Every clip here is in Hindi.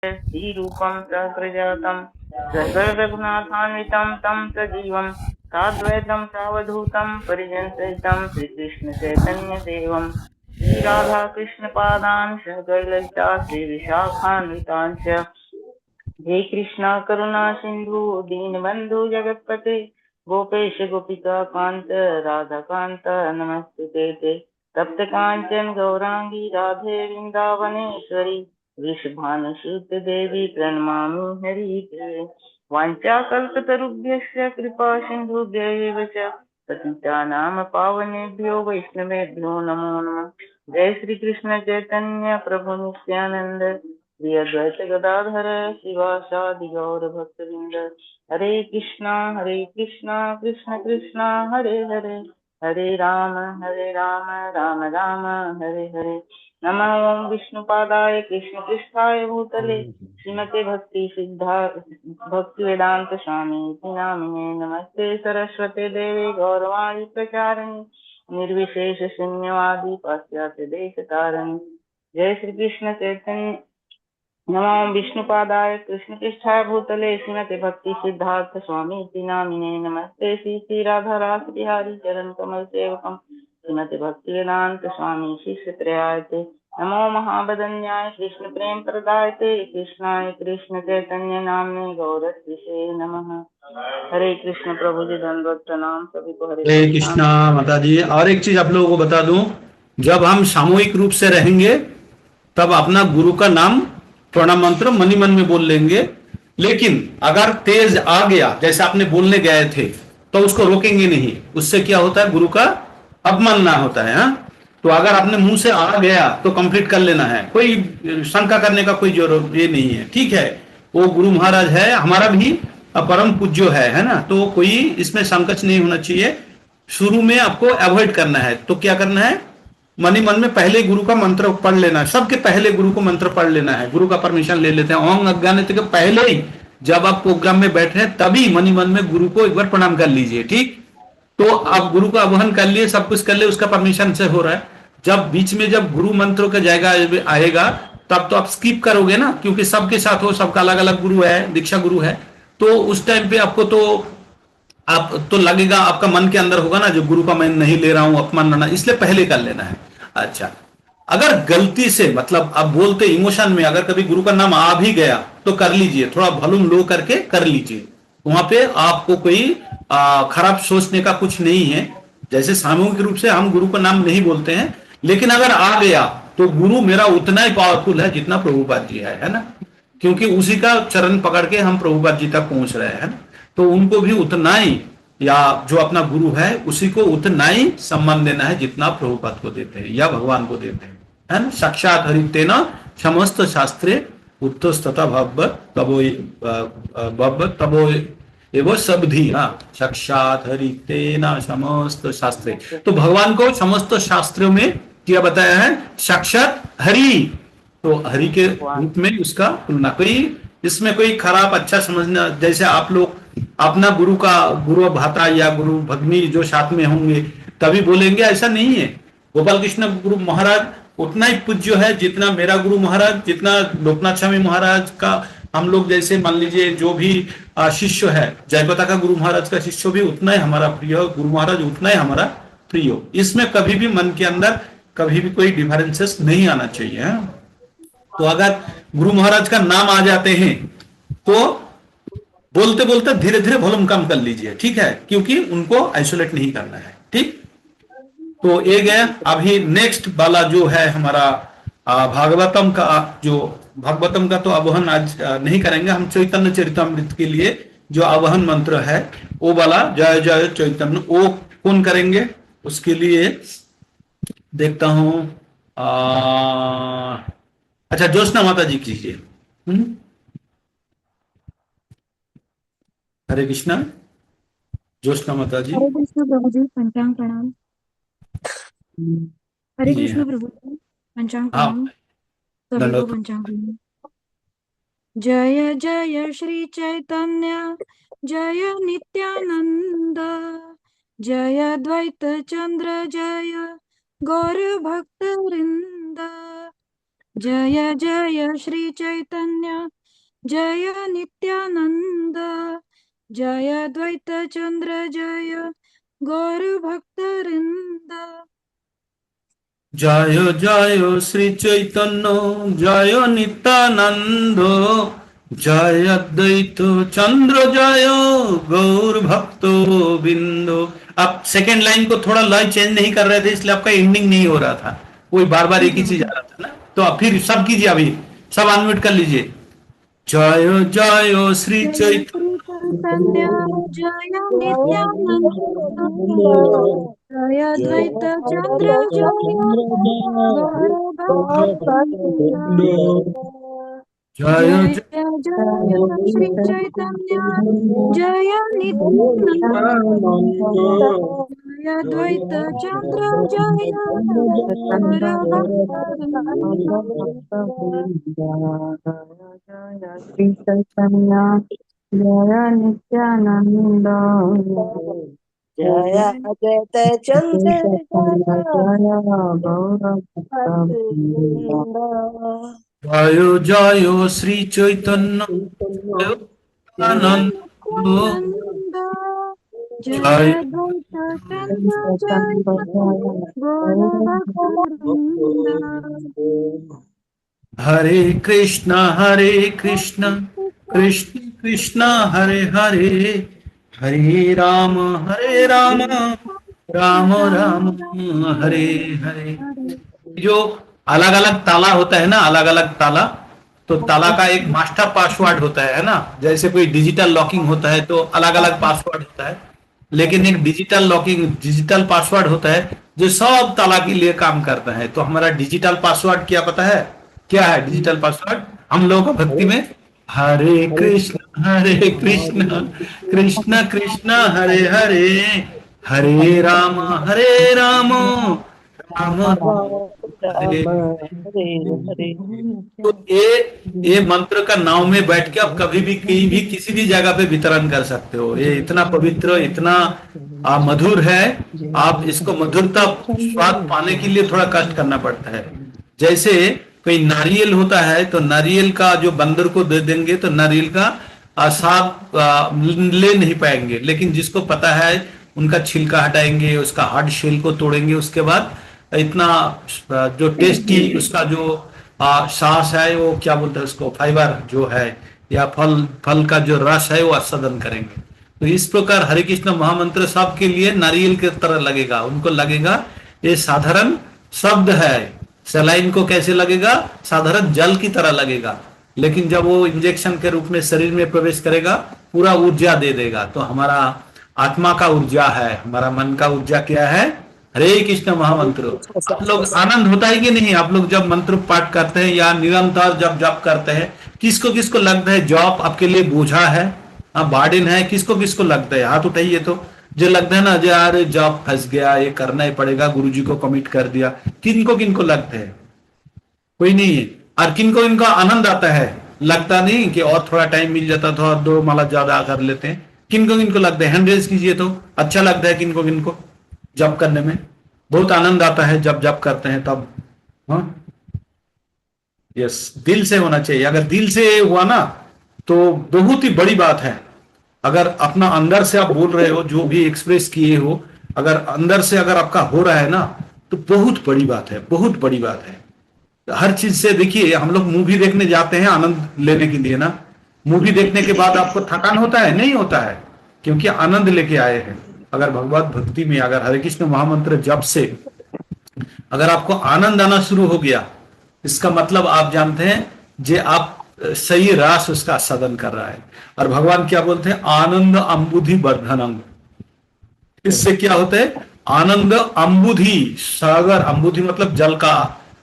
श्रीरूपं सहस्रजातं सकलरघुनाथान्वितं तं सजीवं साद्वैतं सावधूतं परिजनसहितं श्रीकृष्णचैतन्यदेवं श्रीराधाकृष्णपादान् सहगणललिता श्रीविशाखान्वितान् च। हे कृष्णा करुणा सिंधु दीनबंधु जगतपते गोपेश गोपिका कांत राधा कांत नमस्ते ते तप्त कांचन गौरांगी राधे वृंदावनेश्वरी वृषभानुसुत देवी प्रणमामि हरिप्रिये। वाञ्छाकल्पतरुभ्यश्च कृपा सिन्धुभ्यैव च पतितानां पावनेभ्यो वैष्णवेभ्यो नमो नमः। जय श्री कृष्ण चैतन्य प्रभु नित्यानंद श्री अद्वैत गदाधर शिवासादि गौर भक्तवृंद। हरे कृष्णा कृष्ण कृष्णा हरे हरे हरे राम राम राम हरे हरे। नमः ओं विष्णुपादाय कृष्ण पृष्ठाय भूतले श्रीमते भक्ति सिद्धा भक्ति वेदांत स्वामी नामिने नमस्ते सरस्वती देवी गौरवाणी प्रचारिणी निर्विशेष शून्यवादी पाश्चात्य देश तारिणी। जय श्री कृष्ण चैतन्य नमो विष्णुपादाय कृष्णपृष्ठाय भूतले श्रीमते भक्ति सिद्धार्थ स्वामी नामिने नमस्ते श्री राधा रास बिहारी चरण कमल सेवकम श्रीमते भक्ति वेदांत स्वामी शिष्य प्रयायते नमो महाबदन्याय कृष्ण प्रेम प्रदायते कृष्णाय कृष्ण चैतन्य नामने गौरत्विषे नमः। हरे कृष्ण प्रभु जी दंडवत प्रणाम सभी को। हरे कृष्णा माता जी। और एक चीज आप लोगों को बता दूं, जब हम सामूहिक रूप से रहेंगे तब अपना गुरु का नाम प्रणाम मंत्र मनी मन में बोल लेंगे, लेकिन अगर तेज आ गया जैसे आपने बोलने गए थे तो उसको रोकेंगे नहीं। उससे क्या होता है, गुरु का अपमान ना होता है। हाँ, तो अगर आपने मुंह से आ गया तो कंप्लीट कर लेना है, कोई शंका करने का कोई जरूरत ये नहीं है। ठीक है, वो गुरु महाराज है, हमारा भी परम पूज्य है ना, तो कोई इसमें संकोच नहीं होना चाहिए। शुरू में आपको अवॉइड करना है, तो क्या करना है, मनी मन में पहले गुरु का मंत्र पढ़ लेना है। सबके पहले गुरु को मंत्र पढ़ लेना है, गुरु का परमिशन ले लेते हैं। ओम अज्ञानित के पहले ही जब आप प्रोग्राम में बैठ रहे हैं तभी मनी मन में गुरु को एक बार प्रणाम कर लीजिए। ठीक, तो आप गुरु का आह्वान कर लिए, सब कुछ कर लिए, उसका परमिशन से हो रहा है। जब बीच में जब गुरु मंत्रों का जाएगा आएगा तब तो आप स्किप करोगे ना, क्योंकि सबके साथ हो, सबका अलग अलग गुरु है, दीक्षा गुरु है। तो उस टाइम पे आपको तो आप तो लगेगा, आपका मन के अंदर होगा ना जो गुरु का मैं नहीं ले रहा हूं, अपमान ना, इसलिए पहले कर लेना है। अच्छा, अगर गलती से मतलब आप बोलते इमोशन में अगर कभी गुरु का नाम आ भी गया तो कर लीजिए, थोड़ा वॉल्यूम लो करके कर लीजिए। वहां पे आपको कोई खराब सोचने का कुछ नहीं है। जैसे सामूहिक रूप से हम गुरु का नाम नहीं बोलते हैं, लेकिन अगर आ गया तो गुरु मेरा उतना ही पावरफुल है जितना प्रभुपाद जी है ना, क्योंकि उसी का चरण पकड़ के हम प्रभुपाद जी तक पहुंच रहे हैं। तो उनको भी उतना ही, या जो अपना गुरु है उसी को उतना ही सम्मान देना है जितना प्रभुपाद को देते हैं या भगवान को देते हैं, है ना। साक्षात हरितेन समस्त शास्त्रे उत्तस्तता भगवत तबो एवं शब्दी। हाँ, साक्षात हरितेन समस्त शास्त्रे, तो भगवान को समस्त शास्त्रों में क्या बताया है, साक्षात हरि। तो हरि के रूप में उसका तुलना, कोई इसमें कोई खराब अच्छा समझना, जैसे आप लोग अपना गुरु का गुरु भाता या गुरु भगनी जो साथ में होंगे तभी बोलेंगे, ऐसा नहीं है। गोपाल कृष्ण गुरु महाराज उतना ही पूज्य है जितना मेरा गुरु महाराज, जितना लोकनाथ स्वामी महाराज का हम लोग जैसे मान लीजिए जो भी शिष्य है, जयपता का गुरु महाराज का शिष्य भी उतना ही हमारा प्रिय, गुरु महाराज उतना ही हमारा प्रिय। इसमें कभी भी मन के अंदर कभी भी कोई डिफरेंसेस नहीं आना चाहिए। तो अगर गुरु महाराज का नाम आ जाते हैं तो बोलते बोलते धीरे धीरे वॉल्यूम कम कर लीजिए, ठीक है, क्योंकि उनको आइसोलेट नहीं करना है। ठीक, तो ये गया। अभी नेक्स्ट वाला जो है हमारा भागवतम का, जो भागवतम का तो आवाहन आज नहीं करेंगे हम, चैतन्य चरितमृत के लिए जो आवाहन मंत्र है वो वाला जय जय चैतन्य, वो कौन करेंगे उसके लिए देखता हूं। अच्छा, ज्योत्सना माता जी कीजिए। हरे कृष्णा, ज्योत्सना माता जी। हरे कृष्ण प्रभु जी, पंचांग प्रणाम। हरे जी कृष्ण हाँ, प्रभु जी, पंचांग हाँ, प्रणाम सभी को, दंडवत। पंचांग प्रणाम। जय जय श्री चैतन्य, जय नित्यानंद, जय द्वैत चंद्र, जय गौर भक्त वृंद। जय जय श्री चैतन्य जय नित्यानंद जय द्वैत चंद्र जय गौर भक्तवृंद। जय जय श्री चैतन्य जय नित्यानंद जय अद्वैत चंद्र जय गौर भक्तो बिंदो। आप सेकेंड लाइन को थोड़ा लय चेंज नहीं कर रहे थे, इसलिए आपका एंडिंग नहीं हो रहा था, कोई बार बार एक ही चीज आ रहा था ना। तो आप फिर सब कीजिए, अभी सब अनम्यूट कर लीजिए। जय जय श्री जय चैतन्य श्री चैतन्य जय नित्यानंद जय द्वैत चंद्र जय गौर भक्तवृंद। जय जय जय जय श्री चैतन्य जय नित्यानंद जय द्वैत चंद्र जय गौर भक्तवृंद। श्री चैतन्य जय नित्यानंद जय अद्वैत चंद्र जय गौर जय जय श्री चैतन्य जय जय आनंद नित्यानंद जय जय द्वैत चंद्र जय गौर भक्तवृंद। हरे कृष्ण कृष्ण कृष्ण हरे हरे हरे राम राम राम हरे हरे। जो अलग अलग ताला होता है ना, अलग अलग ताला, तो ताला का एक मास्टर पासवर्ड होता है ना, जैसे कोई डिजिटल लॉकिंग होता है तो अलग अलग पासवर्ड होता है, लेकिन एक डिजिटल लॉकिंग डिजिटल पासवर्ड होता है जो सब ताला के लिए काम करता है। तो हमारा डिजिटल पासवर्ड क्या पता है, क्या है डिजिटल पासवर्ड हम लोगों का भक्ति में? हरे कृष्ण कृष्ण कृष्ण हरे हरे हरे राम राम हरे। तो ये मंत्र का नाव में बैठ के आप कभी भी कहीं भी किसी भी जगह पे वितरण कर सकते हो। ये इतना पवित्र, इतना मधुर है। आप इसको मधुरता स्वाद पाने के लिए थोड़ा कष्ट करना पड़ता है। जैसे कोई नारियल होता है तो नारियल का जो बंदर को दे देंगे तो नारियल का स्वाद ले नहीं पाएंगे, लेकिन जिसको पता है उनका छिलका हटाएंगे, उसका हार्ड शेल को तोड़ेंगे, उसके बाद इतना जो टेस्टी उसका जो सांस है, वो क्या बोलते हैं उसको, फाइबर जो है, या फल का जो रस है वो आस्वादन करेंगे। तो इस प्रकार हरे कृष्ण महामंत्र सबके लिए नारियल की तरह लगेगा। उनको लगेगा ये साधारण शब्द है, सलाइन को कैसे लगेगा, साधारण जल की तरह लगेगा, लेकिन जब वो इंजेक्शन के रूप में शरीर में प्रवेश करेगा पूरा ऊर्जा दे देगा। तो हमारा आत्मा का ऊर्जा है, हमारा मन का ऊर्जा क्या है, हरे कृष्ण महामंत्र। आप लोग आनंद होता है कि नहीं? आप लोग जब मंत्र पाठ करते हैं या निरंतर जब जप करते हैं, किसको किसको लगता है जॉब आपके लिए बोझा है, बार्डन है? किसको किसको लगता है? हाथ उठाइए। तो जो लगता है ना, जो यार जॉब फंस गया, ये करना ही पड़ेगा, गुरुजी को कमिट कर दिया, किनको किनको लगता है? कोई नहीं है। और किनको इनका आनंद आता है? लगता नहीं कि और थोड़ा टाइम मिल जाता था और 2 माला ज्यादा कर लेते हैं। किनको किनको लगता है? हैंड रेज कीजिए। तो अच्छा लगता है किनको किनको जप करने में? बहुत आनंद आता है जब जप करते हैं तब। हाँ, यस, दिल से होना चाहिए। अगर दिल से हुआ ना तो बहुत ही बड़ी बात है। अगर अपना अंदर से आप बोल रहे हो, जो भी एक्सप्रेस किए हो, अगर अंदर से अगर आपका हो रहा है ना, तो बहुत बड़ी बात है, बहुत बड़ी बात है। हर चीज से देखिए, हम लोग मूवी देखने जाते हैं आनंद लेने के लिए ना। मूवी देखने के बाद आपको थकान होता है? नहीं होता है, क्योंकि आनंद लेके आए हैं। अगर भगवत भक्ति में, अगर हरे कृष्ण महामंत्र जप से अगर आपको आनंद आना शुरू हो गया, इसका मतलब आप जानते हैं जे आप सही रास उसका साधन कर रहा है। और भगवान क्या बोलते हैं? आनंद अम्बुधि वर्धनम। इससे क्या होता है? आनंद अम्बुधि, सागर, अम्बुधि मतलब जल का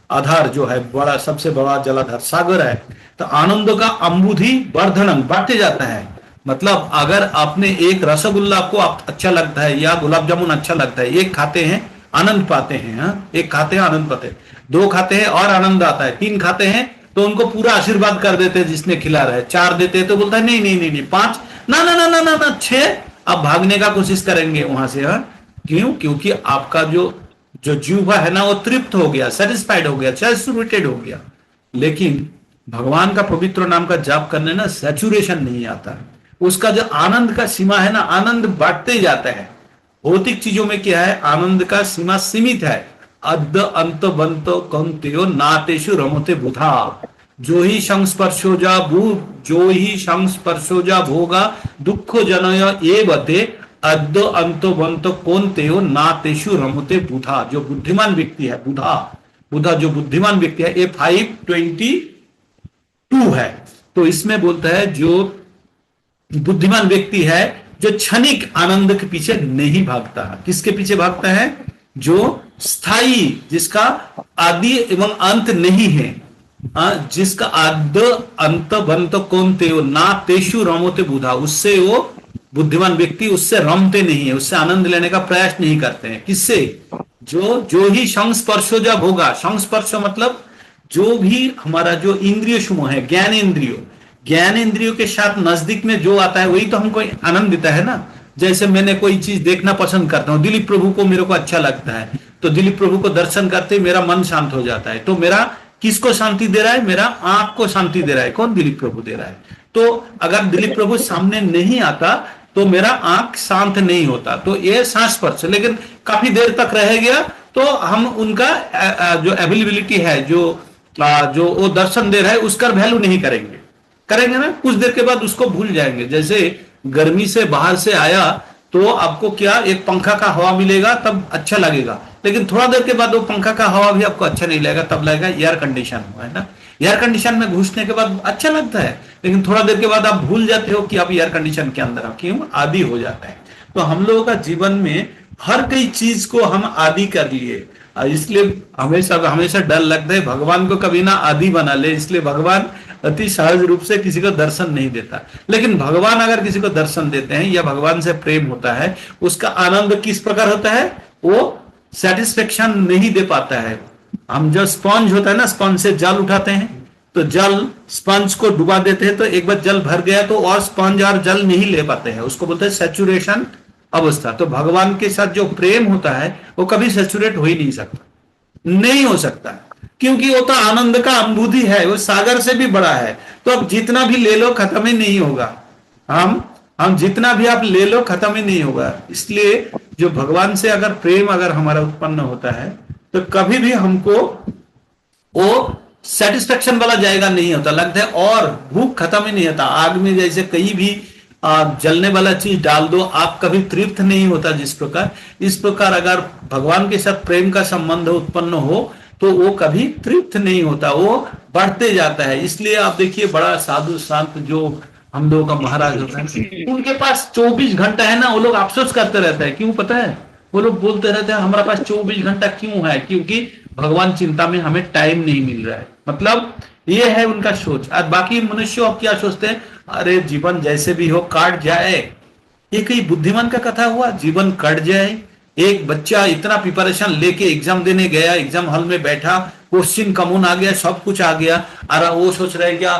आधार जो है, बड़ा सबसे बड़ा जलाधार सागर है। तो आनंद का अम्बुधि वर्धनम, बढ़ते जाता है। मतलब अगर आपने एक रसगुल्ला आपको अच्छा लगता है या गुलाब जामुन अच्छा लगता है, एक खाते हैं आनंद पाते हैं, हाँ? एक खाते हैं आनंद पाते हैं, 2 खाते हैं और आनंद आता है, 3 खाते हैं तो उनको पूरा आशीर्वाद कर देते हैं जिसने खिला रहा है, 4 देते हैं तो बोलता है नहीं नहीं नहीं नहीं, 5 ना ना ना ना ना ना 6, आप भागने का कोशिश करेंगे वहां से। हाँ, क्यों? क्योंकि आपका जो जीवा है ना वो तृप्त हो गया, सेटिस्फाइड हो गया, सैटिस्फाइड हो गया। लेकिन भगवान का पवित्र नाम का जाप करने ना सैचुरेशन नहीं आता। उसका जो आनंद का सीमा है ना, आनंद बढ़ते जाता है। भौतिक चीजों में क्या है, आनंद का सीमा सीमित है। अद्य अंत बंतो कौन्तेयो नातेषु रमते बुधा, जो ही संस्पर्शोजा भू, जो ही संस्पर्शोजा भोगा दुख जनय एवते अद्य अंतो बंतो कौन्तेयो नातेषु रमते बुधा। जो बुद्धिमान व्यक्ति है, बुधा, बुधा जो बुद्धिमान व्यक्ति है, ये 5:22 है। तो इसमें बोलता है जो बुद्धिमान व्यक्ति है जो क्षणिक आनंद के पीछे नहीं भागता। किसके पीछे भागता है? जो स्थायी, जिसका आदि एवं अंत नहीं है, जिसका आद्य अंत बंत कौन्ते ना तेषु रमोते बुधा, उससे वो बुद्धिमान व्यक्ति उससे रमते नहीं है, उससे आनंद लेने का प्रयास नहीं करते हैं। किससे? जो ही संस्पर्शो जब होगा, संस्पर्श मतलब जो भी हमारा जो इंद्रिय समूह है, ज्ञान इंद्रियों के साथ नजदीक में जो आता है वही तो हमको आनंद देता है ना। जैसे मैंने कोई चीज देखना पसंद करता हूं, दिलीप प्रभु को मेरे को अच्छा लगता है, तो दिलीप प्रभु को दर्शन करते ही मेरा मन शांत हो जाता है। तो मेरा किसको शांति दे रहा है? मेरा आंख को शांति दे रहा है। कौन? दिलीप प्रभु दे रहा है। तो अगर दिलीप प्रभु सामने नहीं आता तो मेरा आंख शांत नहीं होता। तो ये संस्पर्श, लेकिन काफी देर तक रह गया तो हम उनका जो अवेलेबिलिटी है, जो वो दर्शन दे रहा है, उसका वैल्यू नहीं करेंगे ना, कुछ देर के बाद उसको भूल जाएंगे। जैसे गर्मी से बाहर से आया तो आपको क्या एक पंखा का हवा मिलेगा तब अच्छा लगेगा, लेकिन थोड़ा देर के बाद वो पंखा का हवा भी आपको अच्छा नहीं लगेगा, तब लगेगा एयर कंडीशन हुआ है ना। एयर कंडीशन में घुसने के बाद अच्छा लगता है, लेकिन थोड़ा देर के बाद आप भूल जाते हो कि आप एयर कंडीशन के अंदर हो। क्यों? आदी हो जाता है। तो हम लोगों का जीवन में हर कई चीज को हम आदी कर लिए, इसलिए हमेशा डर लगता है भगवान को कभी ना आदी बना ले। इसलिए भगवान अति सहज रूप से किसी को दर्शन नहीं देता। लेकिन भगवान अगर किसी को दर्शन देते हैं या भगवान से प्रेम होता है, उसका आनंद किस प्रकार होता है? वो सेटिस्फेक्शन नहीं दे पाता है। हम जो स्पंज होता है ना, स्पंज से जल उठाते हैं तो जल स्पंज को डुबा देते हैं, तो एक बार जल भर गया तो और स्पंज और जल नहीं ले पाते हैं, उसको बोलते हैं सैचुरेशन अवस्था। तो भगवान के साथ जो प्रेम होता है वो कभी सैचुरेट हो ही नहीं हो सकता, क्योंकि वो तो आनंद का अनुभूति है, वो सागर से भी बड़ा है। तो अब जितना भी ले लो खत्म ही नहीं होगा। हम जितना भी आप ले लो खत्म ही नहीं होगा। इसलिए जो भगवान से अगर प्रेम अगर हमारा उत्पन्न होता है तो कभी भी हमको वो सेटिस्फेक्शन वाला जाएगा नहीं होता, लगता है और भूख खत्म ही नहीं होता। आग में जैसे कहीं भी जलने वाला चीज डाल दो, आप कभी तृप्त नहीं होता। इस प्रकार अगर भगवान के साथ प्रेम का संबंध उत्पन्न हो तो वो कभी तृप्त नहीं होता, वो बढ़ते जाता है। इसलिए आप देखिए बड़ा साधु संत जो हम लोगों का महाराज होता है, उनके पास 24 घंटा है ना, वो लोग अफसोस करते रहते हैं। क्यों पता है? वो लोग बोलते रहते हैं हमारे पास 24 घंटा क्यों है? क्योंकि भगवान चिंता में हमें टाइम नहीं मिल रहा है। मतलब ये है उनका सोच। और बाकी मनुष्य अब क्या सोचते हैं? अरे जीवन जैसे भी हो काट जाए। ये कई बुद्धिमान का कथा हुआ? जीवन कट जाए। एक बच्चा इतना प्रिपरेशन लेके एग्जाम देने गया, एग्जाम हॉल में बैठा, क्वेश्चन कॉमन आ गया, सब कुछ आ गया, और वो सोच रहे क्या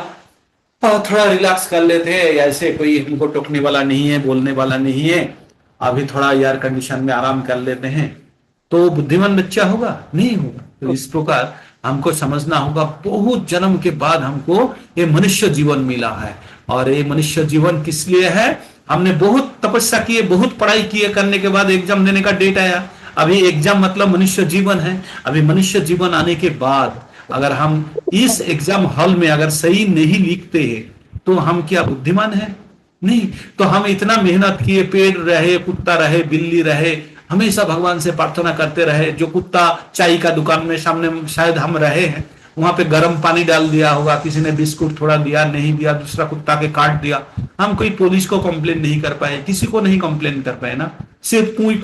थोड़ा रिलैक्स कर लेते हैं, ऐसे कोई हमको टोकने वाला नहीं है, बोलने वाला नहीं है, अभी थोड़ा एयर कंडीशन में आराम कर लेते हैं। तो बुद्धिमान बच्चा होगा? नहीं होगा। तो इस प्रकार हमको समझना होगा बहुत जन्म के बाद हमको ये मनुष्य जीवन मिला है, और ये मनुष्य जीवन किस लिए है? हमने बहुत तपस्या की, बहुत पढ़ाई की, करने के बाद एग्जाम देने का डेट आया। अभी एग्जाम मतलब मनुष्य जीवन है। अभी मनुष्य जीवन आने के बाद अगर हम इस एग्जाम हॉल में अगर सही नहीं लिखते हैं तो हम क्या बुद्धिमान है? नहीं। तो हम इतना मेहनत किए, पेड़ रहे, कुत्ता रहे, बिल्ली रहे, हमेशा भगवान से प्रार्थना करते रहे। जो कुत्ता चाय का दुकान में सामने शायद हम रहे हैं, वहां पे गर्म पानी डाल दिया होगा, किसी ने बिस्कुट थोड़ा दिया, नहीं दिया, दूसरा कुत्ता के काट दिया। हम कोई पुलिस को कंप्लेन नहीं कर पाए, किसी को नहीं कंप्लेन कर पाए ना, सिर्फ कुई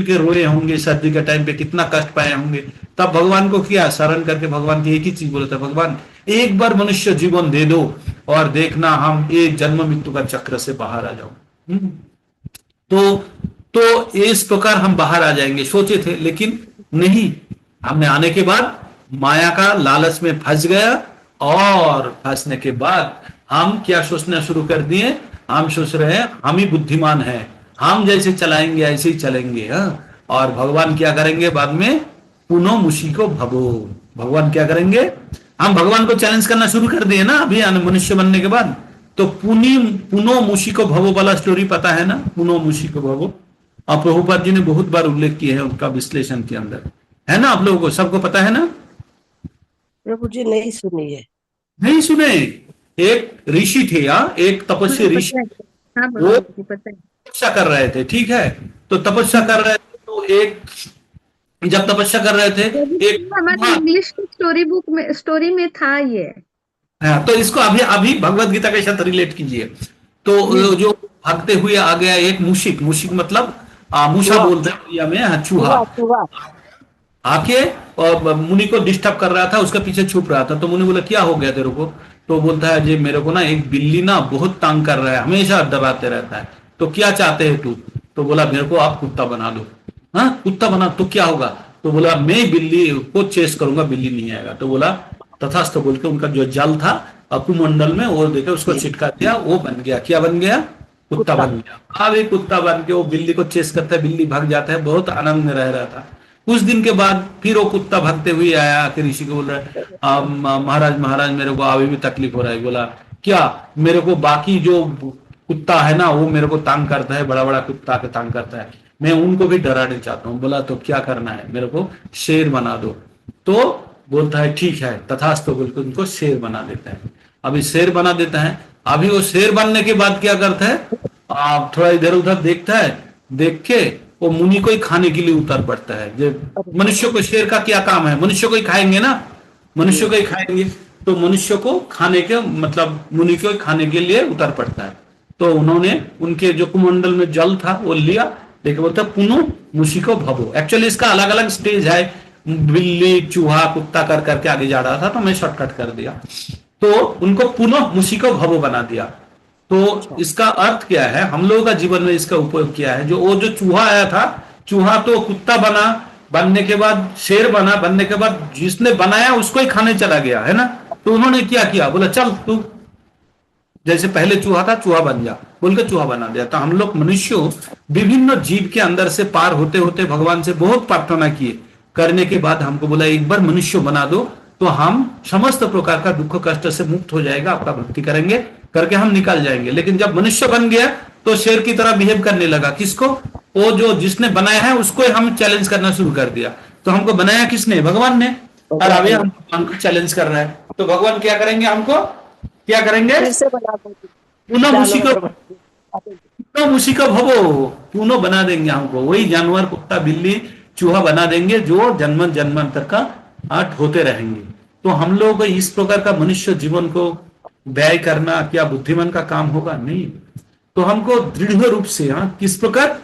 के रोए होंगे, सर्दी के टाइम पे कितना कष्ट पाए होंगे। तब भगवान को किया शरण करके, भगवान की एक ही चीज बोला था, भगवान एक बार मनुष्य जीवन दे दो और देखना हम एक जन्म मृत्यु का चक्र से बाहर आ जाओ। तो इस प्रकार हम बाहर आ जाएंगे सोचे थे, लेकिन नहीं। हमने आने के बाद माया का लालच में फंस गया, और फंसने के बाद हम क्या सोचना शुरू कर दिए? हम सोच रहे हैं हम ही बुद्धिमान हैं, हम जैसे चलाएंगे ऐसे ही चलेंगे। और भगवान क्या करेंगे बाद में? पुनः मुशी को भवो। भगवान क्या करेंगे? हम भगवान को चैलेंज करना शुरू कर दिए ना अभी मनुष्य बनने के बाद। तो पुनो मुशिको भवो वाला स्टोरी पता है ना, पुनो मुशिको भवो। और प्रभुपाद जी ने बहुत बार उल्लेख किया है उनका विश्लेषण के अंदर, है ना? आप लोगों को सबको पता है ना? प्रभु जी नहीं सुनी है। नहीं सुने? एक ऋषि थे यहाँ, एक तपस्वी ऋषि, हाँ वो बाबा जी पता है। तपस्या कर रहे थे, ठीक है? तो तपस्या कर रहे थे, तो एक जब तपस्या कर रहे थे एक, हमारे हाँ, इंग्लिश की स्टोरी में था ये। हाँ, तो इसको अभी अभी भगवत गीता के साथ रिलेट कीजिए। तो जो भागते हुए आ गया एक मुशिक, मुशिक मतलब मूसा चूहा बोलते हैं उड़िया में, हाँ, चूहा चूहा चूहा। आके और मुनि को डिस्टर्ब कर रहा था, उसके पीछे छुप रहा था। तो मुनि बोला क्या हो गया तेरे को? तो बोलता है जी मेरे को ना एक बिल्ली ना बहुत तंग कर रहा है, हमेशा डराते रहता है, तो क्या चाहते हैं तू? तो बोला मेरे को आप कुत्ता बना दो। हाँ, कुत्ता बना तो क्या होगा? तो बोला मैं बिल्ली को चेस करूंगा, बिल्ली नहीं आएगा। तो बोला तथास्तु बोल के उनका जो जल था अकुमंडल में वो देकर उसको छिटका दिया, वो बन गया, क्या बन गया? कुत्ता बन गया। अब एक कुत्ता बन के वो बिल्ली को चेस करता है, बिल्ली भाग जाता है, बहुत आनंद में रह रहा था। कुछ दिन के बाद फिर वो कुत्ता भागते हुए आया, आके ऋषि को बोल रहा है महाराज महाराज मेरे को अभी भी तकलीफ हो रहा है। बोला क्या? मेरे को बाकी जो कुत्ता है ना वो मेरे को तंग करता है, बड़ा बड़ा कुत्ता के तंग करता है, मैं उनको भी डराने चाहता हूँ। बोला तो क्या करना है? मेरे को शेर बना दो। तो बोलता है ठीक है तथास्तु बोल के उनको शेर बना देता है। अभी शेर बना देता है। अभी वो शेर बनने के बाद क्या करता है? थोड़ा इधर उधर देखता है, देख के वो मुनि को ही खाने के लिए उतर पड़ता है। जो मनुष्य को शेर का क्या काम है? मनुष्य को ही खाएंगे ना, मनुष्य को ही खाएंगे। तो मनुष्य को खाने के मतलब मुनि को ही खाने के लिए उतर पड़ता है। तो उन्होंने उनके जो कुमंडल में जल था वो लिया, लेकिन बोलता पुनो मुशिको भवो। एक्चुअली इसका अलग अलग स्टेज है, बिल्ली चूहा कुत्ता कर करके आगे जा रहा था, तो मैं शॉर्टकट कर दिया। तो उनको पुनः मुशिको भवो बना दिया। तो इसका अर्थ क्या है? हम लोगों का जीवन में इसका उपयोग किया है। जो चूहा आया था, चूहा तो कुत्ता बना, बनने के बाद शेर बना, बनने के बाद जिसने बनाया उसको ही खाने चला गया, है ना? तो उन्होंने क्या किया? बोला चल तू जैसे पहले चूहा था चूहा बन जा, बोल के चूहा बना दिया। तो हम लोग मनुष्य विभिन्न जीव के अंदर से पार होते होते भगवान से बहुत प्रार्थना किए, करने के बाद हमको बोला एक बार मनुष्य बना दो तो हम समस्त प्रकार का दुख कष्ट से मुक्त हो जाएगा, आपका भक्ति करेंगे, करके हम निकल जाएंगे। लेकिन जब मनुष्य बन गया तो शेर की तरह बिहेव करने लगा। किसको? वो जो जिसने बनाया है उसको हम चैलेंज करना शुरू कर दिया। तो हमको बनाया किसने? भगवान ने। और अभी हम भगवान को चैलेंज कर रहे हैं, तो भगवान क्या करेंगे? हमको क्या करेंगे? फिर से बना देंगे। पुनः मुशिका भवो, पुनः बना देंगे हमको, वही जानवर कुत्ता बिल्ली चूहा बना देंगे जो जन्म जन्मांतर का आठ होते रहेंगे। तो हम लोग इस प्रकार का मनुष्य जीवन को व्यय करना क्या बुद्धिमान का काम होगा? नहीं। तो हमको दृढ़ रूप से, हाँ, किस प्रकार?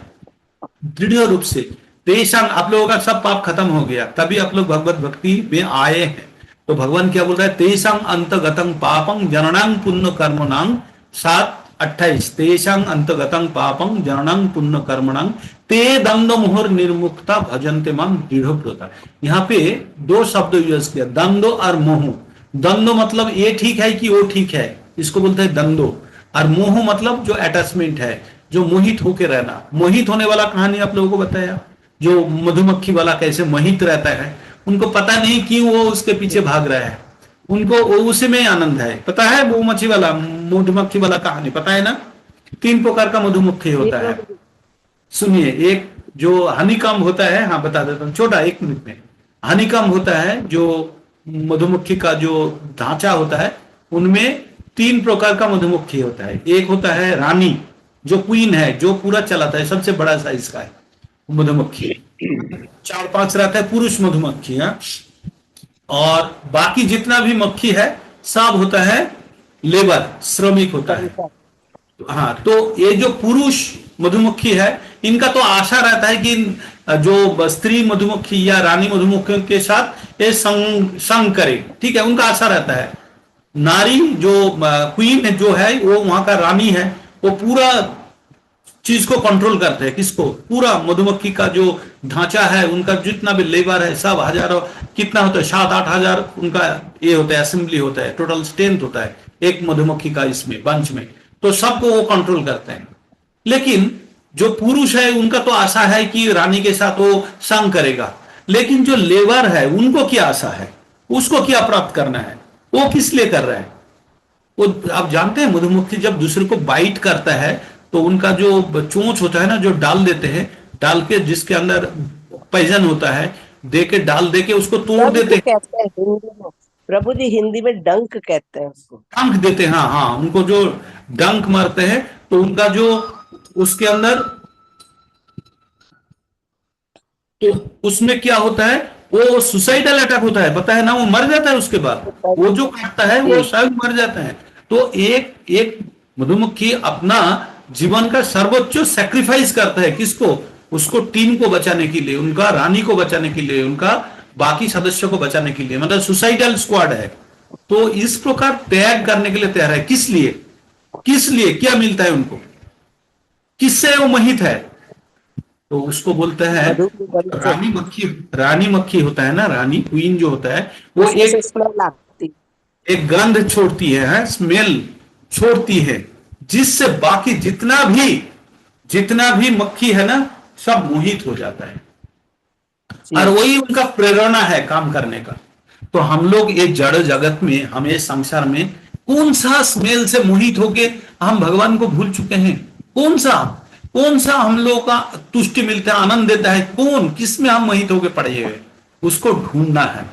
दृढ़ रूप से तेषां, आप लोगों का सब पाप खत्म हो गया, तभी आप लोग भगवत भक्ति में आए हैं। तो भगवान क्या बोल रहा है? तेषां अंतगतं पापं जननां पुण्य कर्मणां 7:28 तेषां अंतगतं पापं जननां पुण्य कर्मणां ते दंड मोहर निर्मुक्ता भजन्ते मां दृढ़व्रता। यहाँ पे दो शब्द यूज किया, दंडो और मोह। दंडो मतलब ये ठीक है कि वो ठीक है, इसको बोलते हैं दंडो। और मोह मतलब जो अटैचमेंट है, जो मोहित होके रहना। मोहित होने वाला कहानी आप लोगों को बताया, जो मधुमक्खी वाला कैसे मोहित रहता है, उनको पता नहीं क्यों वो उसके पीछे भाग रहा है, उनको उसी में आनंद है। पता है मधुमक्खी वाला, मधुमक्खी वाला कहानी पता है ना? 3 प्रकार का मधुमक्खी होता है। सुनिए, एक जो हनीकॉम्ब होता है, हाँ बता देता हूँ छोटा 1 मिनट में। हनीकॉम्ब होता है जो मधुमक्खी का जो ढांचा होता है, उनमें 3 प्रकार का मधुमक्खी होता है। एक होता है रानी, जो क्वीन है, जो पूरा चलाता है, सबसे बड़ा साइज का है मधुमक्खी। 4-5 रहता है पुरुष मधुमक्खी, हाँ? और बाकी जितना भी मक्खी है सब होता है लेबर, श्रमिक होता है। हाँ, तो ये जो पुरुष मधुमक्खी है, इनका तो आशा रहता है कि जो स्त्री मधुमक्खी या रानी मधुमक्खी के साथ ये संग करे, ठीक है, उनका आशा रहता है। नारी जो क्वीन जो है, वो वहां का रानी है, वो पूरा चीज को कंट्रोल करते हैं। किसको? पूरा मधुमक्खी का जो ढांचा है, उनका जितना भी लेबर है, सब हजारों कितना होता है, 7-8 हजार उनका ये होता है, असेंबली होता है, टोटल स्ट्रेंथ होता है एक मधुमक्खी का इसमें बंच में। तो सबको वो कंट्रोल करते हैं। लेकिन जो पुरुष है उनका तो आशा है कि रानी के साथ वो संग करेगा। लेकिन जो लेबर है उनको क्या आशा है? उसको क्या प्राप्त करना है? वो किस लिए कर रहा है? वो आप जानते हैं मधुमक्खी जब दूसरे को बाइट करता है तो उनका जो चोंच होता है ना, जो डाल देते हैं, डाल के जिसके अंदर पॉइजन होता है, दे के डाल दे के उसको तोड़ डंक देते हैं, कहते हैं हिंदी में। प्रभु जी हिंदी में डंक कहते हैं उसको। डंक देते हैं। हाँ हाँ, उनको जो डंक मारते हैं तो उनका जो उसके अंदर, तो उसमें क्या होता है, वो सुसाइडल अटैक होता है, पता है ना, वो मर जाता है उसके बाद, वो जो काटता है वो शायद मर जाता है। तो एक एक मधुमक्खी अपना जीवन का सर्वोच्च सैक्रिफाइस करता है, किसको? उसको टीम को बचाने के लिए, उनका रानी को बचाने के लिए, उनका बाकी सदस्यों को बचाने के लिए, मतलब सुसाइडल स्क्वाड है। तो इस प्रकार त्याग करने के लिए तैयार है। किस लिए? किस लिए? क्या मिलता है उनको? किससे वो मोहित है? तो उसको बोलते हैं मधु की गंध से, रानी मक्खी। रानी मक्खी होता है ना, रानी क्वीन जो होता है, वो उसमें से एक स्मेल आती। एक गंध छोड़ती है, स्मेल छोड़ती है, जिससे बाकी जितना भी मक्खी है ना, सब मोहित हो जाता है। और वही उनका प्रेरणा है काम करने का। तो हम लोग ये जड़ जगत में, हमें संसार में कौन सा स्मेल से मोहित होके हम भगवान को भूल चुके हैं? कौन सा हम लोगों का तुष्टि मिलता है, आनंद देता है? कौन, किसमें हम मोहित होके पड़े हुए? उसको ढूंढना है।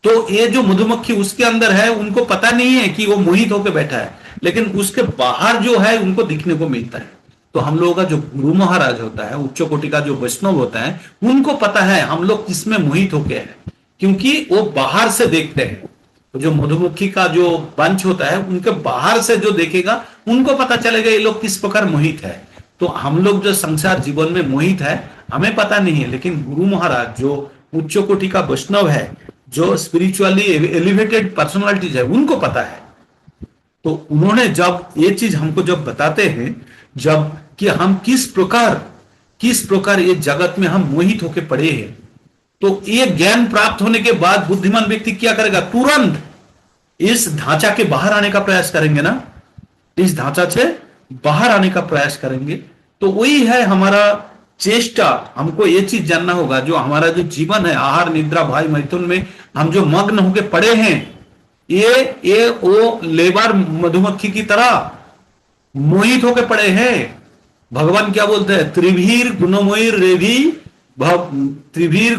तो ये जो मधुमक्खी उसके अंदर है, उनको पता नहीं है कि वो मोहित होकर बैठा है, लेकिन उसके बाहर जो है उनको दिखने को मिलता है। तो हम लोगों का जो गुरु महाराज होता है, उच्च कोटि का जो वैष्णव होता है, उनको पता है हम लोग किसमें मोहित होके हैं, क्योंकि वो बाहर से देखते हैं। तो जो मधुमक्खी का जो पंच होता है, उनके बाहर से जो देखेगा उनको पता चलेगा ये लोग किस प्रकार मोहित है। तो हम लोग जो संसार जीवन में मोहित है, हमें पता नहीं है, लेकिन गुरु महाराज जो उच्च कोटि का वैष्णव है, जो स्पिरिचुअली एलिवेटेड पर्सनालिटीज है, उनको पता है। तो उन्होंने जब ये चीज हमको जब बताते हैं, जब कि हम किस प्रकार ये जगत में हम मोहित होके पड़े हैं, तो ये ज्ञान प्राप्त होने के बाद बुद्धिमान व्यक्ति क्या करेगा? तुरंत इस ढांचा के बाहर आने का प्रयास करेंगे ना, इस ढांचा से बाहर आने का प्रयास करेंगे। तो वही है हमारा चेष्टा। हमको ये चीज जानना होगा, जो हमारा जो जीवन है, आहार निद्रा भाई मैथुन में हम जो मग्न होके पड़े हैं, ये वो लेबर मधुमक्खी की तरह मोहित होके पड़े हैं। भगवान क्या बोलते हैं? त्रिभीर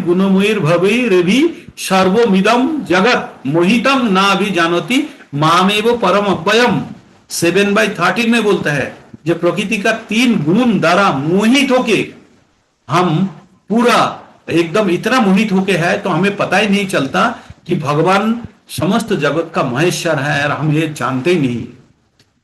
गुणमयीर भवी रेभी सर्वमिदम जगत मोहितम ना भी जानती मामेव परम अव्ययम। 7/13 में बोलता है, जो प्रकृति का 3 गुण द्वारा मोहित होके हम पूरा एकदम इतना मोहित होके है, तो हमें पता ही नहीं चलता कि भगवान समस्त जगत का महेश्वर है, और हम ये जानते ही नहीं,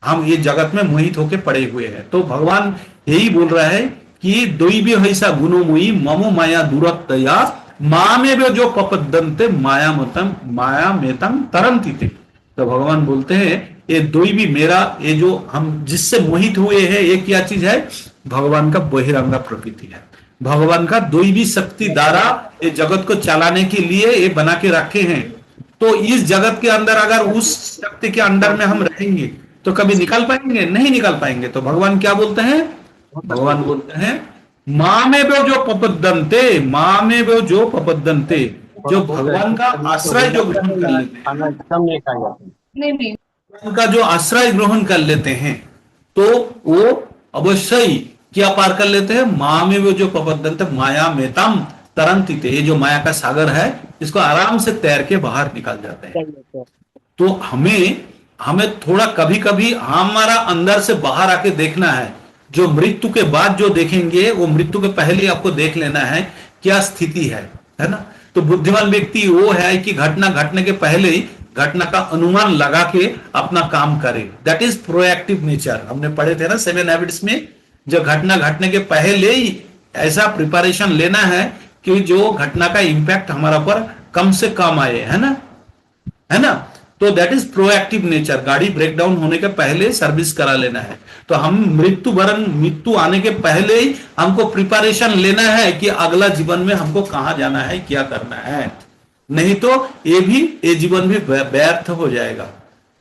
हम ये जगत में मोहित होके पड़े हुए हैं। तो भगवान यही बोल रहा है कि दैवी हैसा गुणोमयी ममो माया दूरतया मामेव जो पपद्दन्ते माया मेतम तरंती थे। तो भगवान बोलते हैं ये दैवी मेरा, ये जो हम जिससे मोहित हुए हैं, ये क्या चीज है? भगवान का बहिरंगा प्रकृति है। भगवान का दैवी शक्ति द्वारा ये जगत को चलाने के लिए ये बना के रखे हैं। तो इस जगत के अंदर अगर उस शक्ति के अंडर में हम रहेंगे तो कभी निकल पाएंगे? नहीं निकल पाएंगे। तो भगवान क्या बोलते हैं? भगवान बोलते हैं मामेव जो पपद्दन्ते, जो भगवान का आश्रय जो ग्रहण कर लेते हैं, उनका जो आश्रय ग्रहण कर लेते हैं, तो वो अवश्य ही क्या पार कर लेते हैं? मामेव जो पपद्दन्ते माया मेतम तरंती थे। ये जो माया का सागर है, इसको आराम से तैर के बाहर निकल जाते हैं। तो हमें थोड़ा कभी कभी हमारा अंदर से बाहर आके देखना है। जो मृत्यु के बाद जो देखेंगे, वो मृत्यु के पहले आपको देख लेना है क्या स्थिति है ना। तो बुद्धिमान व्यक्ति वो है कि घटना घटने के पहले ही घटना का अनुमान लगा के अपना काम करे। That is proactive nature. हमने पढ़े थे ना 7 हैबिट्स में, जो घटना घटने के पहले ही ऐसा प्रिपरेशन लेना है कि जो घटना का इंपैक्ट हमारा पर कम से कम आए, है ना। तो दैट इज प्रोएक्टिव नेचर। गाड़ी ब्रेकडाउन होने के पहले सर्विस करा लेना है। तो हम मृत्यु आने के पहले ही हमको प्रिपरेशन लेना है कि अगला जीवन में हमको कहां जाना है, क्या करना है। नहीं तो ये जीवन भी व्यर्थ हो जाएगा।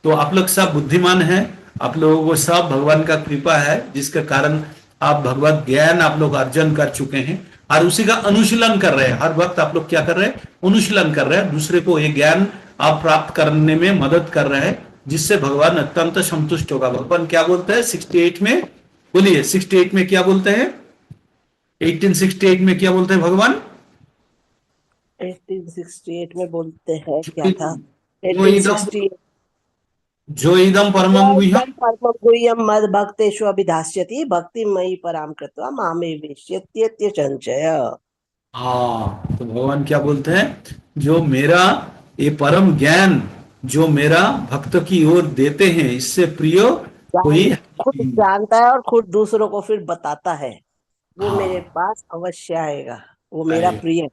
तो आप लोग सब बुद्धिमान हैं, आप लोगों को सब भगवान का कृपा है, जिसके कारण आप भगवत ज्ञान आप लोग अर्जन कर चुके हैं और उसी का अनुशीलन कर रहे हैं। हर वक्त आप लोग क्या कर रहे हैं? अनुशीलन कर रहे हैं, दूसरे को ये ज्ञान आप प्राप्त करने में मदद कर रहे हैं, जिससे भगवान अत्यंत संतुष्ट होगा। भगवान क्या बोलते हैं 68 में, बोलिए 68 में क्या बोलते हैं, 1868 में क्या बोलते हैं भगवान? 1868 में बोलते हैं क्या था? जो इदम 1868 जो इदम परमम गुह्यम, परमं गुह्यं मद भक्तेषु अभिधास्यति भक्ति मयि पराम कृत्वा मामे वेश्यत्यत्य संचय। हाँ, तो भगवान क्या बोलते हैं, जो मेरा ये परम ज्ञान जो मेरा भक्त की ओर देते हैं, इससे प्रिय कोई खुद नहीं। जानता है और खुद दूसरों को फिर बताता है, वो हाँ, मेरे पास अवश्य आएगा, वो मेरा आएगा। प्रिय।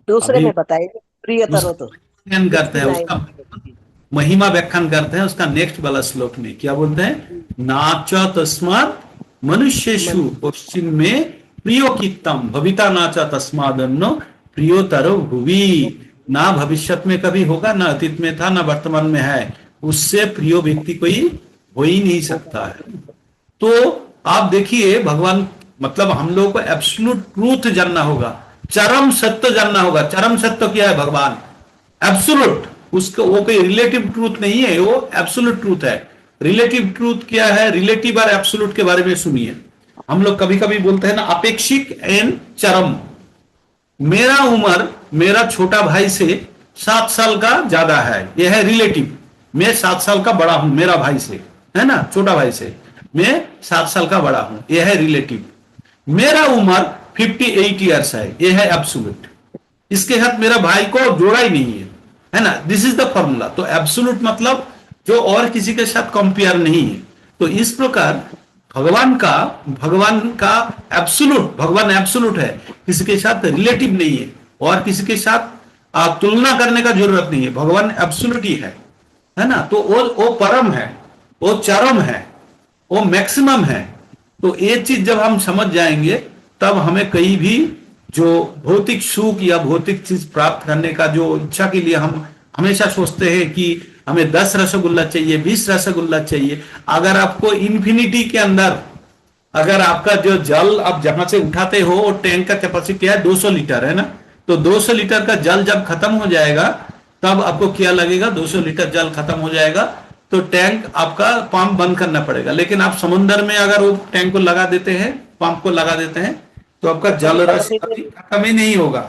दूसरे अभी में बताइए प्रियतर हो तो व्याख्यान करते हैं उसकी उसका नाई। महिमा, व्याख्यान करते हैं उसका नेक्स्ट वाला श्लोक में, क्या बोलते हैं, नाच तस्मात् मनुष्येषु पश्चिम में प्रियो कित्तम भविता नाचा तस्मादन्नो प्रियोतरो भुवि। ना भविष्यत में कभी होगा, ना अतीत में था, ना वर्तमान में है, उससे प्रियो व्यक्ति कोई हो ही नहीं सकता है। तो आप देखिए भगवान, मतलब हम लोगों को एब्सोल्यूट ट्रूथ जानना होगा, चरम सत्य जानना होगा। चरम सत्य क्या है? भगवान एब्सोल्यूट, उसको वो कोई रिलेटिव ट्रूथ नहीं है, वो एब्सोल्यूट ट्रूथ है। रिलेटिव ट्रूथ क्या है? रिलेटिव और एब्सोल्यूट के बारे में सुनिए। हम लोग कभी कभी बोलते हैं ना अपेक्षिक एंड चरम। मेरा उम्र मेरा छोटा भाई से 7 साल का ज्यादा है, यह है रिलेटिव। मैं 7 साल का बड़ा हूं मेरा भाई से, है ना, छोटा भाई से मैं 7 साल का बड़ा हूं, यह है रिलेटिव। मेरा उम्र 58 ईयर्स है, यह है एब्सोल्यूट। इसके साथ मेरा भाई को जोड़ा ही नहीं है ना। This is the formula. तो एब्सोल्यूट मतलब जो और किसी के साथ कंपेयर नहीं है। तो इस प्रकार भगवान का एब्सोल्यूट, भगवान एब्सोल्यूट है, किसी के साथ रिलेटिव नहीं है और किसी के साथ तुलना करने का जरूरत नहीं है। भगवान एब्सोल्यूट ही है ना। तो वो परम है, वो चरम है, वो मैक्सिमम है। तो ये चीज जब हम समझ जाएंगे, तब हमें कहीं भी जो भौतिक सुख या भौतिक चीज प्राप्त करने का जो इच्छा के लिए हम हमेशा सोचते हैं कि हमें 10 रसगुल्ला चाहिए, 20 रसगुल्ला चाहिए। अगर आपको इन्फिनिटी के अंदर, अगर आपका जो जल आप जहां से उठाते हो, वो टैंक का कैपेसिटी है 200 लीटर, है ना। तो 200 लीटर का जल जब खत्म हो जाएगा, तब आपको क्या लगेगा, 200 लीटर जल खत्म हो जाएगा तो टैंक आपका पंप बंद करना पड़ेगा। लेकिन आप समुद्र में अगर वो टैंक को लगा देते हैं, पंप को लगा देते हैं, तो आपका जल रस कभी खत्म ही नहीं होगा।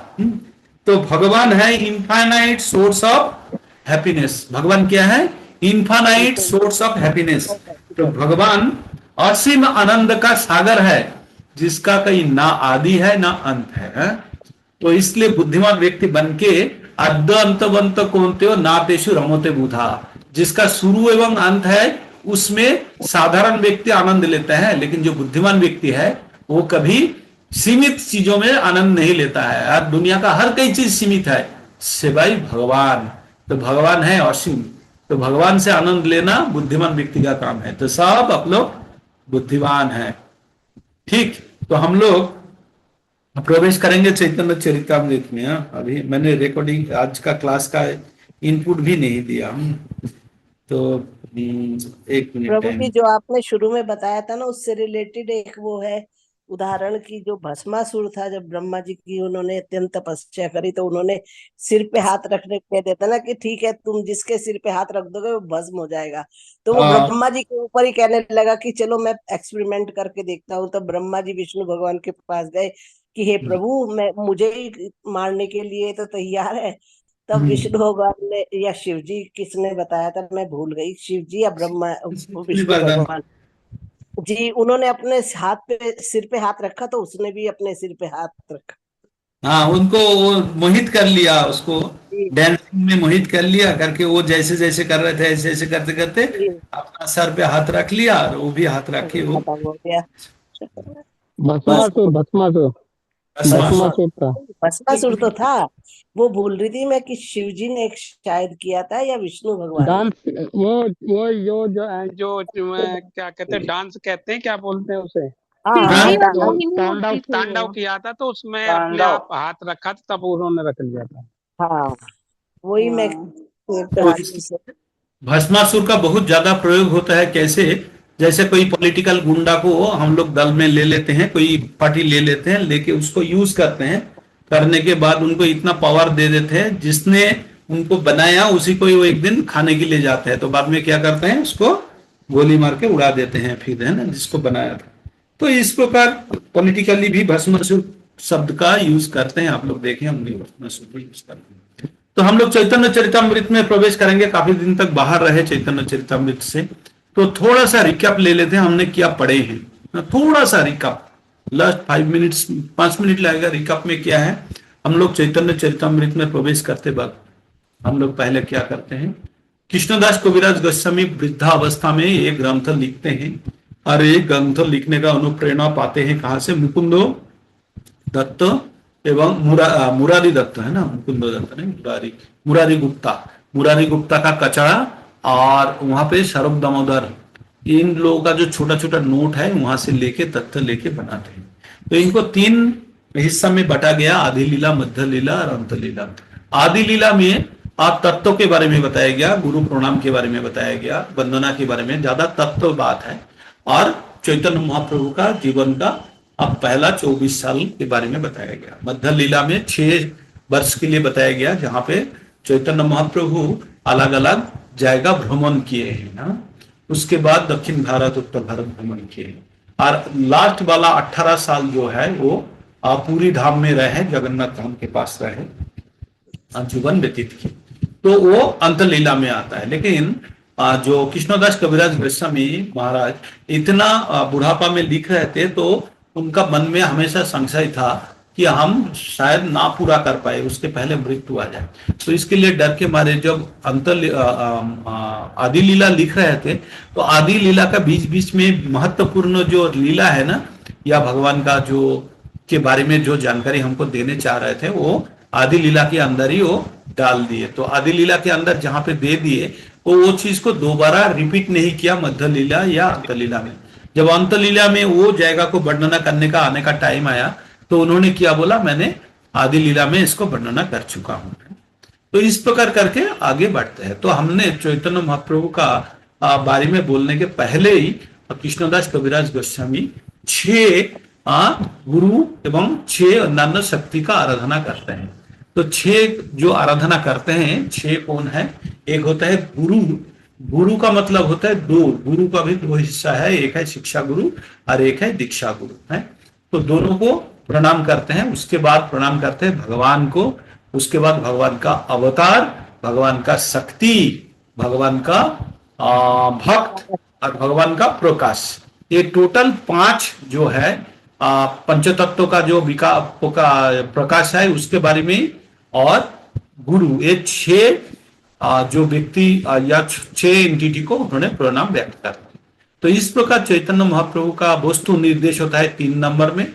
तो भगवान है इनफाइनाइट सोर्स ऑफ हैप्पीनेस। भगवान क्या है? Infinite source of happiness. तो भगवान असीम आनंद का सागर है, जिसका कहीं ना आदि है ना अंत है। तो इसलिए बुद्धिमान व्यक्ति बनके अद्य अंतवंत कौनते हो नातेषु रमोते बुधा, जिसका शुरू एवं अंत है, उसमें साधारण व्यक्ति आनंद लेता है। लेकिन जो बुद्धिमान व्यक्ति है, वो कभी सीमित चीजों में आनंद नहीं लेता है। दुनिया का हर कई चीज सीमित है, सिवाय भगवान। तो भगवान है असीम, तो भगवान से आनंद लेना बुद्धिमान व्यक्ति का काम है। तो सब आप लोग बुद्धिमान है। ठीक, तो हम लोग प्रवेश करेंगे चैतन्य चरितामृत में। अभी मैंने रिकॉर्डिंग आज का क्लास का इनपुट भी नहीं दिया। तो 1 मिनट प्रभु टाइम। जी, जो आपने शुरू में बताया था ना, उससे रिलेटेड एक वो है उदाहरण की, जो भस्मासुर था, जब ब्रह्मा जी की उन्होंने अत्यंत तपस्या करी, तो उन्होंने सिर पे हाथ रखने कह देता ना कि ठीक है, तुम जिसके सिर पे हाथ रख दोगे वो भस्म हो जाएगा। तो वो हाँ, ब्रह्मा जी के ऊपर ही कहने लगा कि चलो मैं एक्सपेरिमेंट करके देखता हूँ। तो ब्रह्मा जी विष्णु भगवान के पास गए कि हे प्रभु, मैं मुझे ही मारने के लिए तो तैयार है। तब विष्णु भगवान ने, या शिव जी, किसने बताया था मैं भूल गई, शिव जी या ब्रह्मा, विष्णु भगवान जी, उन्होंने अपने हाथ पे, सिर पे हाथ रखा, तो उसने भी अपने सिर पे हाथ रखा। हाँ, उनको वो मोहित कर लिया, उसको जी डांसिंग में मोहित कर लिया करके, वो जैसे जैसे कर रहे थे ऐसे ऐसे करते करते जी, अपना सर पे हाथ रख लिया और वो भी हाथ रखे वो खत्म हो गया। बस भस्मासुर भस्मासुर भस्मासुर। भस्मासुर था। भस्मासुर तो था। वो भूल रही थी मैं कि शिव जी ने एक शायद किया था, या विष्णु भगवान ने। डांस, वो जो मैं क्या कहते हैं, डांस कहते हैं, क्या बोलते हैं उसे, हाँ शिवजी हाँ, और मोहिनी तांडव मूर्ति थे तांडव वो। किया था, तो उसमें अपने तांडव। आप हाथ रखा था, तब उन्होंने रख लिया था। हाँ, वही मैं तो हाथ से। भस्मासुर का बहुत ज्यादा प्रयोग होता है। कैसे? जैसे कोई पॉलिटिकल गुंडा को हम लोग दल में ले लेते हैं, कोई पार्टी ले लेते हैं, लेके उसको यूज करते हैं, करने के बाद उनको इतना पावर दे देते हैं, जिसने उनको बनाया, उसी को ही वो एक दिन खाने के लिए जाते हैं, तो बाद में क्या करते हैं, उसको गोली मार के उड़ा देते हैं फिर, है ना, जिसको बनाया था। तो इस प्रकार पॉलिटिकली भी भस्मासुर शब्द का यूज करते हैं, आप लोग देखें, हम भी भस्मासुर को यूज करते हैं। तो हम लोग चैतन्य चरितमृत में प्रवेश करेंगे। काफी दिन तक बाहर रहे चैतन्य चरितमृत से, तो थोड़ा सा रिकैप ले लेते हैं, हमने क्या पढ़े हैं, थोड़ा सा रिकैप, लास्ट 5 मिनट लगेगा। रिकैप में क्या है, हम लोग चैतन्य चरितमृत में प्रवेश करते वक्त हम लोग पहले क्या करते हैं, कृष्णदास कविराज गोस्वामी वृद्धावस्था में एक ग्रंथ लिखते हैं, और एक ग्रंथ लिखने का अनुप्रेरणा पाते हैं कहां से, मुकुंदो दत्त एवं मुरारी दत्त, है ना, मुकुंदो दत्त नहीं, मुरारी गुप्ता का कचड़ा, और वहां पे शरभ दामोदर, इन लोगों का जो छोटा छोटा नोट है वहां से लेके तथ्य लेके बनाते हैं। तो इनको 3 हिस्सा में बटा गया, आदि लीला, मध्य लीला और अंत लीला। आदि लीला में आप तत्व के बारे में बताया गया, गुरु प्रणाम के बारे में बताया गया, वंदना के बारे में ज्यादा तत्व बात है, और चैतन्य महाप्रभु का जीवन का अब पहला 24 साल के बारे में बताया गया। मध्य लीला में 6 वर्ष के लिए बताया गया, जहां पे चैतन्य महाप्रभु अलग अलग जगह भ्रमण किए हैं ना, उसके बाद दक्षिण भारत, उत्तर भारत भ्रमण किए, और लास्ट वाला 18 साल जो है वो पूरी धाम में रहे, जगन्नाथ धाम के पास रहे, जीवन व्यतीत किए, तो वो अंत लीला में आता है। लेकिन जो कृष्णदास कविराज गोस्वामी महाराज इतना बुढ़ापा में लिख रहे थे, तो उनका मन में हमेशा संशय था कि हम शायद ना पूरा कर पाए, उसके पहले मृत्यु आ जाए। तो इसके लिए डर के मारे जब आदि लीला लिख रहे थे, तो आदि लीला का बीच बीच में महत्वपूर्ण जो लीला है ना, या भगवान का जो के बारे में जो जानकारी हमको देने चाह रहे थे, वो आदि लीला के अंदर ही वो डाल दिए। तो आदि लीला के अंदर जहां पे दे दिए, वो चीज को दोबारा रिपीट नहीं किया मध्य लीला या अंत लीला में। जब अंत लीला में वो जगह को वर्णना करने का आने का टाइम आया, तो उन्होंने क्या बोला, मैंने आदि लीला में इसको वर्णना कर चुका हूं। तो इस प्रकार करके आगे बढ़ते हैं। तो हमने चैतन्य महाप्रभु का बारे में बोलने के पहले ही कृष्णदास कविराज गोस्वामी 6 गुरु एवं 6 अन्य शक्ति का आराधना करते हैं। तो 6 जो आराधना करते हैं, 6 कौन है, एक होता है गुरु। गुरु का मतलब होता है 2, गुरु का भी 2 हिस्सा है, एक है शिक्षा गुरु और एक है दीक्षा गुरु है। तो दोनों को प्रणाम करते हैं, उसके बाद प्रणाम करते हैं भगवान को, उसके बाद भगवान का अवतार, भगवान का शक्ति, भगवान का भक्त और भगवान का प्रकाश। ये टोटल 5 जो है पंचतत्व का जो प्रकाश है उसके बारे में, और गुरु, ये 6 जो व्यक्ति या 6 एंटिटी को उन्होंने प्रणाम व्यक्त करते हैं। तो इस प्रकार चैतन्य महाप्रभु का वस्तु निर्देश होता है 3 नंबर में,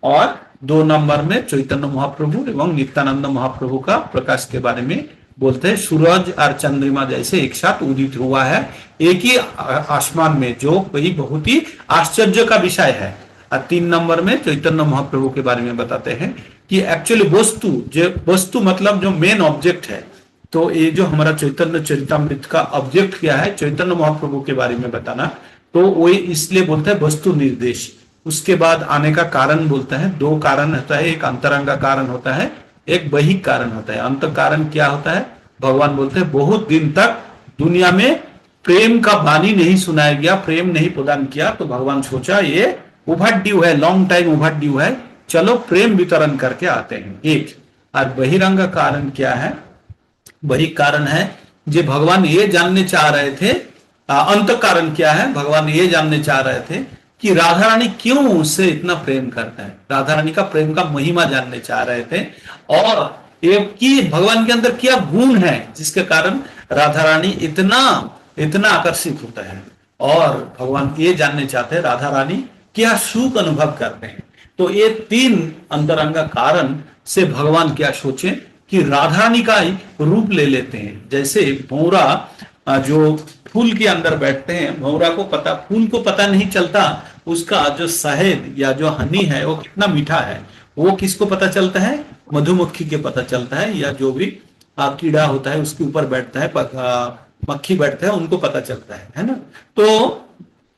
और 2 नंबर में चैतन्य महाप्रभु एवं नित्यानंद महाप्रभु का प्रकाश के बारे में बोलते हैं। सूरज और चंद्रमा जैसे एक साथ उदित हुआ है एक ही आसमान में, जो कोई बहुत ही आश्चर्य का विषय है। और 3 नंबर में चैतन्य महाप्रभु के बारे में बताते हैं कि एक्चुअली वस्तु मतलब जो मेन ऑब्जेक्ट है। तो ये जो हमारा चैतन्य चरितमृत का ऑब्जेक्ट क्या है, चैतन्य महाप्रभु के बारे में बताना, तो वो इसलिए बोलते हैं वस्तु निर्देश। उसके बाद आने का कारण बोलता है, 2 कारण होता है, एक अंतरंग कारण होता है, एक बहिक कारण होता है। अंत कारण क्या होता है, भगवान बोलते हैं बहुत दिन तक दुनिया में प्रेम का वाणी नहीं सुनाया गया, प्रेम नहीं प्रदान किया, तो भगवान सोचा ये ओवरड्यू है, लॉन्ग टाइम ओवरड्यू है, चलो प्रेम वितरण करके आते हैं। एक और बहिरंग कारण क्या है, वही कारण है जो भगवान ये जानने चाह रहे थे। अंत कारण क्या है, भगवान ये जानने चाह रहे थे कि राधा रानी क्यों उससे इतना प्रेम करता है, राधा रानी का प्रेम का महिमा जानने चाह रहे थे, और एक कि भगवान के अंदर क्या गुण है जिसके कारण राधा रानी इतना आकर्षित होता है, और भगवान ये जानने चाहते हैं राधा रानी क्या सुख अनुभव करते हैं। तो ये 3 अंतरंग कारण से भगवान क्या सोचे कि राधा रानी का ही रूप ले लेते हैं। जैसे भौरा जो फूल के अंदर बैठते हैं, भौरा को फूल को पता नहीं चलता उसका जो शहद या जो हनी है वो कितना मीठा है, वो किसको पता चलता है, मधुमक्खी के पता चलता है, या जो भी कीड़ा होता है उसके ऊपर बैठता है, मक्खी बैठता है, उनको पता चलता है ना। तो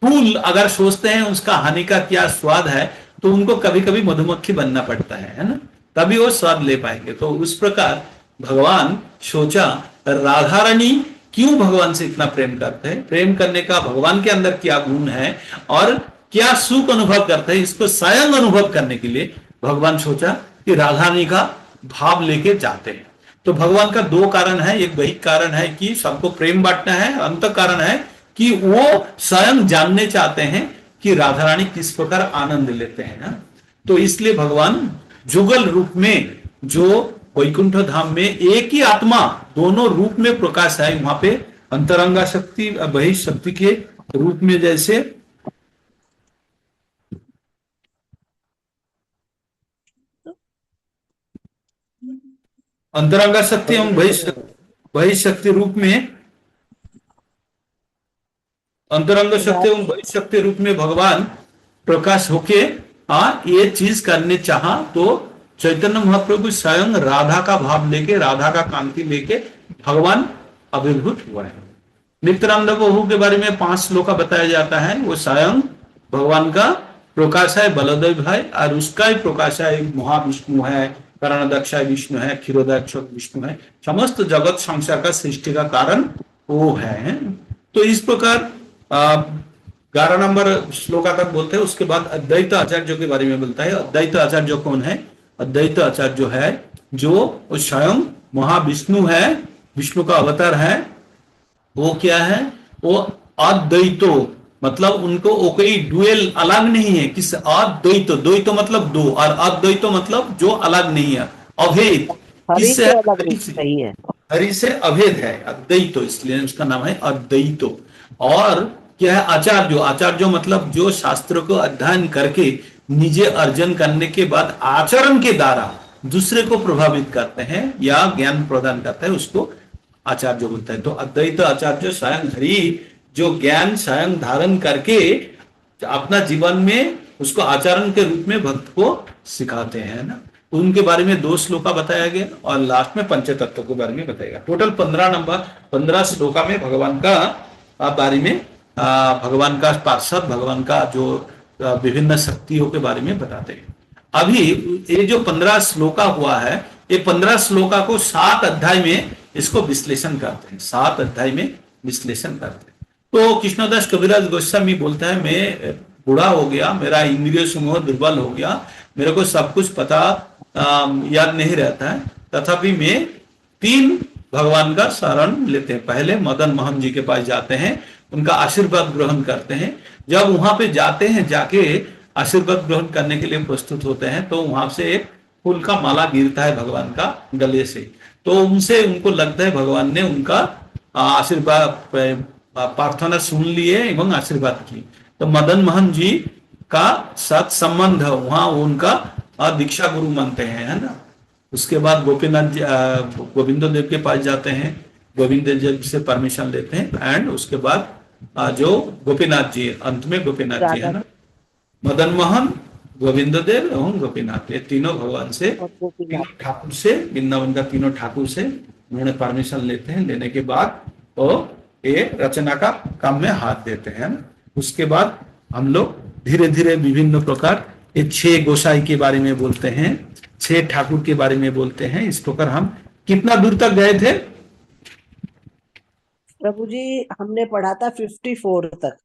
फूल अगर सोचते हैं उसका हनी का क्या स्वाद है, तो उनको कभी कभी मधुमक्खी बनना पड़ता है ना, तभी वो स्वाद ले पाएंगे। तो उस प्रकार भगवान सोचा राधा रानी क्यों भगवान से इतना प्रेम करते हैं, प्रेम करने का भगवान के अंदर क्या गुण है और क्या सुख अनुभव करते हैं, इसको स्वयं अनुभव करने के लिए भगवान सोचा कि राधा रानी का भाव लेके जाते हैं। तो भगवान का दो कारण है, एक वही कारण है कि सबको प्रेम बांटना है, अंत कारण है कि वो स्वयं जानने चाहते हैं कि राधा रानी किस प्रकार आनंद लेते हैं ना। तो इसलिए भगवान जुगल रूप में, जो वैकुंठ धाम में एक ही आत्मा दोनों रूप में प्रकाश है, वहां पे अंतरंगा शक्ति बहिशक्ति के रूप में, जैसे अंतरंगा शक्ति एवं बहिशक्ति रूप में, अंतरंग शक्ति एवं बहिशक्ति रूप में भगवान प्रकाश होके ये चीज करने चाहा, तो चैतन्य महाप्रभु स्वयं राधा का भाव लेके, राधा का कांति लेके भगवान आविर्भूत हुआ है। नित्यानंद प्रभु के बारे में 5 श्लोक बताया जाता है, वो स्वयं भगवान का प्रकाश है, बलदेव है, और उसका ही प्रकाश है महाविष्णु है, कर्णदक्ष विष्णु है, क्षीरोदक्ष विष्णु है, समस्त जगत संसार का सृष्टि का कारण वो है। तो इस प्रकार 11 नंबर श्लोका तक बोलते हैं। उसके बाद अद्वैत आचार्य के बारे में बोलता है। अद्वैत आचार्य कौन है? अद्वैत आचार्य जो है, जो स्वयं महाविष्णु है, विष्णु का अवतार है। वो क्या है? वो अद्वैतो, मतलब उनको वो कोई डुएल अलग नहीं है। किस अद्वैत, द्वैत मतलब दो, और अद्वैत मतलब जो अलग नहीं है, अभेद। किससे? सही है, हरि से अभेद है अद्वैतो, इसलिए उसका नाम है अद्वैतो। और क्या है? आचार्य, आचार्य मतलब जो शास्त्र को अध्ययन करके निजे अर्जन करने के बाद आचरण के द्वारा दूसरे को प्रभावित करते हैं या ज्ञान प्रदान करते हैं, उसको आचार्य बोलता है। तो अद्वैत आचार्य स्वयं हरि जो ज्ञान स्वयं धारण करके अपना जीवन में उसको आचरण के रूप में भक्त को सिखाते हैं ना। उनके बारे में 2 श्लोका बताया गया और लास्ट में पंचतत्व के बारे में बताएगा। टोटल 15 श्लोका में भगवान का बारे में, भगवान का पार्षद, भगवान का जो विभिन्न शक्तियों के बारे में बताते हैं। अभी ये जो 15 श्लोका हुआ है, ये 15 श्लोका को 7 अध्याय में इसको विश्लेषण करते हैं, 7 अध्याय में विश्लेषण करते हैं। तो कृष्णदास कविराज गोस्वामी बोलता है, मैं बूढ़ा हो गया, मेरा इंद्रिय समूह दुर्बल हो गया, मेरे को सब कुछ पता याद नहीं रहता है, तथापि मैं 3 भगवान का शरण लेते हैं। पहले मदन मोहन जी के पास जाते हैं, उनका आशीर्वाद ग्रहण करते हैं। जब वहां पे जाते हैं, जाके आशीर्वाद ग्रहण करने के लिए प्रस्तुत होते हैं, तो वहां से एक फूल का माला गिरता है भगवान का गले से। तो उनसे उनको लगता है भगवान ने उनका आशीर्वाद प्रार्थना सुन लिए एवं आशीर्वाद की। तो मदन मोहन जी का साथ संबंध वहां उनका दीक्षा गुरु मानते हैं, है ना। उसके बाद गोपीनाथ जी, गोविंद देव के पास जाते हैं, गोविंद देव से परमिशन लेते हैं, एंड उसके बाद जो गोपीनाथ जी, अंत में गोपीनाथ जी है ना, मदन मोहन, गोविंद देव एवं गोपीनाथ, ये तीनों भगवान से, तीनों ठाकुर से, वृंदावन का तीनों ठाकुर से उन्होंने परमिशन लेते हैं। लेने के बाद वो ये रचना का काम में हाथ देते हैं ना। उसके बाद हम लोग धीरे धीरे विभिन्न प्रकार ये 6 गोसाई के बारे में बोलते हैं, 6 ठाकुर के बारे में बोलते हैं। इस प्रकार हम कितना दूर तक गए थे प्रभु जी? हमने पढ़ा था 54 तक।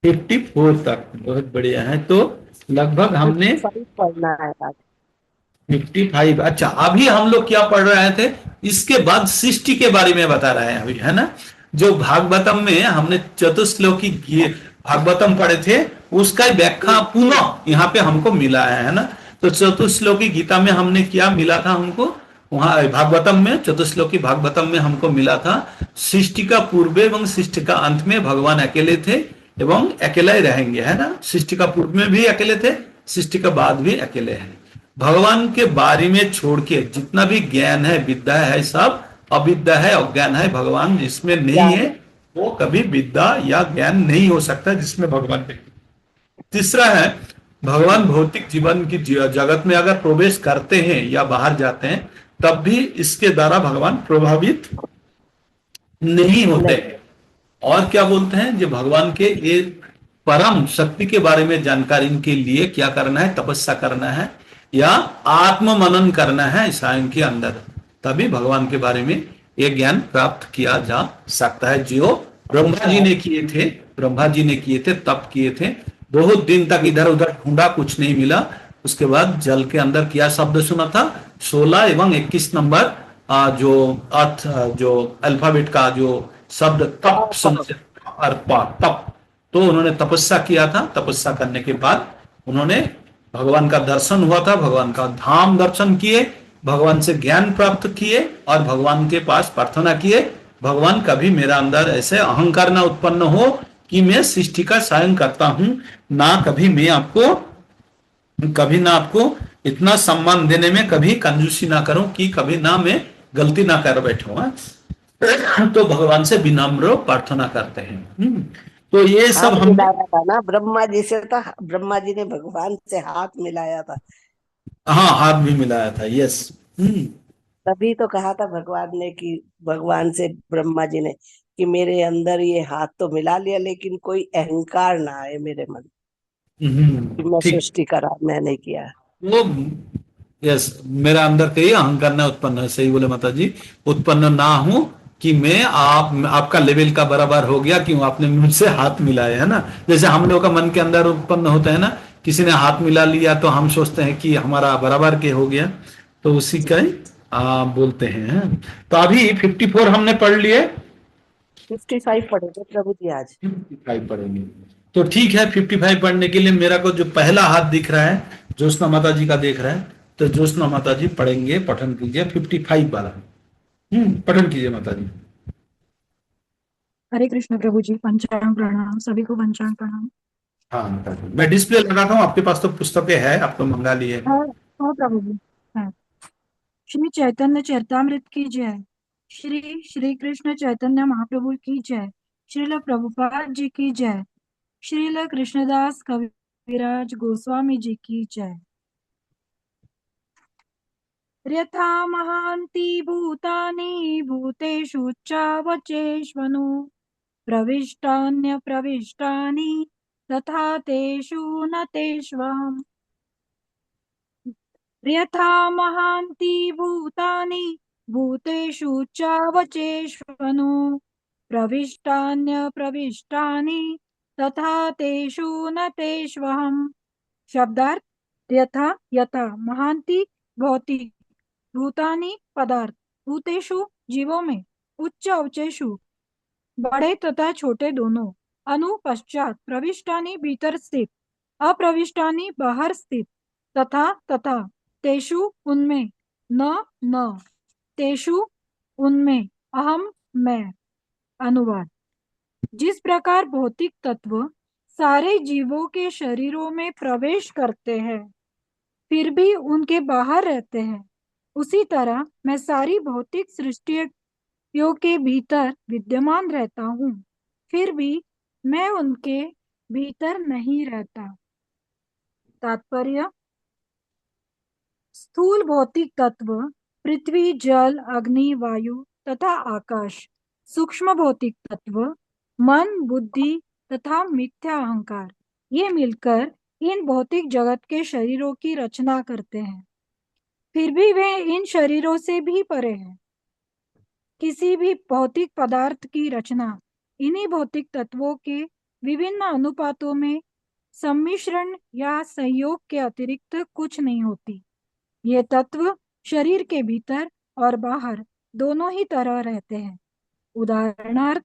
54 तक, बहुत बढ़िया है। तो लगभग हमने 55 पढ़ना है आज। 55। अच्छा, अभी हम लोग क्या पढ़ रहे थे? इसके बाद सृष्टि के बारे में बता रहे हैं अभी, है ना। जो भागवतम में हमने चतुश्लोकी भागवतम पढ़े थे, उसका व्याख्या पुनः यहाँ पे हमको मिला है ना। तो चतुश्लोकी गीता में हमने क्या मिला था हमको, वहां भागवतम में, चतुश्लोकी भागवतम में हमको मिला था सृष्टि का पूर्व एवं सृष्टि का अंत में भगवान अकेले थे एवं अकेले रहेंगे, है ना। सृष्टि का पूर्व में भी अकेले थे, सृष्टि का बाद भी अकेले हैं। भगवान के बारे में छोड़ के जितना भी ज्ञान है, विद्या है, सब अविद्या है, अज्ञान है। भगवान जिसमें नहीं है वो कभी विद्या या ज्ञान नहीं हो सकता जिसमें भगवान नहीं। तीसरा है, भगवान भौतिक जीवन की जगत में अगर प्रवेश करते हैं या बाहर जाते हैं, तब भी इसके द्वारा भगवान प्रभावित नहीं होते। और क्या बोलते हैं, जो भगवान के ये परम शक्ति के बारे में जानकारी के लिए क्या करना है, तपस्या करना है या आत्म मनन करना है सायं के अंदर। तभी भगवान के बारे में ये ज्ञान प्राप्त किया जा सकता है। जो ब्रह्मा जी ने किए थे, ब्रह्मा जी ने किए थे, तप किए थे, बहुत दिन तक इधर उधर ढूंढा, कुछ नहीं मिला। उसके बाद जल के अंदर क्या शब्द सुना था, 16 एवं 21 नंबर जो अर्थ, जो अल्फाबेट का जो शब्द तप सुना, तप। तो उन्होंने तपस्या किया था, तपस्या करने के बाद उन्होंने भगवान का दर्शन हुआ था, भगवान का धाम दर्शन किए, भगवान से ज्ञान प्राप्त किए और भगवान के पास प्रार्थना किए, भगवान कभी मेरा अंदर ऐसे अहंकार ना उत्पन्न हो कि मैं सृष्टि का सायं करता हूं, ना कभी मैं आपको, कभी ना आपको इतना सम्मान देने में कभी कंजूसी ना करूं कि कभी ना मैं गलती ना कर बैठूं। तो भगवान से विनम्र प्रार्थना करते हैं। तो ये सब हाथ हमने, मिलाया था ना ब्रह्मा जी से, था ब्रह्मा जी ने भगवान से हाथ मिलाया था, हाँ हाथ भी मिलाया था, यस। तभी तो कहा था भगवान ने कि भगवान से ब्रह्मा जी ने कि मेरे अंदर ये हाथ तो मिला लिया, लेकिन कोई अहंकार ना आए मेरे मन कि मैं ठीक। सृष्टि करा, मैंने किया। वो, यस, मेरा अंदर कहीं अहंकार न उत्पन्न है, सही बोले माता जी, उत्पन्न ना हो कि मैं आपका लेवल का बराबर हो गया क्यों आपने मुझसे हाथ मिलाया, है ना। जैसे हम लोग का मन के अंदर उत्पन्न होता है ना, किसी ने हाथ मिला लिया तो हम सोचते हैं कि हमारा बराबर के हो गया, तो उसी का ही बोलते हैं। तो अभी 54 हमने पढ़ लिए, 55 पढ़ेंगे प्रभु जी आज। 55 पढ़ेंगे। तो ठीक है, 55 पढ़ने के लिए मेरा को जो पहला हाथ दिख रहा है, ज्योत्सना माता जी का देख रहा है, तो ज्योत्सना माता जी पढ़ेंगे, पठन कीजिए 55 वाला। पठन कीजिए माता जी। हरे कृष्ण प्रभु जी। पंचांग प्रणाम, सभी को पंचांग प्रणाम। हाँ माता जी, मैं डिस्प्ले लगाता हूँ, आपके पास तो पुस्तकें है, आप तो मंगा लिए हैं। हाँ प्रभु जी। हाँ। श्री चैतन्य चरितामृत की जय। श्री श्री कृष्ण चैतन्य महाप्रभु की जय। श्रील प्रभुपाद जी की जय। श्रील कृष्णदास कविराज गोस्वामी जी की जय। यथा महान्ति भूतानि भूतेषु चावचेष्वनु प्रविष्टान्य प्रविष्टानि तथा तेषु न तेष्वहम्। यथा महान्ति भूतानि भूतेषु चावचेष्वनु प्रविष्टान्य प्रविष्टानि तथा तेषु न तेष्वहम्। शब्दार्थ, यथा यथा महान्ति भौतिक, भूतानि पदार्थ, भूतेषु जीवों में, उच्च अवचेषु बड़े तथा छोटे दोनों, अनु पश्चात, प्रविष्टानि भीतर स्थित, अप्रविष्टानि बाहर स्थित, तथा तथा, तेषु उनमें, न न, तेषु उनमें, अहम मैं। अनुवाद। जिस प्रकार भौतिक तत्व सारे जीवों के शरीरों में प्रवेश करते हैं फिर भी उनके बाहर रहते हैं, उसी तरह मैं सारी भौतिक सृष्टियों के भीतर विद्यमान रहता हूँ, फिर भी मैं उनके भीतर नहीं रहता। तात्पर्य। स्थूल भौतिक तत्व पृथ्वी, जल, अग्नि, वायु तथा आकाश, सूक्ष्म भौतिक तत्व मन, बुद्धि तथा मिथ्या अहंकार, ये मिलकर इन भौतिक जगत के शरीरों की रचना करते हैं। फिर भी वे इन शरीरों से भी परे हैं। किसी भी भौतिक पदार्थ की रचना इन्हीं भौतिक तत्वों के विभिन्न अनुपातों में सम्मिश्रण या संयोग के अतिरिक्त कुछ नहीं होती। ये तत्व शरीर के भीतर और बाहर दोनों ही तरह रहते हैं। उदाहरणार्थ,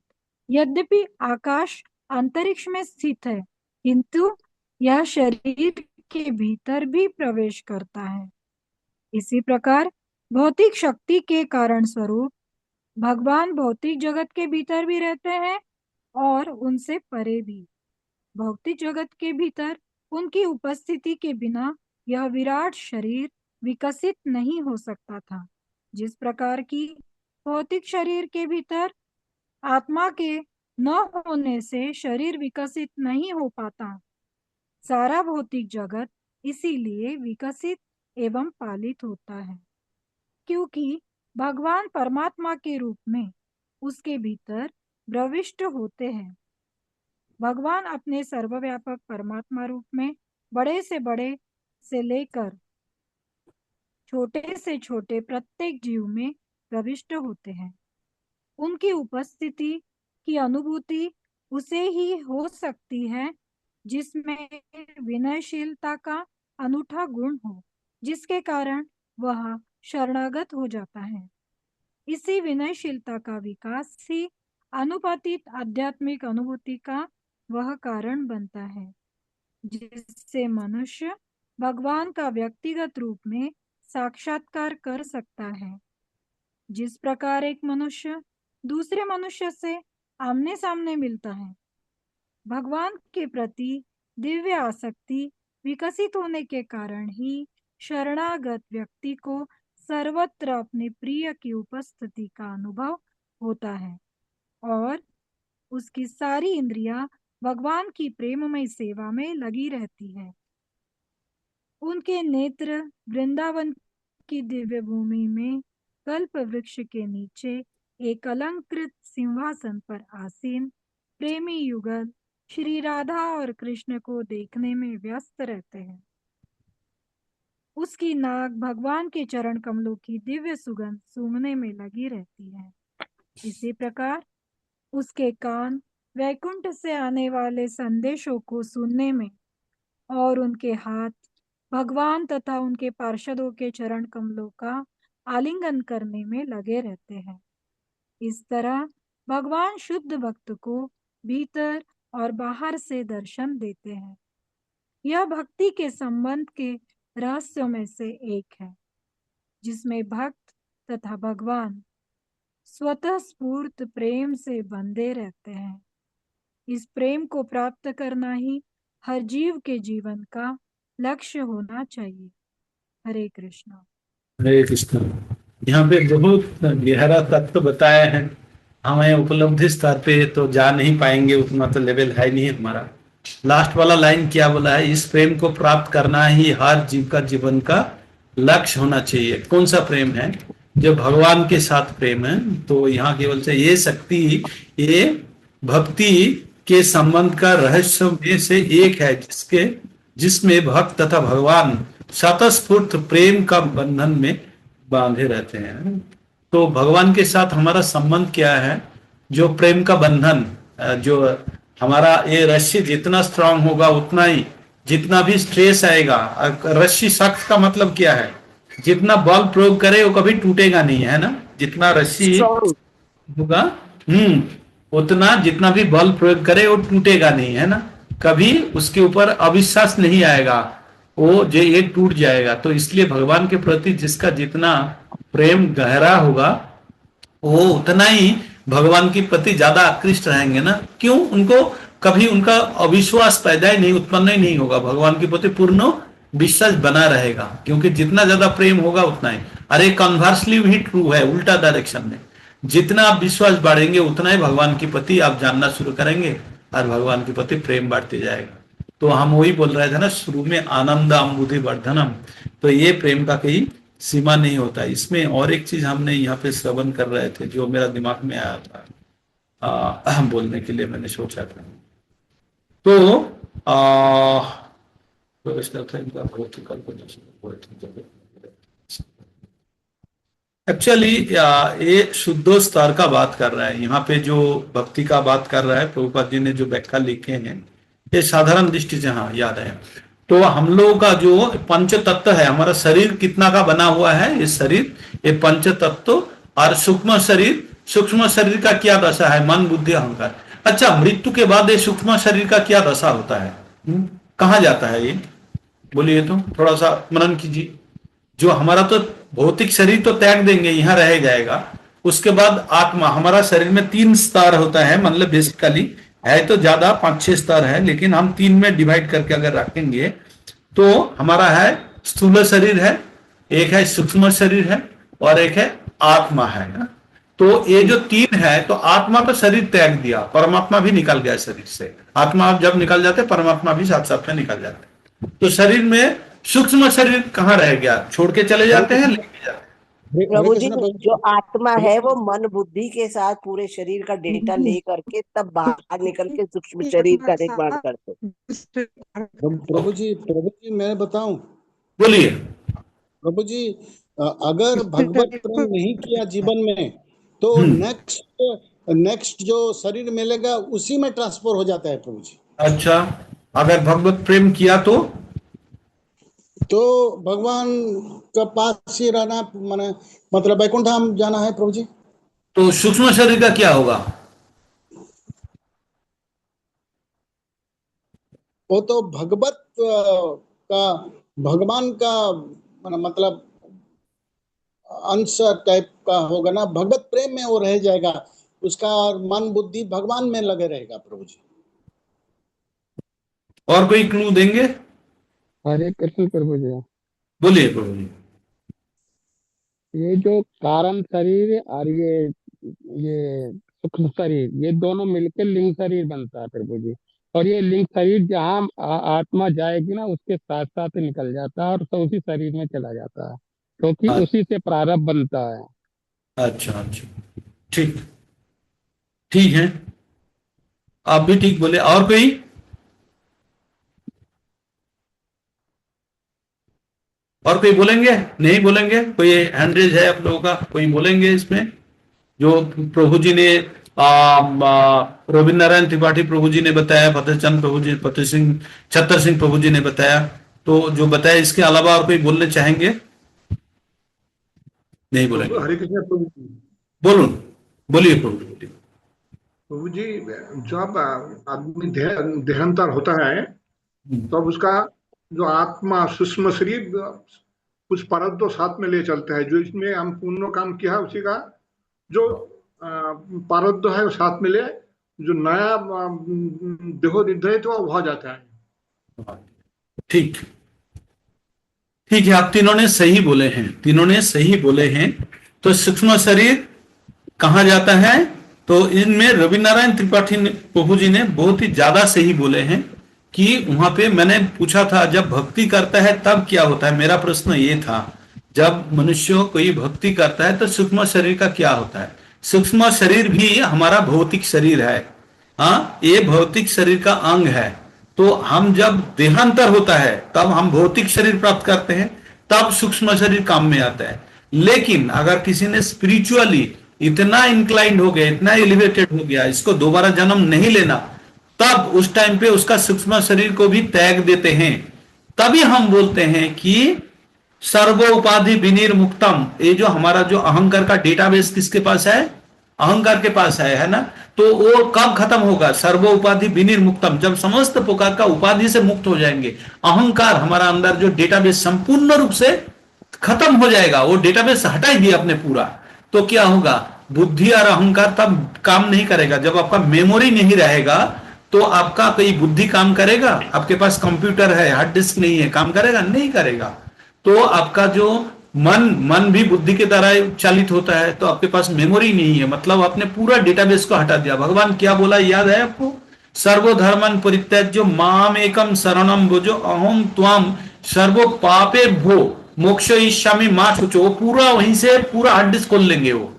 यद्यपि आकाश अंतरिक्ष में स्थित है, किंतु यह शरीर के भीतर भी प्रवेश करता है। इसी प्रकार भौतिक शक्ति के कारण स्वरूप भगवान भौतिक जगत के भीतर भी रहते हैं और उनसे परे भी। भौतिक जगत के भीतर उनकी उपस्थिति के बिना यह विराट शरीर विकसित नहीं हो सकता था। जिस प्रकार की भौतिक शरीर के भीतर आत्मा के न होने से शरीर विकसित नहीं हो पाता, सारा भौतिक जगत इसीलिए विकसित एवं पालित होता है, क्योंकि भगवान परमात्मा के रूप में उसके भीतर प्रविष्ट होते हैं। भगवान अपने सर्वव्यापक परमात्मा रूप में बड़े से लेकर छोटे से छोटे प्रत्येक जीव में प्रविष्ट होते हैं। उनकी उपस्थिति की अनुभूति उसे ही हो सकती है जिसमें विनयशीलता का अनूठा गुण हो, जिसके कारण वह शरणागत हो जाता है। इसी विनयशीलता का विकास ही अनुपातित आध्यात्मिक अनुभूति का वह कारण बनता है, जिससे मनुष्य भगवान का व्यक्तिगत रूप में साक्षात्कार कर सकता है। जिस प्रकार एक मनुष्य दूसरे मनुष्य से आमने सामने मिलता है, भगवान के प्रति दिव्य आसक्ति विकसित होने के कारण ही शरणागत व्यक्ति को सर्वत्र अपने प्रिय की उपस्थिति का अनुभव होता है और उसकी सारी इंद्रियां भगवान की प्रेममय सेवा में लगी रहती है। उनके नेत्र वृंदावन की दिव्य भूमि में कल्प वृक्ष के नीचे एक अलंकृत सिंहासन पर आसीन प्रेमी युगल श्री राधा और कृष्ण को देखने में व्यस्त रहते हैं। उसकी नाक भगवान के चरण कमलों की दिव्य सुगंध सूंघने में लगी रहती है। इसी प्रकार उसके कान वैकुंठ से आने वाले संदेशों को सुनने में और उनके हाथ भगवान तथा उनके पार्षदों के चरण कमलों का आलिंगन करने में लगे रहते हैं। इस तरह भगवान शुद्ध भक्त को भीतर और बाहर से दर्शन देते हैं। यह भक्ति के संबंध के रहस्यों में से एक है, जिसमें भक्त तथा भगवान स्वतः स्फूर्त प्रेम से बंधे रहते हैं। इस प्रेम को प्राप्त करना ही हर जीव के जीवन का लक्ष्य होना चाहिए। हरे कृष्णा। हरे कृष्ण। यहाँ पे बहुत गहरा तत्व बताया है। हमें उपलब्धि स्तर पे तो जा नहीं पाएंगे, उतना तो लेवल है नहीं हमारा। लास्ट वाला लाइन क्या बोला है, इस प्रेम को प्राप्त करना ही हर जीव का जीवन का लक्ष्य होना चाहिए। कौन सा प्रेम है? जो भगवान के साथ प्रेम है। तो यहाँ केवल से ये शक्ति, ये भक्ति के संबंध का रहस्य में से एक है, जिसमें भक्त तथा भगवान स्वतःस्फूर्त प्रेम का बंधन में बांधे रहते हैं। तो भगवान के साथ हमारा संबंध क्या है? जो प्रेम का बंधन, जो हमारा ये रस्सी जितना स्ट्रांग होगा उतना ही, जितना भी स्ट्रेस आएगा, रस्सी सख्त का मतलब क्या है? जितना बल प्रयोग करे वो कभी टूटेगा नहीं, है ना? जितना रस्सी होगा उतना जितना भी बल प्रयोग करे वो टूटेगा नहीं, है ना? कभी उसके ऊपर अविश्वास नहीं आएगा, वो जो ये टूट जाएगा। तो इसलिए भगवान के प्रति जिसका जितना प्रेम गहरा होगा वो उतना ही भगवान के प्रति ज्यादा आकृष्ट रहेंगे ना। क्यों? उनको कभी उनका अविश्वास पैदा ही नहीं, उत्पन्न ही नहीं होगा। भगवान के प्रति पूर्ण विश्वास बना रहेगा, क्योंकि जितना ज्यादा प्रेम होगा उतना ही। अरे कन्वर्सली भी ट्रू है, उल्टा डायरेक्शन में। जितना आप विश्वास बढ़ेंगे उतना ही भगवान के प्रति आप जानना शुरू करेंगे और भगवान के प्रति प्रेम बढ़ते जाएगा। तो हम वही बोल रहे थे ना शुरू में, आनंद अम्बुधि वर्धनम। तो ये प्रेम का कहीं सीमा नहीं होता। इसमें और एक चीज हमने यहाँ पे श्रवण कर रहे थे जो मेरा दिमाग में आया था बोलने के लिए मैंने सोचा था। तो एक्चुअली ये शुद्धो स्तर का बात कर रहा है यहाँ पे, जो भक्ति का बात कर रहा है। प्रभुपाद जी ने जो व्याख्या लिखे हैं ये साधारण दृष्टि से हाँ याद है। तो हम लोगों का जो पंच तत्व है, हमारा शरीर कितना का बना हुआ है? ये शरीर, ये पंच तत्व और सूक्ष्म शरीर। सूक्ष्म शरीर का क्या दशा है? मन बुद्धि अहंकार। अच्छा, मृत्यु के बाद ये सूक्ष्म शरीर का क्या दशा होता है? कहाँ जाता है ये? बोलिए तो थोड़ा सा मनन कीजिए। जो हमारा तो भौतिक शरीर तो त्याग देंगे, यहाँ रह जाएगा। उसके बाद आत्मा, हमारा शरीर में 3 स्तर होता है, मतलब बेसिकली है तो ज्यादा 5-6 स्तर है, लेकिन हम 3 में डिवाइड करके अगर रखेंगे तो हमारा है स्थूल शरीर है, एक है सूक्ष्म शरीर है और एक है आत्मा है। तो ये जो 3 है, तो आत्मा तो शरीर त्याग दिया, परमात्मा भी निकल गया शरीर से। आत्मा जब निकल जाते परमात्मा भी साथ साथ में निकल जाते। तो शरीर में सूक्ष्म शरीर कहाँ रह गया? छोड़ के चले जाते हैं, लेके जाते हैं। प्रभु जी, जो आत्मा है वो मन बुद्धि के साथ पूरे शरीर का डेटा ले करके तब बाहर निकल के सूक्ष्म शरीर का निर्माण करते। प्रभु जी मैं बताऊं? बोलिए। प्रभु जी, अगर भगवत प्रेम नहीं किया जीवन में तो नेक्स्ट जो शरीर मिलेगा उसी में ट्रांसफर हो जाता है प्रभु जी। अच्छा, अगर भगवत प्रेम किया तो भगवान का पास ही रहना, माने मतलब वैकुंठ धाम जाना है प्रभु जी। तो सूक्ष्म शरीर का क्या होगा? वो तो भगवत का, भगवान का मतलब अंश टाइप का होगा ना, भगवत प्रेम में वो रह जाएगा, उसका मन बुद्धि भगवान में लगे रहेगा प्रभु जी। और कोई क्लू देंगे? हरे कृष्ण प्रभु जी। बोलिए प्रभु जी। ये जो कारण शरीर और ये सूक्ष्म शरीर, ये दोनों मिलकर लिंग शरीर बनता है प्रभु जी। और ये लिंग शरीर जहाँ आत्मा जाएगी ना, उसके साथ साथ निकल जाता है और तो उसी शरीर में चला जाता है, क्योंकि उसी से प्रारब्ध बनता है। अच्छा अच्छा, ठीक ठीक है, आप भी ठीक बोले। और कोई? और कोई बोलेंगे? नहीं बोलेंगे? कोई हैंड रेज है आप लोगों का? कोई बोलेंगे इसमें जो प्रभु जी ने रविंद्र नारायण त्रिपाठी प्रभु जी ने बताया, फतेहचंद प्रभु जी, फतेह सिंह, छत्तर सिंह प्रभु जी ने बताया, तो जो बताया इसके अलावा और कोई बोलने चाहेंगे? नहीं बोलेंगे? हरे कृष्ण प्रभु जी। बोलूं? बोलिए प्रभु जी। प्रभु जी, जब आदमी देहांतर होता है तब उसका जो आत्मा सूक्ष्म शरीर कुछ प्रारब्ध साथ में ले चलता है, जो इसमें हम पुण्य काम किया है उसी का जो प्रारब्ध है वो साथ में ले, जो नया देहो निर्धारित हुआ वह जाता है। ठीक ठीक है, आप तीनों ने सही बोले हैं, तीनों ने सही बोले हैं। तो सूक्ष्म शरीर कहाँ जाता है? तो इनमें रविंद्र नारायण त्रिपाठी प्रभु जी ने बहुत ही ज्यादा सही बोले हैं कि वहां पे मैंने पूछा था जब भक्ति करता है तब क्या होता है, मेरा प्रश्न ये था जब मनुष्य कोई भक्ति करता है तो सूक्ष्म शरीर का क्या होता है? सूक्ष्म शरीर भी हमारा भौतिक शरीर है, हाँ, ये भौतिक शरीर का अंग है। तो हम जब देहांतर होता है तब हम भौतिक शरीर प्राप्त करते हैं, तब सूक्ष्म शरीर काम में आता है। लेकिन अगर किसी ने स्पिरिचुअली इतना इंक्लाइंड हो गया, इतना एलिवेटेड हो गया, इसको दोबारा जन्म नहीं लेना, तब उस टाइम पे उसका सूक्ष्म शरीर को भी त्याग देते हैं। तभी हम बोलते हैं कि सर्व उपाधि विनिर्मुक्तम, ये जो हमारा जो अहंकार का डेटाबेस किसके पास है? अहंकार के पास है ना। तो वो कब खत्म होगा? सर्व उपाधि विनिर्मुक्तम, जब समस्त प्रकार का उपाधि से मुक्त हो जाएंगे, अहंकार हमारा अंदर जो डेटाबेस संपूर्ण रूप से खत्म हो जाएगा, वो डेटाबेस हटा ही दिया अपने पूरा, तो क्या होगा? बुद्धि और अहंकार तब काम नहीं करेगा। जब आपका मेमोरी नहीं रहेगा तो आपका कोई बुद्धि काम करेगा? आपके पास कंप्यूटर है, हार्ड डिस्क नहीं है, काम करेगा? नहीं करेगा। तो आपका जो मन भी बुद्धि के द्वारा चालित होता है, तो आपके पास मेमोरी नहीं है, मतलब आपने पूरा डेटाबेस को हटा दिया। भगवान क्या बोला याद है आपको? सर्वधर्मन परित्यज्य माम एकम शरणम भजो अहम त्वाम सर्व पापे भो मोक्ष ईशामी मा छुचो। पूरा वहीं से पूरा हार्ड डिस्क खोल लेंगे। वो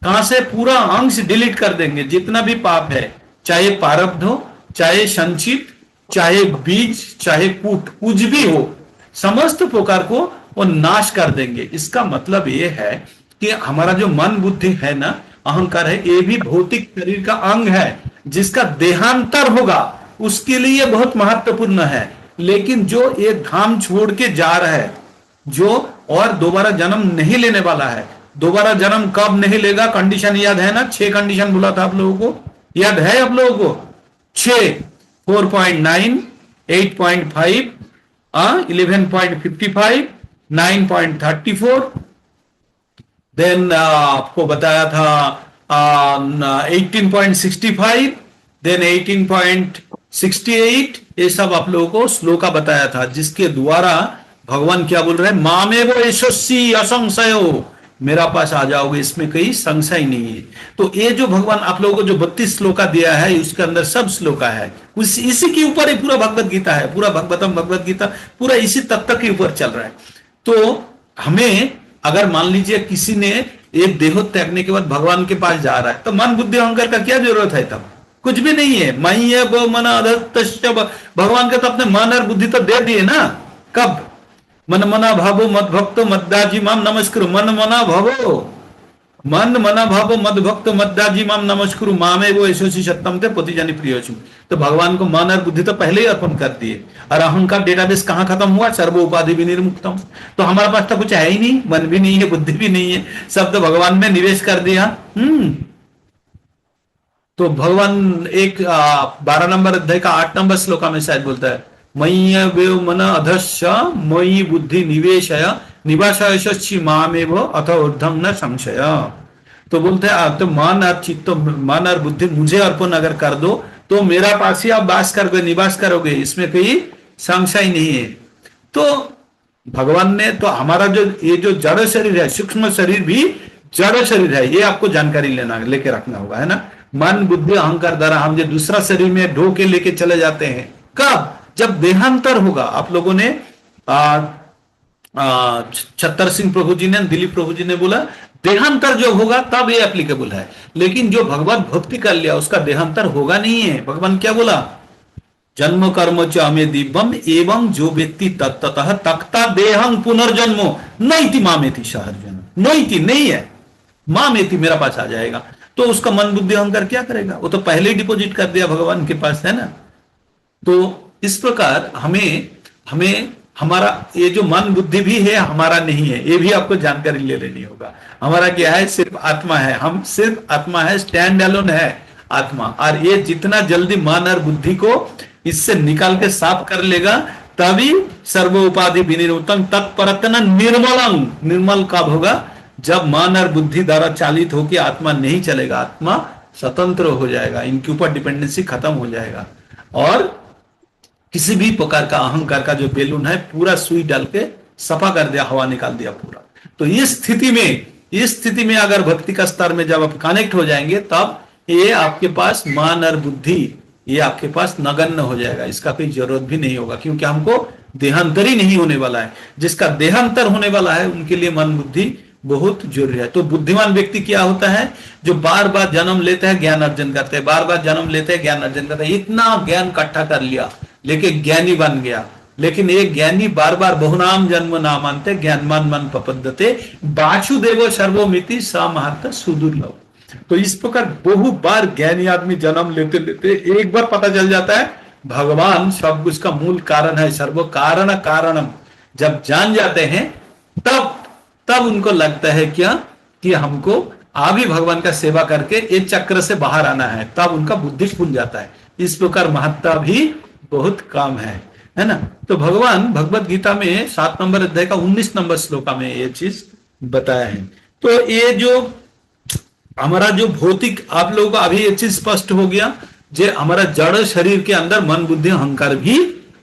कहां से? पूरा अंश डिलीट कर देंगे, जितना भी पाप है, चाहे प्रारब्ध हो, चाहे संचित, चाहे बीज, चाहे कूट, कुछ भी हो, समस्त प्रकार को वो नाश कर देंगे। इसका मतलब ये है कि हमारा जो मन बुद्धि है ना, अहंकार है, ये भी भौतिक शरीर का अंग है, जिसका देहांतर होगा उसके लिए बहुत महत्वपूर्ण है। लेकिन जो ये धाम छोड़ के जा रहा है, जो और दोबारा जन्म नहीं लेने वाला है, दोबारा जन्म कब नहीं लेगा? कंडीशन याद है ना? 6 कंडीशन बोला था आप लोगों को, याद है आप लोगों को? 6, 4.9, 8.5, 11.55, 9.34, देन आपको बताया था 18.65, देन 18.68, ये सब आप लोगों को श्लोका बताया था, जिसके द्वारा भगवान क्या बोल रहे हैं? मामेव यशस्वी असंशयो, मेरा पास आ जाओगे, इसमें कोई संशय नहीं है। तो ये जो भगवान आप लोगों को जो 32 श्लोका दिया है, उसके अंदर सब श्लोका है, इसी के ऊपर ही पूरा भगवत गीता है, पूरा भगवत गीता पूरा इसी तत्व के ऊपर चल रहा है। तो हमें अगर मान लीजिए किसी ने एक देह त्यागने के बाद भगवान के पास जा रहा है, तो मन बुद्धि अहंकार का क्या जरूरत है? तब कुछ भी नहीं है। मय्य मन अधत्तश्च, भगवान का तो अपने मन और बुद्धि तो दे दिए ना। कब? मन मना भावो मद भक्तो मद्दाजी माम नमस्कुरु। मन मना भावो, मन मना भावो मद भक्तो मद्दाजी माम नमस्कुरु मामे वो यशोसी सत्यम ते पति जानी प्रिय। तो भगवान को मन और बुद्धि तो पहले ही अर्पण कर दिए, और अहंकार डेटाबेस कहाँ खत्म हुआ? सर्व उपाधि विनिर्मुक्तम। तो हमारे पास तो कुछ है ही नहीं, मन भी नहीं है, बुद्धि भी नहीं है, सब तो भगवान में निवेश कर दिया। तो भगवान एक 12 नंबर अध्याय का 8 नंबर श्लोका में शायद बोलता है, मय्य वेव मन अधस्य मयि बुद्धि निवेशय निवासायशि मामेव अथ ऊर्ध्वं न संशय। तो बोलते हैं तो मन और चित्त, मन और बुद्धि मुझे अर्पण अगर कर दो तो मेरा पास ही आप वास करोगे, निवास करोगे, इसमें कोई संशय नहीं है। तो भगवान ने तो हमारा जो ये जो जड़ शरीर है, सूक्ष्म शरीर भी जड़ शरीर है, ये आपको जानकारी लेना लेके रखना होगा, है ना। मन बुद्धि अहंकार द्वारा हम जो दूसरा शरीर में ढो के लेके चले जाते हैं, कब? जब देहांतर होगा। आप लोगों ने छत्तर सिंह प्रभु जी ने, दिलीप प्रभु जी ने बोला देहांतर जो होगा तब ये एप्लीकेबल है, लेकिन जो भगवत भक्ति कर लिया उसका देहांतर होगा नहीं है। भगवान क्या बोला? जन्म कर्म च अमे दिव्यम एवं जो व्यक्ति तत्ततः तक्ता देहं पुनर्जन्मो नैति मामेति सहर्जन। नैति नहीं है, मामेति मेरा पास आ जाएगा। तो उसका मन बुद्धि अहंकार क्या करेगा? वो तो पहले ही डिपॉजिट कर दिया भगवान के पास, है ना। तो इस प्रकार हमें हमारा ये जो मन बुद्धि भी है हमारा नहीं है, ये भी आपको जानकारी ले लेनी होगा। हमारा क्या है? सिर्फ आत्मा है, हम सिर्फ आत्मा है, स्टैंड अलोन है आत्मा। और ये जितना जल्दी मन और बुद्धि को इससे निकाल के साफ कर लेगा तभी सर्व उपाधि विनिर्मुक्तम तत्परतन निर्मलम। निर्मल कब होगा? जब मन और बुद्धि द्वारा चालित होकर आत्मा नहीं चलेगा, आत्मा स्वतंत्र हो जाएगा, इनके ऊपर डिपेंडेंसी खत्म हो जाएगा, और किसी भी प्रकार का अहंकार का जो बैलून है पूरा सुई डाल के सफा कर दिया, हवा निकाल दिया पूरा। तो इस स्थिति में अगर भक्ति का स्तर में जब आप कनेक्ट हो जाएंगे तब ये आपके पास मन और बुद्धि ये आपके पास नगण्य हो जाएगा, इसका कोई जरूरत भी नहीं होगा, क्योंकि हमको देहांतर ही नहीं होने वाला है। जिसका देहांतर होने वाला है उनके लिए मन बुद्धि बहुत जरूरी है। तो बुद्धिमान व्यक्ति क्या होता है? जो बार बार जन्म लेते हैं ज्ञान अर्जन करते हैं, बार बार जन्म लेते हैं ज्ञान अर्जन करते हैं, इतना ज्ञान इकट्ठा कर लिया लेकिन ज्ञानी बन गया। लेकिन ये ज्ञानी बार बार बहुनाम जन्म नाम अंते ज्ञानमान मन पपद्यते वासुदेव सर्वमिति समहर्त सुदुर्लभ। तो इस प्रकार बहु बार ज्ञानी आदमी जन्म लेते लेते एक बार पता चल जाता है भगवान सब कुछ का मूल कारण है, सर्व कारण कारणम। जब जान जाते हैं तब उनको लगता है क्या कि हमको अभी भगवान का सेवा करके एक चक्र से बाहर आना है, तब उनका बुद्धि खुल जाता है। इस प्रकार महत्ता भी बहुत कम है ना। तो भगवान भगवत गीता में 7 नंबर अध्याय का 19 नंबर श्लोका में ये चीज बताया है। तो ये जो हमारा जो भौतिक, आप लोगों को अभी ये चीज स्पष्ट हो गया, जो हमारा जड़ शरीर के अंदर मन बुद्धि अहंकार भी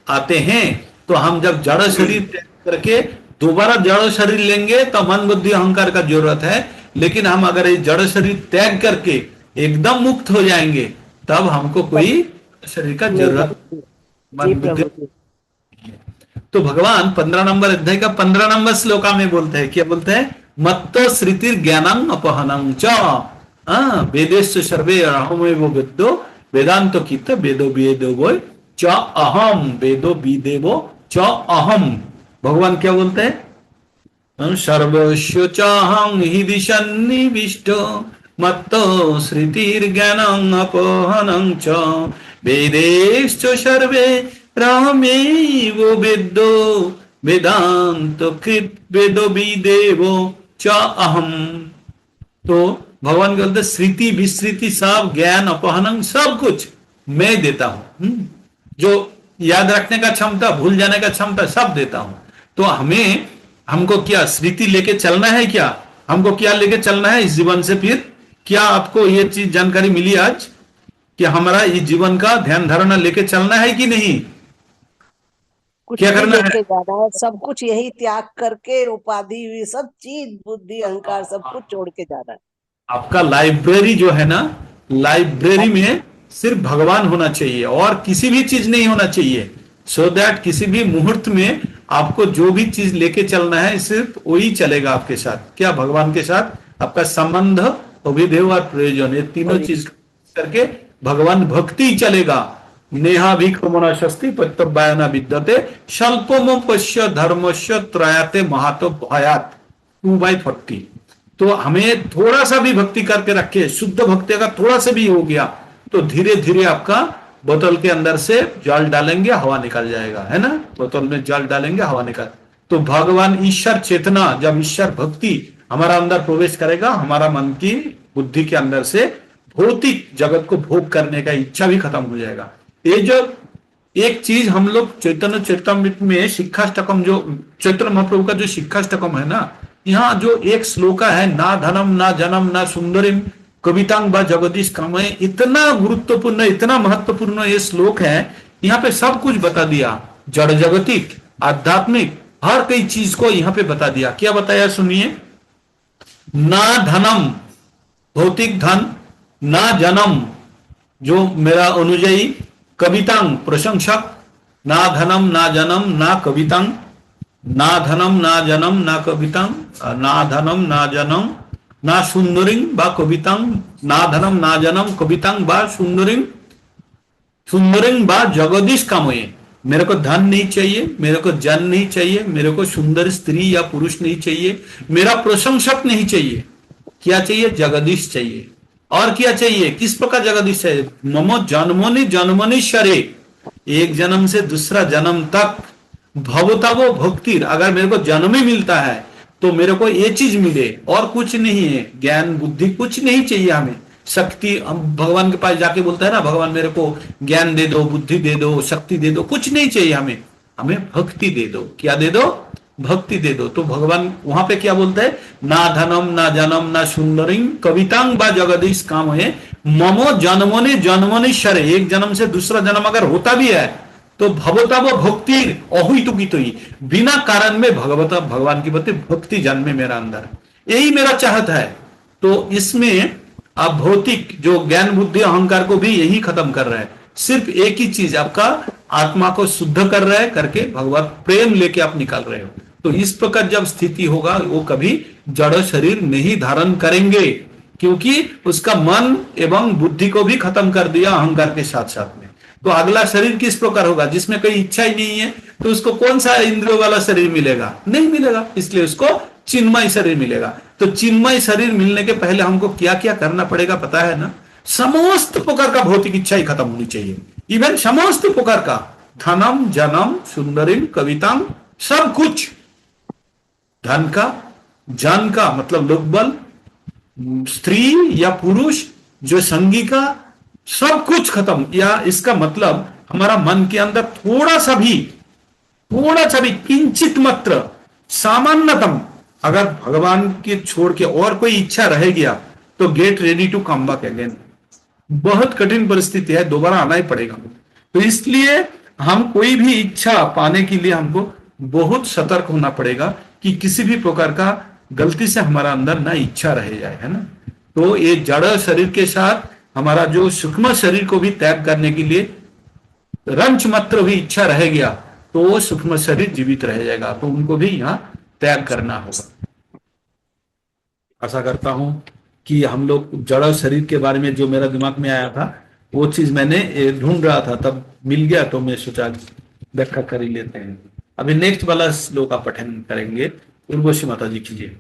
आते हैं। तो हम जब जड़ शरीर त्याग करके दोबारा जड़ शरीर लेंगे तो मन बुद्धि अहंकार का जरूरत है, लेकिन हम अगर ये जड़ शरीर त्याग करके एकदम मुक्त हो जाएंगे तब हमको कोई शरीर का जरूरत मन बुद्धि। तो भगवान 15 नंबर अध्याय का 15 नंबर श्लोका में बोलते हैं, क्या बोलते हैं? मत्तो श्रुतिर ज्ञानं अपहनं च वेदेषु सर्वे अहमेव वेदो वेदांतो कित वेदो वेदो च अहम वेदो विदेवो च अहम। भगवान क्या बोलते हैं? सर्वस्व चाहं हृदि सन्निविष्टो मत्तो श्रुतिर ज्ञानं अपहनं च वेदेषु सर्वे अहमेव वेदो वेदांतो कृत वेदो विदेवो च अहम। तो भगवान बोलते श्रुति विश्रुति सब ज्ञान अपहनन सब कुछ मैं देता हूं। जो याद रखने का क्षमता, भूल जाने का क्षमता सब देता हूं। तो हमको क्या श्रुति लेके चलना है? क्या हमको क्या लेके चलना है इस जीवन से? फिर क्या आपको ये चीज जानकारी मिली आज कि हमारा इस जीवन का ध्यान धारणा लेके चलना है कि नहीं? कुछ क्या करना है? जाना है, सब कुछ यही त्याग करके उपाधि सब चीज बुद्धि अहंकार सब कुछ छोड़ के जाना है। आपका लाइब्रेरी जो है ना, लाइब्रेरी में सिर्फ भगवान होना चाहिए और किसी भी चीज नहीं होना चाहिए, सो दैट किसी भी मुहूर्त में आपको जो भी चीज लेके चलना है सिर्फ वही चलेगा आपके साथ। क्या? भगवान के साथ आपका संबंध, अभिधेय और प्रयोजन, ये तीनों चीज करके भगवान भक्ति चलेगा। नेहाभिक्रमणशस्ति प्रत्यवायना विद्यते स्वल्पम पश्य धर्मस्य त्रयाते महातो भयात 2/40। तो हमें थोड़ा सा भी भक्ति करके रखे, शुद्ध भक्ति अगर थोड़ा सा भी हो गया तो धीरे धीरे आपका बोतल के अंदर से जल डालेंगे हवा निकल जाएगा, है ना। बोतल में जल डालेंगे हवा निकल। तो भगवान ईश्वर चेतना, जब ईश्वर भक्ति हमारा अंदर प्रवेश करेगा, हमारा मन की बुद्धि के अंदर से भौतिक जगत को भोग करने का इच्छा भी खत्म हो जाएगा। ये जो एक चीज हम लोग चैतन्य चैतन्यामृत में शिक्षाष्टकम, जो चैतन्य महाप्रभु का जो शिक्षाष्टकम है ना, यहाँ जो एक श्लोक है, ना धनम ना जनम ना सुंदरिम कवितांग बा जगदीश कामय, इतना गुरुत्वपूर्ण, इतना महत्वपूर्ण ये श्लोक है। यहाँ पे सब कुछ बता दिया, जड़ जगतिक आध्यात्मिक हर कई चीज को यहाँ पे बता दिया। क्या बताया सुनिए, ना धनम भौतिक धन, ना जन्म जो मेरा अनुजयी, कवितांग प्रशंसक, ना धनम ना जन्म ना कवितांग, ना धनम ना जन्म ना कवितांग, ना धनम ना जन्म ना सुंदरिंग बा कवितांग, ना धनम ना जन्म कवितांग बा सुंदरिंग, सुंदरिंग बा जगदीश कामये। मेरे को धन नहीं चाहिए, मेरे को जन नहीं चाहिए, मेरे को सुंदर स्त्री या पुरुष नहीं चाहिए, मेरा प्रशंसक नहीं चाहिए। क्या चाहिए? जगदीश चाहिए। और क्या चाहिए? किस प्रकार जगदीश चाहिए? ममो जन्मोनि जन्मनि शरे, एक जन्म से दूसरा जन्म तक भवतवो भक्ति, अगर मेरे को जन्म ही मिलता है तो मेरे को ये चीज मिले और कुछ नहीं है। ज्ञान बुद्धि कुछ नहीं चाहिए हमें। शक्ति, हम भगवान के पास जाके बोलते हैं ना, भगवान मेरे को ज्ञान दे दो, बुद्धि दे दो, शक्ति दे दो, कुछ नहीं चाहिए हमें, हमें भक्ति दे दो। क्या दे दो? भक्ति दे दो। तो भगवान वहां पे क्या बोलते हैं? ना धनम ना जनम ना सुंदरिंग कवितांग बा जगदीश काम है, ममो जन्मोने जन्मोने शरे, एक जन्म से दूसरा जन्म अगर होता भी है तो भगवता वो भक्ति अहुई की तो ही, बिना कारण में भगवता भगवान की प्रति भक्ति जन्मे मेरा अंदर, यही मेरा चाहत है। तो इसमें आप भौतिक जो ज्ञान बुद्धि अहंकार को भी यही खत्म कर रहे हैं। सिर्फ एक ही चीज, आपका आत्मा को शुद्ध कर रहा है, करके भगवत प्रेम लेके आप निकाल रहे हो। तो इस प्रकार जब स्थिति होगा, वो कभी जड़ शरीर नहीं धारण करेंगे, क्योंकि उसका मन एवं बुद्धि को भी खत्म कर दिया अहंकार के साथ साथ में। तो अगला शरीर किस प्रकार होगा? जिसमें कोई इच्छा ही नहीं है, तो उसको कौन सा इंद्रियों वाला शरीर मिलेगा? नहीं मिलेगा। इसलिए उसको चिन्मय शरीर मिलेगा। तो चिन्मय शरीर मिलने के पहले हमको क्या क्या करना पड़ेगा पता है ना? समस्त प्रकार का भौतिक इच्छा ही खत्म होनी चाहिए। इवन समस्त प्रकार का धनम जनम सुंदरिम कविताम, सब कुछ, धन का, जन का मतलब लोकबल, स्त्री या पुरुष जो संगी का, सब कुछ खत्म। या इसका मतलब हमारा मन के अंदर थोड़ा सा भी किंचित मात्र सामान्यतम अगर भगवान के छोड़ के और कोई इच्छा रह गया तो get ready to come back again. बहुत कठिन परिस्थिति है, दोबारा आना ही पड़ेगा। तो इसलिए हम कोई भी इच्छा पाने के लिए हमको बहुत सतर्क होना पड़ेगा कि किसी भी प्रकार का गलती से हमारा अंदर ना इच्छा रह जाए, है ना। तो ये जड़ शरीर के साथ हमारा जो सूक्ष्म शरीर को भी त्याग करने के लिए रंच मात्र भी इच्छा रह गया तो वो सूक्ष्म शरीर जीवित रह जाएगा, तो उनको भी यहाँ त्याग करना होगा। आशा करता हूं कि हम लोग जड़ शरीर के बारे में जो मेरा दिमाग में आया था वो चीज मैंने ढूंढ रहा था, तब मिल गया, तो मैं सोचा व्याख्या कर ही लेते हैं। अभी नेक्स्ट वाला श्लोक का पठन करेंगे। उर्वशी माता जी कीजिए।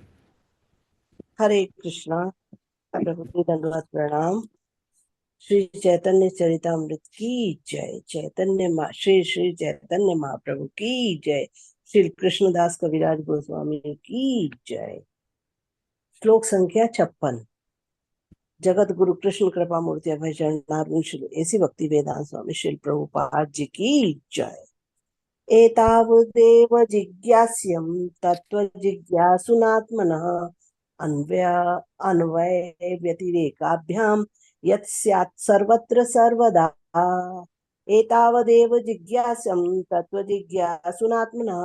हरे कृष्णा, प्रभु की दंडवत प्रणाम। श्री चैतन्य चरितामृत की जय। श्री श्री चैतन्य महाप्रभु की जय। श्री कृष्णदास कविराज गोस्वामी की जय। श्लोक संख्या 56। जगत गुरु कृष्ण कृपा मूर्ति अभय चरणारविंद श्री ऐसी भक्ति वेदांत स्वामी श्री प्रभुपाद जी की जय। एतावदेव जिज्ञास्यं तत्व जिज्ञासुनात्मनः अन्वय व्यतिरेकाभ्याम यत् स्यात् सर्वत्र सर्वदा। एतावदेव जिज्ञास्यं तत्व जिज्ञासुनात्मनः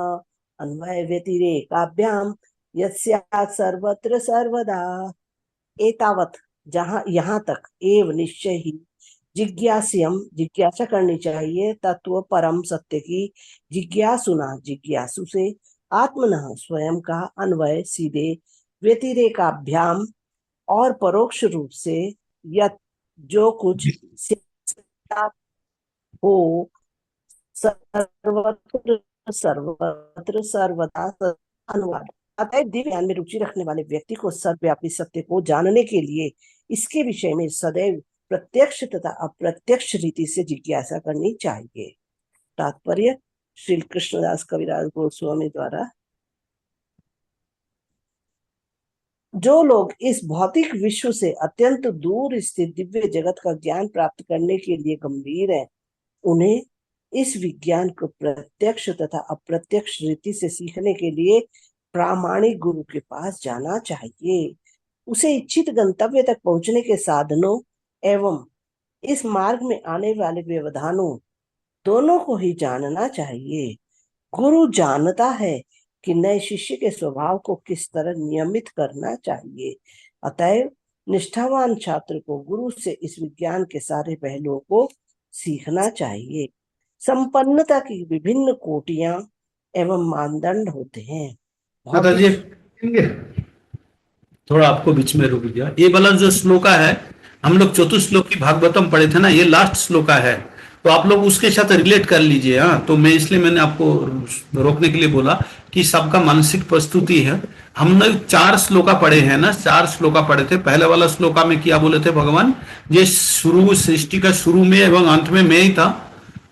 अन्वय व्यतिरेकाभ्याम यत् स्यात् सर्वत्र सर्वदा। एतावत जहाँ यहाँ तक, एव निश्चय ही, जिज्ञास्यम जिज्ञासा करनी चाहिए, तत्व परम सत्य की, जिज्ञासुना जिज्ञासु से, आत्मनः स्वयं का, अन्वय सीधे, व्यतिरेकाभ्याम और परोक्ष रूप से, यत जो कुछ हो सर्वत्र सर्वत्र सर्वदा अनुवाद। अतः दिव्य ज्ञान में रुचि रखने वाले व्यक्ति को सर्वव्यापी सत्य को जानने के लिए इसके विषय में सदैव प्रत्यक्ष तथा अप्रत्यक्ष रीति से जिज्ञासा करनी चाहिए। तात्पर्य श्री कृष्णदास कविराज गोस्वामी द्वारा। जो लोग इस भौतिक विश्व से अत्यंत दूर स्थित दिव्य जगत का ज्ञान प्राप्त करने के लिए गंभीर हैं, उन्हें इस विज्ञान को प्रत्यक्ष तथा अप्रत्यक्ष रीति से सीखने के लिए प्रामाणिक गुरु के पास जाना चाहिए। उसे इच्छित गंतव्य तक पहुंचने के साधनों एवं इस मार्ग में आने वाले व्यवधानों दोनों को ही जानना चाहिए। गुरु जानता है कि नए शिष्य के स्वभाव को किस तरह नियमित करना चाहिए। अतएव निष्ठावान छात्र को गुरु से इस विज्ञान के सारे पहलुओं को सीखना चाहिए। संपन्नता की विभिन्न कोटियां एवं मानदंड होते हैं। माता जी थोड़ा आपको बीच में रुक गया। ये वाला जो श्लोका है, हम लोग चतुश्लोकी भागवतम पढ़े थे ना, ये लास्ट श्लोका है, तो आप लोग उसके साथ रिलेट कर लीजिए। हाँ, तो मैं इसलिए मैंने आपको रोकने के लिए बोला कि सबका मानसिक प्रस्तुति है। हमने 4 श्लोका पढ़े हैं ना, 4 श्लोका पढ़े थे। पहले वाला श्लोका में क्या बोले थे भगवान, ये शुरू सृष्टि का शुरू में एवं अंत में मैं ही था।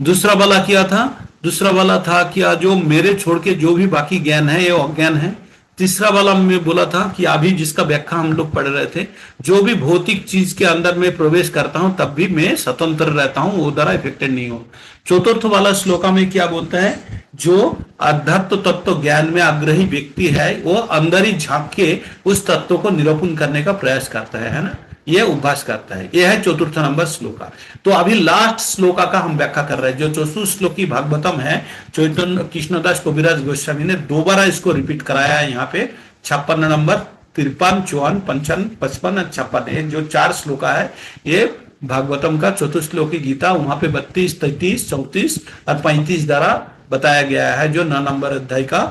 दूसरा वाला क्या था, दूसरा वाला था क्या, जो मेरे छोड़ के जो भी बाकी ज्ञान है ये अज्ञान है। तीसरा वाला में बोला था कि अभी जिसका व्याख्या हम लोग पढ़ रहे थे, जो भी भौतिक चीज के अंदर में प्रवेश करता हूं तब भी मैं स्वतंत्र रहता हूं, वो द्वारा इफेक्टेड नहीं हो। चतुर्थ वाला श्लोका में क्या बोलता है, जो अध्यात्म तत्व ज्ञान में आग्रही व्यक्ति है वो अंदर ही झांक के उस तत्व को निरूपण करने का प्रयास करता है ना, यह उपभास करता है। यह है चतुर्थ नंबर श्लोका। तो अभी लास्ट श्लोका का हम व्याख्या कर रहे हैं। जो चतुश्लोकी भागवतम है, चैतन्य कृष्णदास कविराज गोस्वामी ने दोबारा इसको रिपीट कराया है यहाँ पे। 56 नंबर, 53, 54, 55, 55 और 56, जो 4 श्लोका है ये भागवतम का चतुश्लोकी गीता, वहां पे 32, 33, 34 और 35 द्वारा बताया गया है, जो 9 नंबर अध्याय का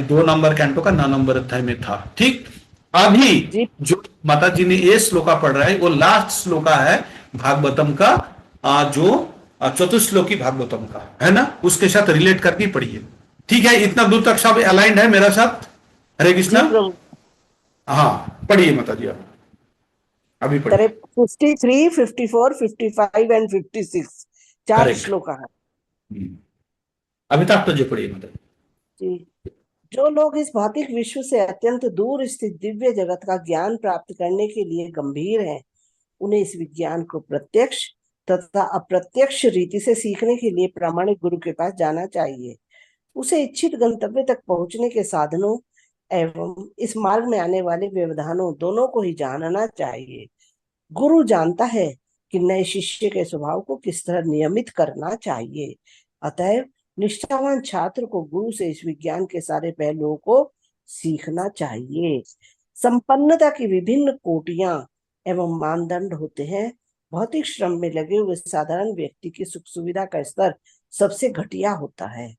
2 नंबर कैंटो का 9 नंबर अध्याय में था। ठीक, अभी जो माता जी ने ये श्लोका पढ़ रहा है वो लास्ट श्लोका है भागवतम का, जो चतुश्लोकी भागवतम का है ना, उसके साथ रिलेट करके पढ़िए। ठीक है, इतना दूर तक सब अलाइंड है मेरा साथ? हरे कृष्णा। हाँ, पढ़िए माता जी, आप अभी पढ़िए। 53, 54, 55 एंड 56 4 श्लोका है। अभी तक तो जो पढ़िए माता जी। जो लोग इस भौतिक विश्व से अत्यंत दूर स्थित दिव्य जगत का ज्ञान प्राप्त करने के लिए गंभीर हैं, उन्हें इस विज्ञान को प्रत्यक्ष तथा अप्रत्यक्ष रीति से सीखने के लिए प्रामाणिक गुरु के पास जाना चाहिए। उसे इच्छित गंतव्य तक पहुंचने के साधनों एवं इस मार्ग में आने वाले व्यवधानों दोनों को ही जानना चाहिए। गुरु जानता है कि नए शिष्य के स्वभाव को किस तरह नियमित करना चाहिए। अतएव निष्ठावान छात्र को गुरु से इस विज्ञान के सारे पहलुओं को सीखना चाहिए। संपन्नता की विभिन्न कोटियां एवं मानदंड होते हैं। भौतिक श्रम में लगे हुए साधारण व्यक्ति की सुख सुविधा का स्तर सबसे घटिया होता है,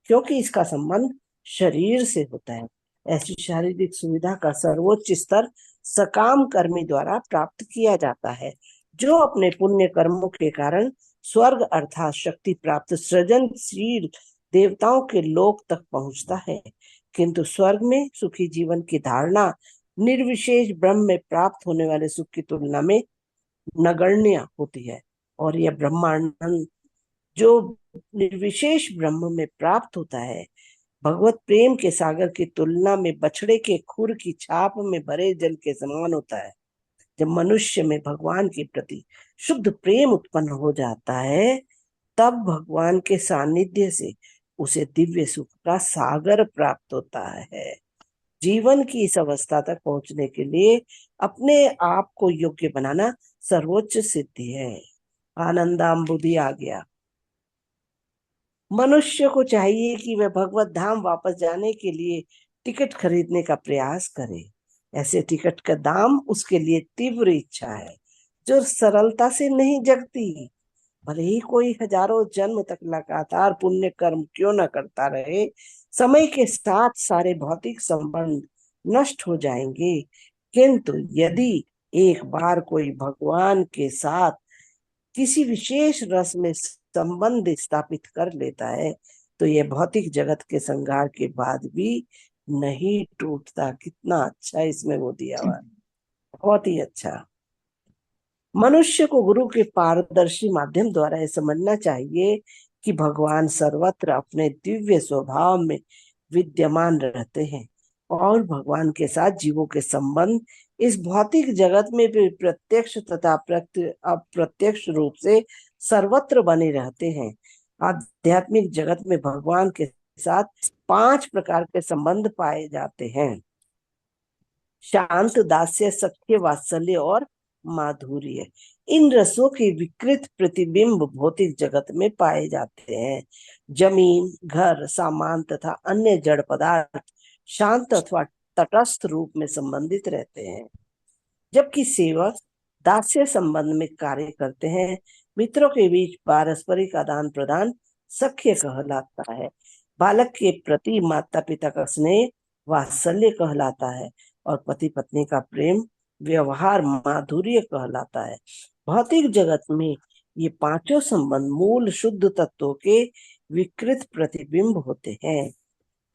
क्योंकि इसका संबंध शरीर से होता है। ऐसी शारीरिक सुविधा का सर्वोच्च स्तर सकाम कर्मी द्वारा प्राप्त किया जाता है, जो अपने पुण्य कर्मों के कारण स्वर्ग अर्थात शक्ति प्राप्त सृजनशील देवताओं के लोक तक पहुंचता है। किंतु स्वर्ग में सुखी जीवन की धारणा निर्विशेष ब्रह्म में प्राप्त होने वाले सुख की तुलना में नगण्य होती है, और यह ब्रह्मानंद जो निर्विशेष ब्रह्म में प्राप्त होता है भगवत प्रेम के सागर की तुलना में बछड़े के खुर की छाप में भरे जल के समान होता है। जब मनुष्य में भगवान के प्रति शुद्ध प्रेम उत्पन्न हो जाता है, तब भगवान के सानिध्य से उसे दिव्य सुख का सागर प्राप्त होता है। जीवन की इस अवस्था तक पहुंचने के लिए अपने आप को योग्य बनाना सर्वोच्च सिद्धि है। आनंदाम्बुधि आ गया। मनुष्य को चाहिए कि वह भगवत धाम वापस जाने के लिए टिकट खरीदने का प्रयास करे। ऐसे टिकट का दाम उसके लिए तीव्र इच्छा है, जो सरलता से नहीं जगती। भले ही कोई हजारों जन्म तक लगातार पुण्य कर्म क्यों न करता रहे, समय के साथ सारे भौतिक संबंध नष्ट हो जाएंगे। किंतु यदि एक बार कोई भगवान के साथ किसी विशेष रस में संबंध स्थापित कर लेता है तो यह भौतिक जगत के संहार के बाद भी नहीं टूटता। कितना अच्छा इसमें वो दिया हुआ है, बहुत ही अच्छा। मनुष्य को गुरु के पारदर्शी माध्यम द्वारा यह समझना चाहिए कि भगवान सर्वत्र अपने दिव्य स्वभाव में विद्यमान रहते हैं और भगवान के साथ जीवों के संबंध इस भौतिक जगत में भी प्रत्यक्ष तथा अप्रत्यक्ष रूप से सर्वत्र बने रहते हैं। आध्यात्मिक जगत में भगवान के साथ 5 प्रकार के संबंध पाए जाते हैं: शांत, दास्य, सख्य, वात्सल्य और माधुर्य। इन रसों के विकृत प्रतिबिंब भौतिक जगत में पाए जाते हैं। जमीन, घर, सामान तथा अन्य जड़ पदार्थ शांत अथवा तटस्थ रूप में संबंधित रहते हैं, जबकि सेवक दास्य संबंध में कार्य करते हैं। मित्रों के बीच पारस्परिक आदान प्रदान सख्य कहलाता है। बालक के प्रति माता पिता का स्नेह वात्सल्य कहलाता है और पति पत्नी का प्रेम व्यवहार माधुर्य कहलाता है। भौतिक जगत में ये 5 संबंध मूल शुद्ध तत्वों के विकृत प्रतिबिंब होते हैं।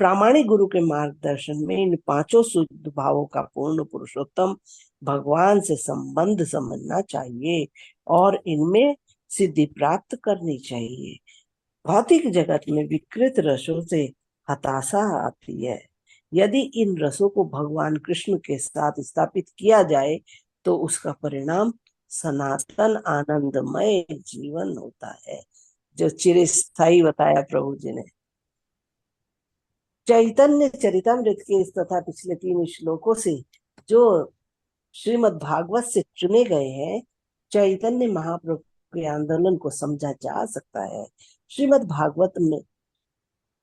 प्रामाणिक गुरु के मार्गदर्शन में इन 5 शुद्ध भावों का पूर्ण पुरुषोत्तम भगवान से संबंध समझना चाहिए और इनमें सिद्धि प्राप्त करनी चाहिए। भौतिक जगत में विकृत रसों से हताशा आती है। यदि इन रसों को भगवान कृष्ण के साथ स्थापित किया जाए तो उसका परिणाम सनातन आनंदमय जीवन होता है, जो चिरस्थायी बताया प्रभु जी ने। चैतन्य चरितमृत के इस तथा पिछले 3 श्लोकों से जो श्रीमद् भागवत से चुने गए हैं, चैतन्य महाप्रभु के आंदोलन को समझा जा सकता है। श्रीमद् भागवत में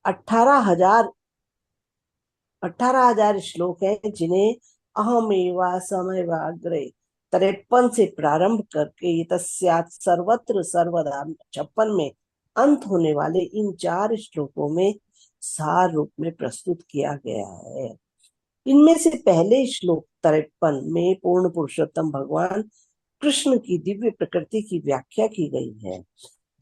18,000 श्लोक हैं, जिन्हें अहमेवा समयवाग्रे 53 से प्रारंभ करके तस्यात् सर्वत्र सर्वदा 56 में अंत होने वाले इन 4 श्लोकों में सार रूप में प्रस्तुत किया गया है। इनमें से पहले श्लोक 53 में पूर्ण पुरुषोत्तम भगवान कृष्ण की दिव्य प्रकृति की व्याख्या की गई है।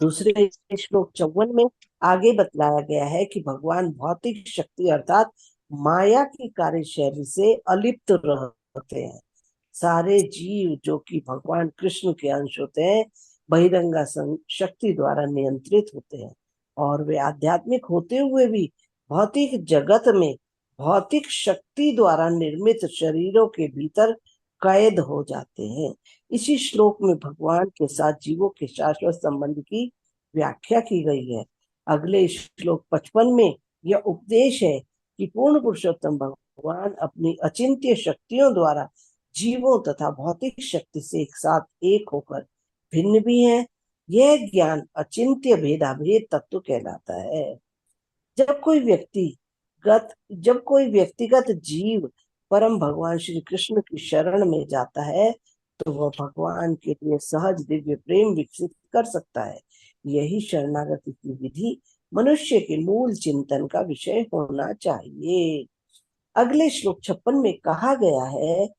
दूसरे श्लोक 54 में आगे बतलाया गया है कि भगवान भौतिक शक्ति अर्थात माया की कार्यशैली से अलिप्त रहते हैं। सारे जीव जो कि भगवान कृष्ण के अंश होते हैं, बहिरंगा शक्ति द्वारा नियंत्रित होते हैं और वे आध्यात्मिक होते हुए भी भौतिक जगत में भौतिक शक्ति द्वारा निर्मित शरीरों के भीतर कैद हो जाते हैं। इसी श्लोक में भगवान के साथ जीवों के शाश्वत संबंध की व्याख्या की गई है। अगले श्लोक 55 में यह उपदेश है कि पूर्ण पुरुषोत्तम भगवान अपनी अचिंत्य शक्तियों द्वारा जीवों तथा भौतिक शक्ति से एक साथ एक होकर भिन्न भी है। यह ज्ञान अचिंत्य भेदाभेद तत्व कहलाता है। जब कोई व्यक्तिगत जीव परम भगवान श्री कृष्ण की शरण में जाता है तो वह भगवान के लिए सहज दिव्य प्रेम विकसित कर सकता है। यही शरणागति की विधि मनुष्य के मूल चिंतन का विषय होना चाहिए। अगले श्लोक 56 में कहा गया है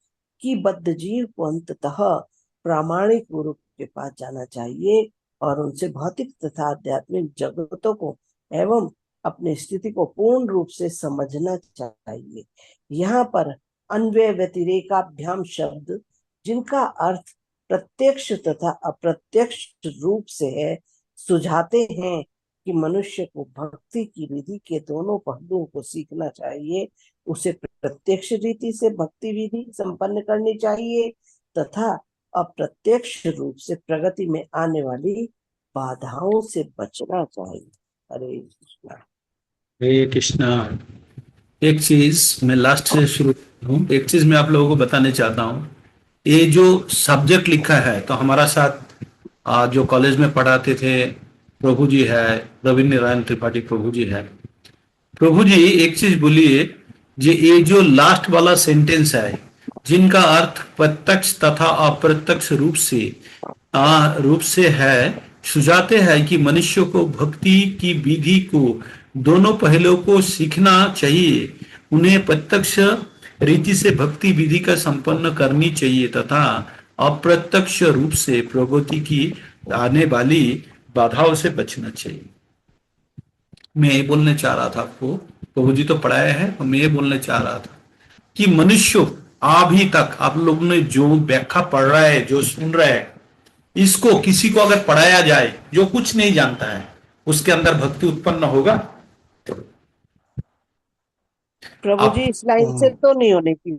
कि बद्ध जीव को अंततः प्रामाणिक गुरु के पास जाना चाहिए और उनसे भौतिक तथा आध्यात्मिक जगतों को एवं अपनी स्थिति को पूर्ण रूप से समझना चाहिए। यहाँ पर अन्वय व्यतिरेकाभ्याम शब्द, जिनका अर्थ प्रत्यक्ष तथा अप्रत्यक्ष रूप से है, सुझाते हैं कि मनुष्य को भक्ति की विधि के दोनों पहलुओं को सीखना चाहिए। उसे प्रत्यक्ष रीति से भक्ति विधि संपन्न करनी चाहिए तथा अप्रत्यक्ष रूप से प्रगति में आने वाली बाधाओं से बचना चाहिए। हरे कृष्णा। हरे कृष्णा। एक चीज मैं लास्ट से शुरू हूँ, एक चीज मैं आप लोगों को बताने चाहता हूँ। ये जो सब्जेक्ट लिखा है, तो हमारा साथ जो कॉलेज में पढ़ाते थे प्रभु जी है, रविंद्र नारायण त्रिपाठी प्रभु जी है। प्रभु जी एक चीज बोलिए, ये जो लास्ट वाला सेंटेंस है, जिनका अर्थ प्रत्यक्ष तथा अप्रत्यक्ष रूप से है, सुझाते हैं कि मनुष्य को भक्ति की विधि को दोनों पहलुओं को सीखना चाहिए। उन्हें प्रत्यक्ष रीति से भक्ति विधि का संपन्न करनी चाहिए तथा अप्रत्यक्ष रूप से प्रगति की आने वाली बाधाओं से बचना चाहिए। मैं ये बोलने चाह रहा था आपको, प्रभु जी तो पढ़ाया है, तो मैं ये बोलने चाह रहा था कि मनुष्य अभी तक आप लोग ने जो व्याख्या पढ़ रहा है, जो सुन रहा है, इसको किसी को अगर पढ़ाया जाए जो कुछ नहीं जानता है, उसके अंदर भक्ति उत्पन्न होगा? प्रभु जी आप इस लाइन से तो नहीं होने की,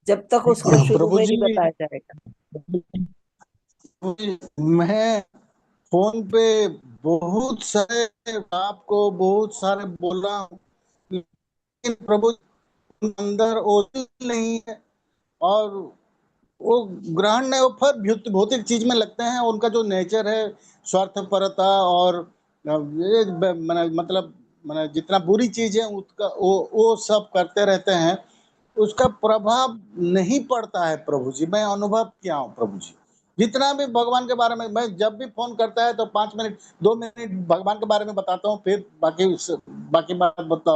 जब तक उसको शुरू प्रभु में जी, नहीं बताया जाएगा। मैं फोन पे बहुत सारे आपको बहुत सारे बोल रहा हूँ, लेकिन प्रभु अंदर ओरिजिन नहीं है, और वो ग्रहण नहीं, वो फिर भौतिक चीज में लगते हैं। उनका जो नेचर है स्वार्थपरता और ये मतलब जितना बुरी चीज है उसका वो सब करते रहते हैं, उसका प्रभाव नहीं पड़ता है प्रभु जी। मैं अनुभव किया हूँ प्रभु जी, जितना भी भगवान के बारे में, मैं जब भी फोन करता है तो 5 मिनट 2 मिनट भगवान के बारे में बताता हूँ, फिर बाकी बात बताता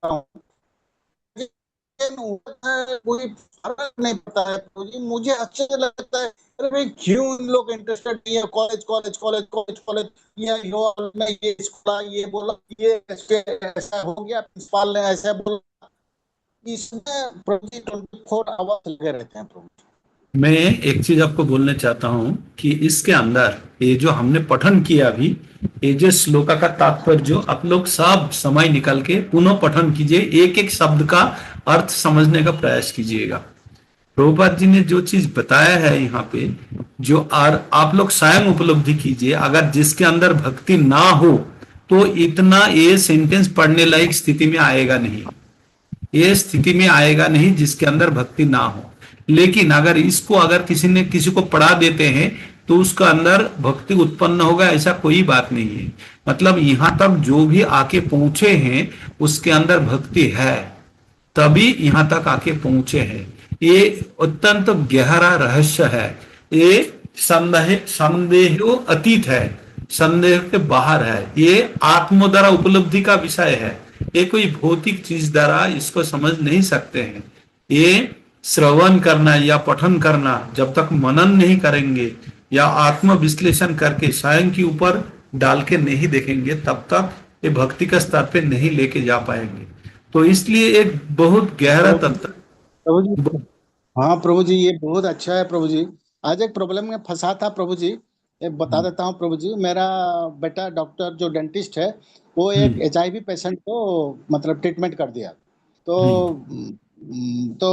हूँ। कोई फर्क नहीं पड़ता है प्रभु जी। मुझे आश्चर्य लगता है, अरे भाई क्यों इन लोग इंटरेस्टेड नहीं है? College college college college college, ये स्कूल ये बोला, ये ऐसा हो गया, प्रिंसिपाल ने ऐसा बोला, इसमें प्रभु जी 24 आवर्स लगे रहते हैं प्रभु जी। मैं एक चीज आपको बोलना चाहता हूं कि इसके अंदर ये जो हमने पठन किया अभी, ये जो श्लोका का तात्पर्य जो आप लोग सब समय निकल के पुनः पठन कीजिए, एक एक शब्द का अर्थ समझने का प्रयास कीजिएगा। प्रभुपाद जी ने जो चीज बताया है यहाँ पे, जो आप लोग स्वयं उपलब्धि कीजिए। अगर जिसके अंदर भक्ति ना हो तो इतना ये सेंटेंस पढ़ने लायक स्थिति में आएगा नहीं, ये स्थिति में आएगा नहीं जिसके अंदर भक्ति ना हो। लेकिन अगर इसको अगर किसी को पढ़ा देते हैं तो उसका अंदर भक्ति उत्पन्न होगा, ऐसा कोई बात नहीं है। मतलब यहां तक जो भी आके पहुंचे हैं उसके अंदर भक्ति है, तभी यहां तक आके पहुंचे हैं। ये अत्यंत गहरा रहस्य है, ये संदेह अतीत है, संदेह के बाहर है। ये आत्म द्वारा उपलब्धि का विषय है, ये कोई भौतिक चीज द्वारा इसको समझ नहीं सकते हैं। ये श्रवण करना या पठन करना, जब तक मनन नहीं करेंगे या आत्म विश्लेषण करके स्वयं के ऊपर डाल के नहीं देखेंगे, तब तक ये भक्ति का स्तर पे नहीं लेके जा पाएंगे। तो इसलिए एक बहुत गहरा तत्व। प्रभु जी, हाँ प्रभु जी, ये बहुत अच्छा है प्रभु जी। आज एक प्रॉब्लम में फंसा था प्रभु जी, एक बता देता हूँ प्रभु जी। मेरा बेटा डॉक्टर जो डेंटिस्ट है, वो एक HIV पेशेंट को मतलब ट्रीटमेंट कर दिया, तो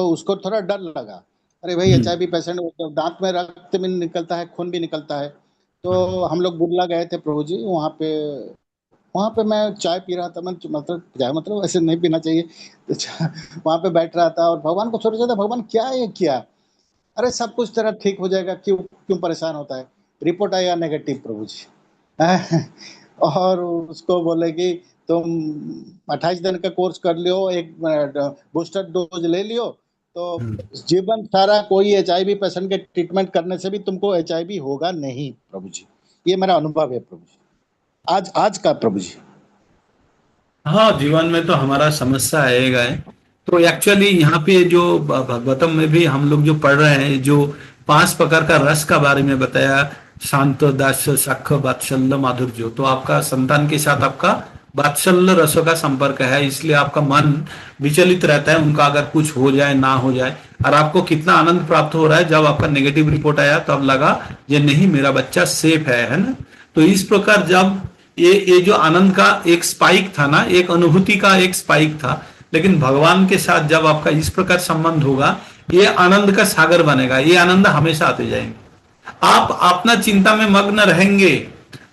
उसको थोड़ा डर लगा। अरे भाई HIV पेशेंट, दांत में रक्त भी निकलता है, खून भी निकलता है। तो हम लोग बुर्ला गए थे प्रभु जी, वहाँ पे मैं चाय पी रहा था। मैं मतलब ऐसे नहीं पीना चाहिए, तो वहाँ पे बैठ रहा था और भगवान को सोच रहा था, भगवान क्या ये किया? अरे सब कुछ तेरा ठीक हो जाएगा, क्यों परेशान होता है? रिपोर्ट आया नेगेटिव प्रभु जी। और उसको बोले कि तुम 28 दिन का कोर्स कर लियो, एक बूस्टर डोज ले लियो, तो जीवन सारा कोई HIV पेशेंट के ट्रीटमेंट करने से भी तुमको HIV होगा नहीं प्रभु जी। ये मेरा अनुभव है प्रभु जी, आज का प्रभु जी। हाँ, जीवन में तो हमारा समस्या आएगा है। तो एक्चुअली यहाँ पे जो भागवतम में भी हम लोग जो पढ़ रहे हैं, जो 5 प्रकार का रस का बारे में बताया, शांत, दास्य, सख, वात्सल्य, माधुर्य, तो आपका संतान के साथ आपका वात्सल्य रसों का संपर्क है, इसलिए आपका मन विचलित रहता है उनका अगर कुछ हो जाए ना हो जाए। और आपको कितना आनंद प्राप्त हो रहा है जब आपका नेगेटिव रिपोर्ट आया, तब लगा ये नहीं, मेरा बच्चा सेफ है ना। तो इस प्रकार जब ये जो आनंद का एक स्पाइक था ना, एक अनुभूति का एक स्पाइक था, लेकिन भगवान के साथ जब आपका इस प्रकार संबंध होगा, ये आनंद का सागर बनेगा, ये आनंद हमेशा आते जाएंगे। आप अपना चिंता में मग्न रहेंगे,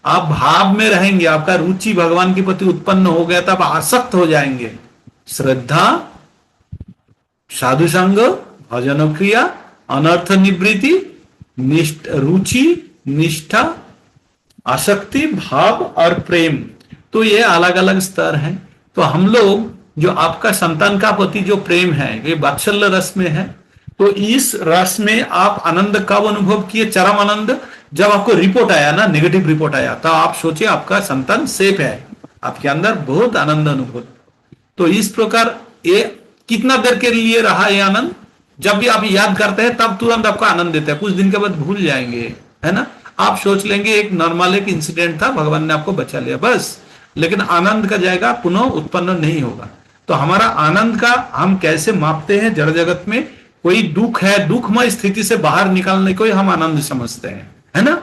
आप भाव में रहेंगे, आपका रुचि भगवान के प्रति उत्पन्न हो गया, तब आसक्त हो जाएंगे। श्रद्धा, साधु संग, भजन क्रिया, अनर्थ निवृत्ति, रुचि, निष्ठा, आसक्ति, भाव और प्रेम, तो ये अलग अलग स्तर हैं। तो हम लोग जो आपका संतान का प्रति जो प्रेम है, ये वात्सल्य रस में है। तो इस रस में आप आनंद कब अनुभव किए? चरम आनंद जब आपको रिपोर्ट आया ना, नेगेटिव रिपोर्ट आया, तो आप सोचे आपका संतान सेफ है, आपके अंदर बहुत आनंद अनुभव। तो इस प्रकार ये कितना देर के लिए रहा ये आनंद? जब भी आप याद करते हैं तब तुरंत आपको आनंद देता है, कुछ दिन के बाद भूल जाएंगे, है ना। आप सोच लेंगे एक नॉर्मल एक इंसिडेंट था, भगवान ने आपको बचा लिया बस, लेकिन आनंद का जाएगा पुनः उत्पन्न नहीं होगा। तो हमारा आनंद का हम कैसे मापते हैं? जड़ जगत में कोई दुख है, दुखमय स्थिति से बाहर निकालने को ही हम आनंद समझते हैं, है ना।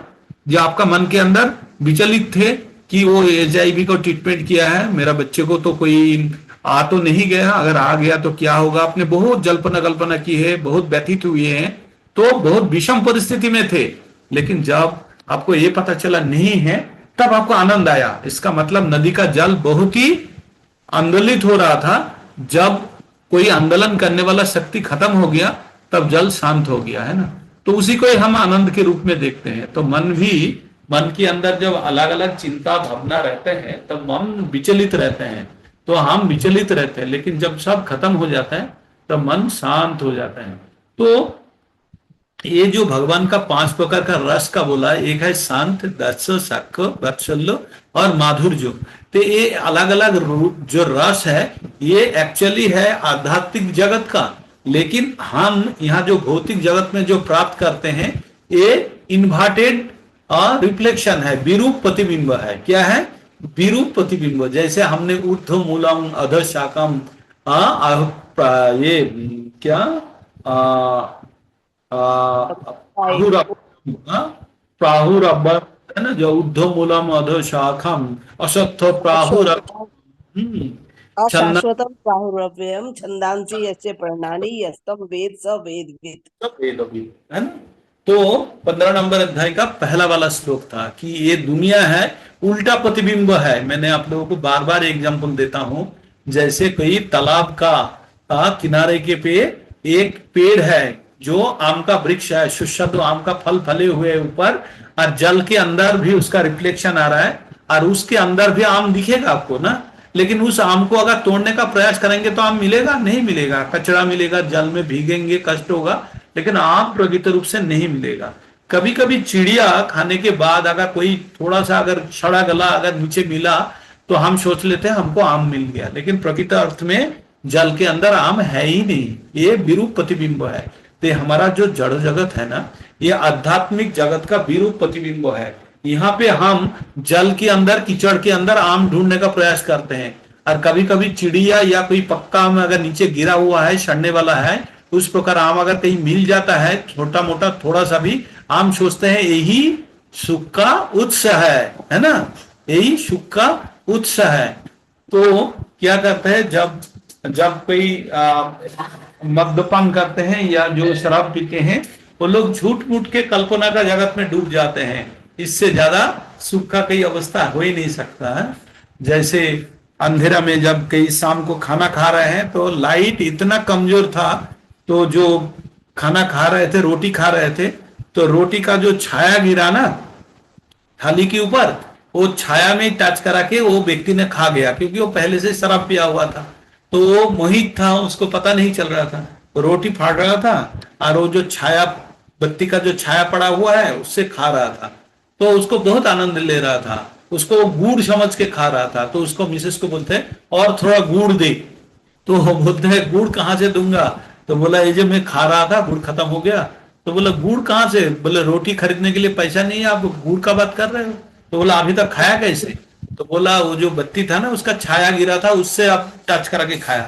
जो आपका मन के अंदर विचलित थे कि वो HIV को ट्रीटमेंट किया है, मेरा बच्चे को तो कोई आ तो नहीं गया, अगर आ गया तो क्या होगा, आपने बहुत जल्पना कल्पना की है, बहुत व्यथित हुए हैं, तो बहुत विषम परिस्थिति में थे। लेकिन जब आपको ये पता चला नहीं है, तब आपको आनंद आया। इसका मतलब नदी का जल बहुत ही आंदोलित हो रहा था, जब कोई आंदोलन करने वाला शक्ति खत्म हो गया तब जल शांत हो गया, है ना। तो उसी को ही हम आनंद के रूप में देखते हैं। तो मन के अंदर जब अलग अलग चिंता भावना रहते हैं तब मन विचलित रहते हैं, तो हम विचलित रहते हैं, लेकिन जब सब खत्म हो जाता है तब मन शांत हो जाता है। तो ये जो भगवान का 5 प्रकार का रस का बोला, एक है शांत, दर्श, सख, वात्सल्य और माधुर्य। तो ये अलग अलग जो रस है ये एक्चुअली है आध्यात्मिक जगत का, लेकिन हम यहाँ जो भौतिक जगत में जो प्राप्त करते हैं ये इन्वर्टेड रिफ्लेक्शन है, विरूप प्रतिबिंब है। क्या है? विरूप प्रतिबिंब। जैसे हमने ऊर्ध्व मूलम अधः शाखम ये क्या प्राहुरब है ना, जो ऊर्ध्व मूलम अधः शाखम असत्थ प्राहुर अशाश्वतम प्राहुरव्ययम छंदांसी यस्य पर्णानि यस्तम वेद स वेदवित्, है ना। तो 15 नंबर अध्याय का पहला वाला श्लोक था कि ये दुनिया है उल्टा प्रतिबिंब है। मैंने आप लोगों को बार बार एग्जांपल देता हूं, जैसे कोई तालाब का किनारे के पे एक पेड़ है जो आम का वृक्ष है, सुस्वादु आम का फल फले हुए ऊपर, और जल के अंदर भी उसका रिफ्लेक्शन आ रहा है और उसके अंदर भी आम दिखेगा आपको ना। लेकिन उस आम को अगर तोड़ने का प्रयास करेंगे तो आम मिलेगा? नहीं मिलेगा, कचरा मिलेगा, जल में भीगेंगे, कष्ट होगा, लेकिन आम प्रकृत रूप से नहीं मिलेगा। कभी कभी चिड़िया खाने के बाद अगर कोई थोड़ा सा अगर सड़ा गला अगर नीचे मिला तो हम सोच लेते हैं हमको आम मिल गया, लेकिन प्रकृत अर्थ में जल के अंदर आम है ही नहीं, ये विरूप प्रतिबिंब है। तो हमारा जो जड़ जगत है ना, ये आध्यात्मिक जगत का विरूप प्रतिबिंब है। यहाँ पे हम जल के अंदर, कीचड़ के अंदर आम ढूंढने का प्रयास करते हैं, और कभी कभी चिड़िया या कोई पक्का आम अगर नीचे गिरा हुआ है, सड़ने वाला है, उस प्रकार आम अगर कहीं मिल जाता है छोटा मोटा थोड़ा सा भी, आम सोचते हैं यही सुख का उत्स है ना, यही सुख का उत्स है। तो क्या करते हैं, जब कोई मद्यपान करते हैं या जो शराब पीते हैं, वो लोग झूठ मूठ के कल्पना का जगत में डूब जाते हैं। इससे ज्यादा सुख का कोई अवस्था हो ही नहीं सकता है। जैसे अंधेरा में जब कई शाम को खाना खा रहे हैं तो लाइट इतना कमजोर था, तो जो खाना खा रहे थे, रोटी खा रहे थे, तो रोटी का जो छाया गिरा ना थाली के ऊपर, वो छाया में टच करा के वो व्यक्ति ने खा गया, क्योंकि वो पहले से शराब पिया हुआ था, तो वो मोहित था, उसको पता नहीं चल रहा था, रोटी फाड़ रहा था और वो जो छाया, बत्ती का जो छाया पड़ा हुआ है उससे खा रहा था। तो उसको बहुत आनंद ले रहा था, उसको गुड़ समझ के खा रहा था। तो उसको मिसेस को बोलते हैं और थोड़ा गुड़ दे, तो वो बोलते हैं गुड़ कहाँ से दूंगा? तो बोला ये जो मैं खा रहा था गुड़ खत्म हो गया। तो बोला गुड़ कहाँ से? बोले रोटी खरीदने के लिए पैसा नहीं है, आप गुड़ का बात कर रहे हो। तो बोला अभी तक खाया कैसे? तो बोला वो जो बत्ती था ना उसका छाया गिरा था, उससे आप टच करा के खाया।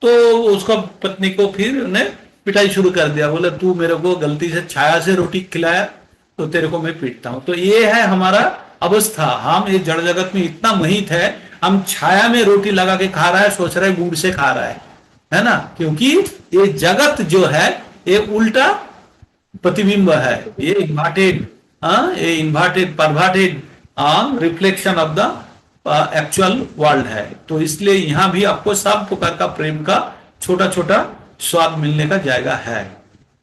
तो उसको पत्नी को फिर उन्हें पिटाई शुरू कर दिया, बोला तू मेरे को गलती से छाया से रोटी खिलाया तो तेरे को मैं पीटता हूं। तो ये है हमारा अवस्था, हम ये जड़ जगत में इतना मोहित है, हम छाया में रोटी लगा के खा रहा है, सोच रहे गुड़ से खा रहा है ना, क्योंकि ये जगत जो है ये उल्टा प्रतिबिंब है, ये inverted perverted reflection of the actual world है। तो इसलिए यहाँ भी आपको सब प्रकार का प्रेम का छोटा छोटा स्वाद मिलने का जायगा है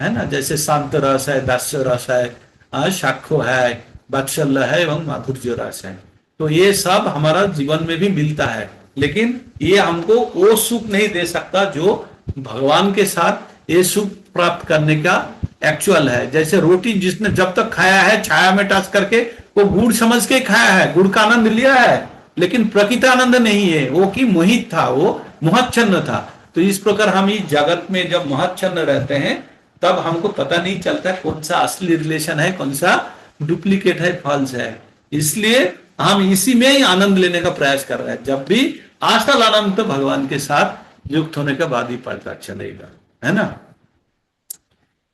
ना। जैसे शांत रस है, दास्य रस है, शाखो है, वात्सल्य है एवं माधुर्य रस है। तो ये सब हमारा जीवन में भी मिलता है, लेकिन ये हमको वो सुख नहीं दे सकता जो भगवान के साथ ये सुख प्राप्त करने का एक्चुअल है। जैसे रोटी जिसने जब तक खाया है छाया में टच करके, वो गुड़ समझ के खाया है, गुड़ का आनंद लिया है, लेकिन प्रकृत आनंद नहीं है, वो की मोहित था, वो मोहच्छन्न था। तो इस प्रकार हम इस जगत में जब मोहच्छन्न रहते हैं तब हमको पता नहीं चलता कौन सा असली रिलेशन है, कौन सा डुप्लीकेट है, फॉल्स है। इसलिए हम इसी में ही आनंद लेने का प्रयास कर रहे हैं। जब भी असल आनंद तो भगवान के साथ युक्त होने के बाद ही पता चलेगा, है ना।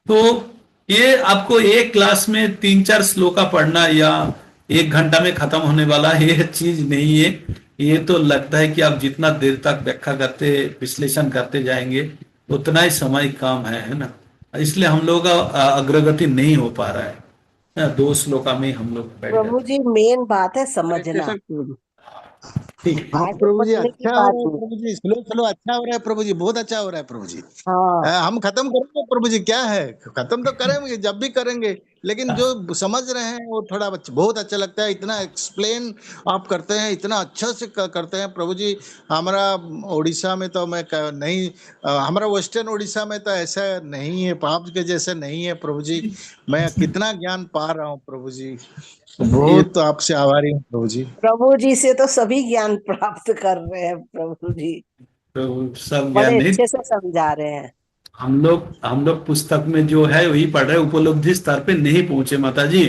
तो ये आपको एक क्लास में 3-4 श्लोका पढ़ना या 1 घंटा में खत्म होने वाला ये चीज नहीं है। ये तो लगता है कि आप जितना देर तक व्याख्या करते, विश्लेषण करते जाएंगे उतना ही समय कम है ना। इसलिए हम लोग का अग्रगति नहीं हो पा रहा है ना। 2 श्लोका में हम लोग बैठ प्रभु जाते जी मेन बात है हरे समझना, कृष्ण प्रभु जी। हैं। ठीक। हाँ आगे प्रभु जी, बढ़ने की अच्छा हो बात रहा है नहीं। प्रभु जी, स्लो स्लो अच्छा हो रहा है प्रभु जी, बहुत अच्छा हो रहा है प्रभु जी। हाँ हम खत्म करेंगे प्रभु जी, क्या है, खत्म तो करेंगे जब भी करेंगे, लेकिन जो समझ रहे हैं वो थोड़ा बहुत अच्छा लगता है। इतना एक्सप्लेन आप करते हैं, इतना अच्छा से करते हैं प्रभु जी। हमारा उड़ीसा में तो नहीं, हमारा वेस्टर्न उड़ीसा में तो ऐसा नहीं है, पाप के जैसे नहीं है प्रभु जी। मैं कितना ज्ञान पा रहा हूँ प्रभु जी, ये बहुत आपसे आभारी हूँ प्रभु जी। प्रभु जी से तो सभी ज्ञान प्राप्त कर रहे हैं प्रभु जी, तो सब ज्ञान बड़े नहीं, अच्छे से समझा रहे हैं। हम लोग पुस्तक में जो है वही पढ़ रहे, उपलब्धि स्तर पे नहीं पहुंचे माता जी।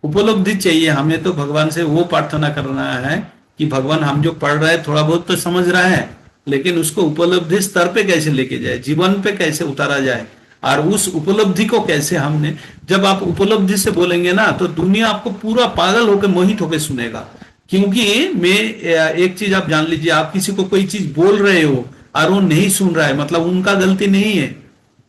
उपलब्धि चाहिए हमें, तो भगवान से वो प्रार्थना करना है कि भगवान हम जो पढ़ रहे हैं थोड़ा बहुत तो समझ रहा है, लेकिन उसको उपलब्धि स्तर पे कैसे लेके जाए, जीवन पे कैसे उतारा जाए, और उस उपलब्धि को कैसे हमने, जब आप उपलब्धि से बोलेंगे ना तो दुनिया आपको पूरा पागल होकर, मोहित होकर सुनेगा। क्योंकि मैं एक चीज आप जान लीजिए, आप किसी को कोई चीज बोल रहे हो और वो नहीं सुन रहा है, मतलब उनका गलती नहीं है।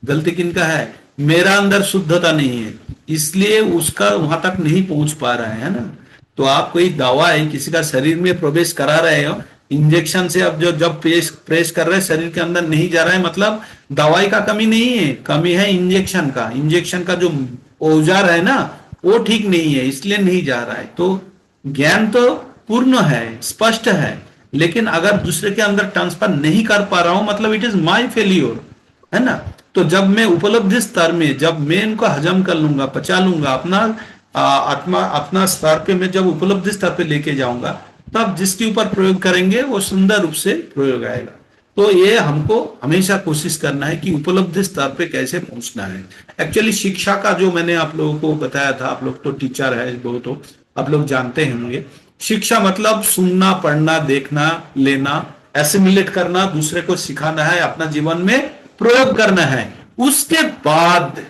गलती किनका है? मेरा अंदर शुद्धता नहीं है, इसलिए उसका वहां तक नहीं पहुंच पा रहा है ना। तो आप कोई दवा है किसी का शरीर में प्रवेश करा रहे हो इंजेक्शन से, अब जो जब प्रेस प्रेस कर रहे हैं शरीर के अंदर नहीं जा रहा है, मतलब दवाई का कमी नहीं है, कमी है इंजेक्शन का। इंजेक्शन का जो औजार है ना वो ठीक नहीं है, इसलिए नहीं जा रहा है। तो ज्ञान तो पूर्ण है, स्पष्ट है, लेकिन अगर दूसरे के अंदर ट्रांसफर नहीं कर पा रहा हूं, मतलब इट इज माई फेल्योर, है ना। तो जब मैं उपलब्धि स्तर में, जब मैं इनको हजम कर लूंगा, पचा लूंगा, अपना आत्मा अपना स्तर पे मैं जब उपलब्धि स्तर पे लेके जाऊंगा, तब जिसके ऊपर प्रयोग करेंगे वो सुंदर रूप से प्रयोग आएगा। तो ये हमको हमेशा कोशिश करना है कि उपलब्धि स्तर पे कैसे पहुंचना है। एक्चुअली शिक्षा का जो मैंने आप लोगों को बताया था, आप लोग तो टीचर है बहुत, तो आप लोग जानते होंगे, शिक्षा मतलब सुनना, पढ़ना, देखना, लेना, एसिमिलेट करना, दूसरे को सिखाना है, अपना जीवन में प्रयोग करना है। उसके बाद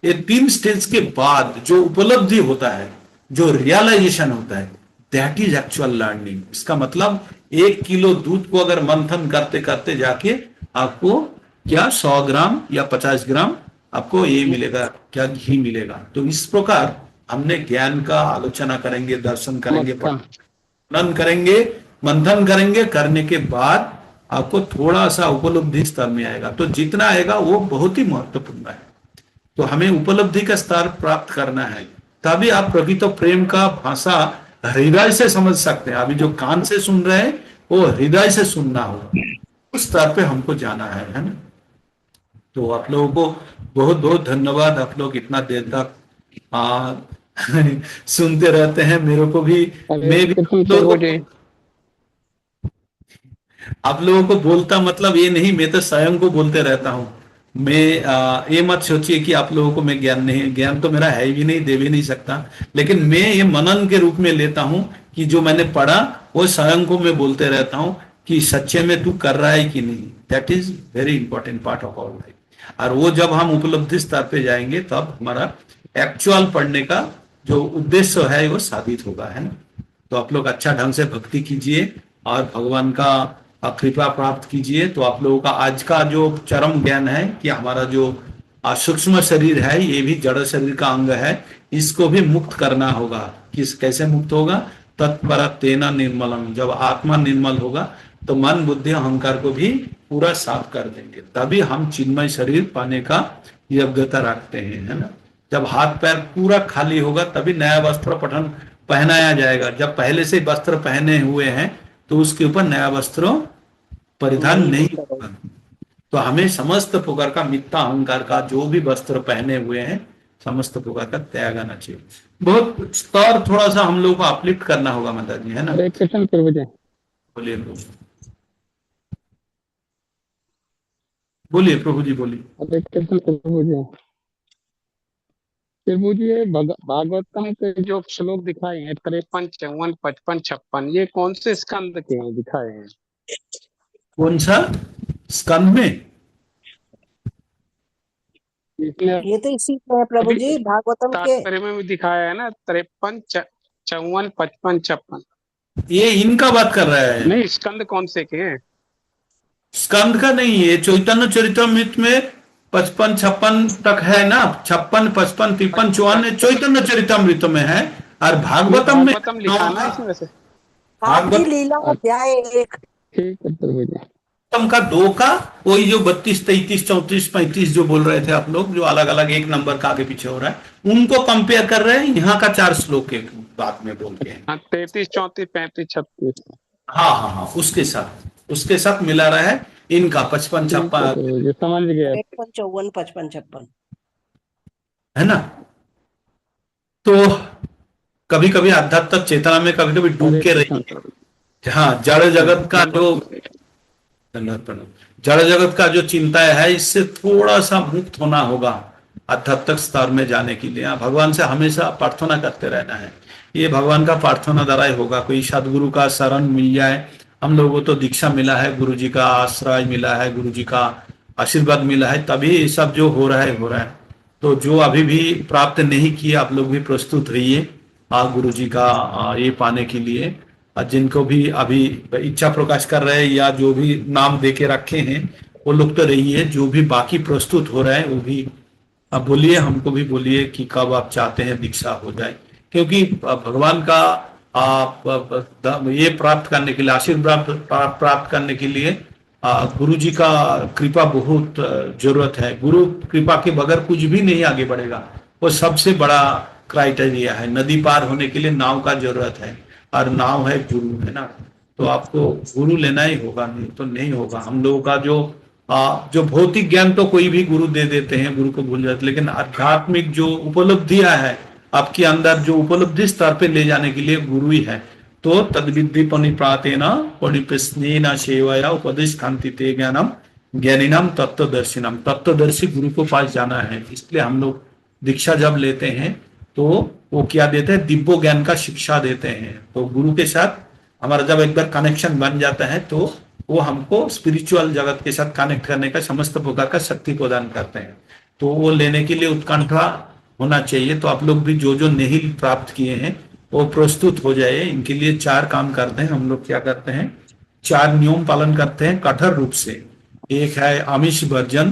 ये 3 स्टेज के बाद जो उपलब्धि होता है, जो रियलाइजेशन होता है, दैट इज एक्चुअल लर्निंग। इसका मतलब 1 किलो दूध को अगर मंथन करते करते जाके आपको क्या 100 ग्राम या 50 ग्राम आपको ये मिलेगा, क्या घी मिलेगा। तो इस प्रकार हमने ज्ञान का आलोचना करेंगे, दर्शन करेंगे, मक्खन। मनन करेंगे, मंथन करेंगे, करने के बाद आपको थोड़ा सा उपलब्धि स्तर में आएगा। तो जितना आएगा वो बहुत ही महत्वपूर्ण है। तो हमें उपलब्धि का स्तर प्राप्त करना है, तभी आप प्रकृत प्रेम का भाषा हृदय से समझ सकते हैं। अभी जो कान से सुन रहे हैं वो हृदय से सुनना होगा, उस स्तर पे हमको जाना है ना। तो आप लोगों को बहुत बहुत धन्यवाद, आप लोग इतना देर तक आ, सुनते रहते हैं। मेरे को भी, हरे मैं भी कृष्ण प्रभु जी। आप लोगों को बोलता मतलब ये नहीं मैं तो स्वयं को बोलते रहता हूँ। मैं ये मत सोचिए कि आप लोगों को मैं ज्ञान नहीं, ज्ञान तो मेरा है भी नहीं, दे भी नहीं सकता, लेकिन मैं ये मनन के रूप में लेता हूँ कि जो मैंने पढ़ा वो स्वयं को मैं बोलते रहता हूँ कि सच्चे में तू कर रहा है कि नहीं। That is very important part of our life. और वो जब हम उपलब्धि स्तर पे जाएंगे तब हमारा एक्चुअल पढ़ने का जो उद्देश्य है वो साबित होगा, है ना। तो आप लोग अच्छा ढंग से भक्ति कीजिए और भगवान का कृपा प्राप्त कीजिए। तो आप लोगों का आज का जो चरम ज्ञान है कि हमारा जो सूक्ष्म शरीर है ये भी जड़ शरीर का अंग है, इसको भी मुक्त करना होगा। किस कैसे मुक्त होगा? तत्पर तेना निर्मलम। जब आत्मा निर्मल होगा तो मन, बुद्धि, अहंकार को भी पूरा साफ कर देंगे, तभी हम चिन्मय शरीर पाने का योग्यता रखते हैं, है ना। जब हाथ पैर पूरा खाली होगा तभी नया वस्त्र पठन पहनाया जाएगा। जब पहले से वस्त्र पहने हुए हैं तो उसके ऊपर नया वस्त्र परिधान नहीं होगा। तो हमें समस्त प्रकार का मिथ्या अहंकार का जो भी वस्त्र पहने हुए हैं समस्त प्रकार का त्याग आना चाहिए। बहुत स्तर थोड़ा सा हम लोग को अपलिफ्ट करना होगा माता जी, है ना। हरे कृष्ण प्रभु जी। बोलिए प्रभु, बोलिए प्रभु जी, बोलिए। हरे कृष्ण प्रभु जी। प्रभु जी ये भागवतम के जो श्लोक दिखाए हैं 53, 54, 55, 56, ये कौन से स्कंद के हैं दिखाए हैं? कौन सा स्कंद में? इसमें ये तो इसी में है प्रभु अभी जी, भागवतम के। तात्पर्य में भी दिखाया है ना, 53, 54, 55, 56। ये इनका बात कर रहा है, नहीं, स्कंद कौन से के हैं? स्कंद का नहीं है। चैतन्य चरितमृत में 55, 56 तक है ना, 56, 55, 53, 54 चैतन्य चरितमृत में है। और भागवतम में भागवतम लिखा ना इसमें से। हाँ जी, भागवत लीला अध्याय 1। ठीक है प्रभु जी। का 2 का वही जो 32, 33, 34, 35 जो बोल रहे थे आप लोग, जो अलग अलग एक नंबर का आगे पीछे हो रहा है, उनको कंपेयर कर रहे हैं। यहाँ का 4 श्लोक के बात में बोल के हैं। हाँ, 33, 34, 35, 36। हाँ हाँ हाँ, उसके साथ मिला रहा है इनका 55, 56 ये समझ गया। 53, 54, 55, 56 है ना। तो कभी कभी आध्यात्मिक चेतना में कभी कभी डूब के रही। हाँ, जड़ जगत का जो जड़ जगत का जो चिंता है, इससे थोड़ा सा मुक्त होना होगा आध्यात्मिक स्तर में जाने के लिए। भगवान से हमेशा प्रार्थना करते रहना है। ये भगवान का प्रार्थना द्वारा ही होगा। कोई सदगुरु का शरण मिल जाए। हम लोगों को तो दीक्षा मिला है, गुरु जी का आश्रय मिला है, गुरु जी का आशीर्वाद मिला है, तभी ये सब जो हो रहा है। तो जो अभी भी प्राप्त नहीं किया, आप लोग भी प्रस्तुत रहिए गुरु जी का ये पाने के लिए। जिनको भी अभी इच्छा प्रकाश कर रहे हैं या जो भी नाम दे के रखे हैं, वो लोग तो रहिए। जो भी बाकी प्रस्तुत हो रहा है वो भी अब बोलिए, हमको भी बोलिए कि कब आप चाहते हैं दीक्षा हो जाए। क्योंकि भगवान का ये प्राप्त करने के लिए, आशीर्वाद प्राप्त करने के लिए गुरु जी का कृपा बहुत जरूरत है। गुरु कृपा के बगैर कुछ भी नहीं आगे बढ़ेगा। वो सबसे बड़ा क्राइटेरिया है। नदी पार होने के लिए नाव का जरूरत है, और नाव है गुरु, है ना। तो आपको गुरु लेना ही होगा, नहीं तो नहीं होगा। हम लोगों का जो भौतिक ज्ञान तो कोई भी गुरु दे देते हैं, गुरु को भूल जाते, लेकिन आध्यात्मिक जो उपलब्धियां है आपके अंदर, जो उपलब्धि स्तर पे ले जाने के लिए गुरु ही है। तो तद्विद्धि परिप्रातेन परिप्रश्नेन सेवया उपदेश कांति ते ज्ञानम ज्ञानिनम तत्वदर्शिनम। तत्वदर्शी गुरु को पास जाना है। इसलिए हम लोग दीक्षा जब लेते हैं तो वो क्या देते हैं, दिव्य ज्ञान का शिक्षा देते हैं। तो गुरु के साथ हमारा जब एक बार कनेक्शन बन जाता है तो वो हमको स्पिरिचुअल जगत के साथ कनेक्ट करने का समस्त प्रकार का शक्ति प्रदान करते हैं। तो वो लेने के लिए उत्कंठा होना चाहिए। तो आप लोग भी जो जो नहीं प्राप्त किए हैं वो प्रस्तुत हो जाए। इनके लिए 4 काम करते हैं हम लोग। क्या करते हैं, 4 नियम पालन करते हैं कठोर रूप से। एक है आमिष वर्जन,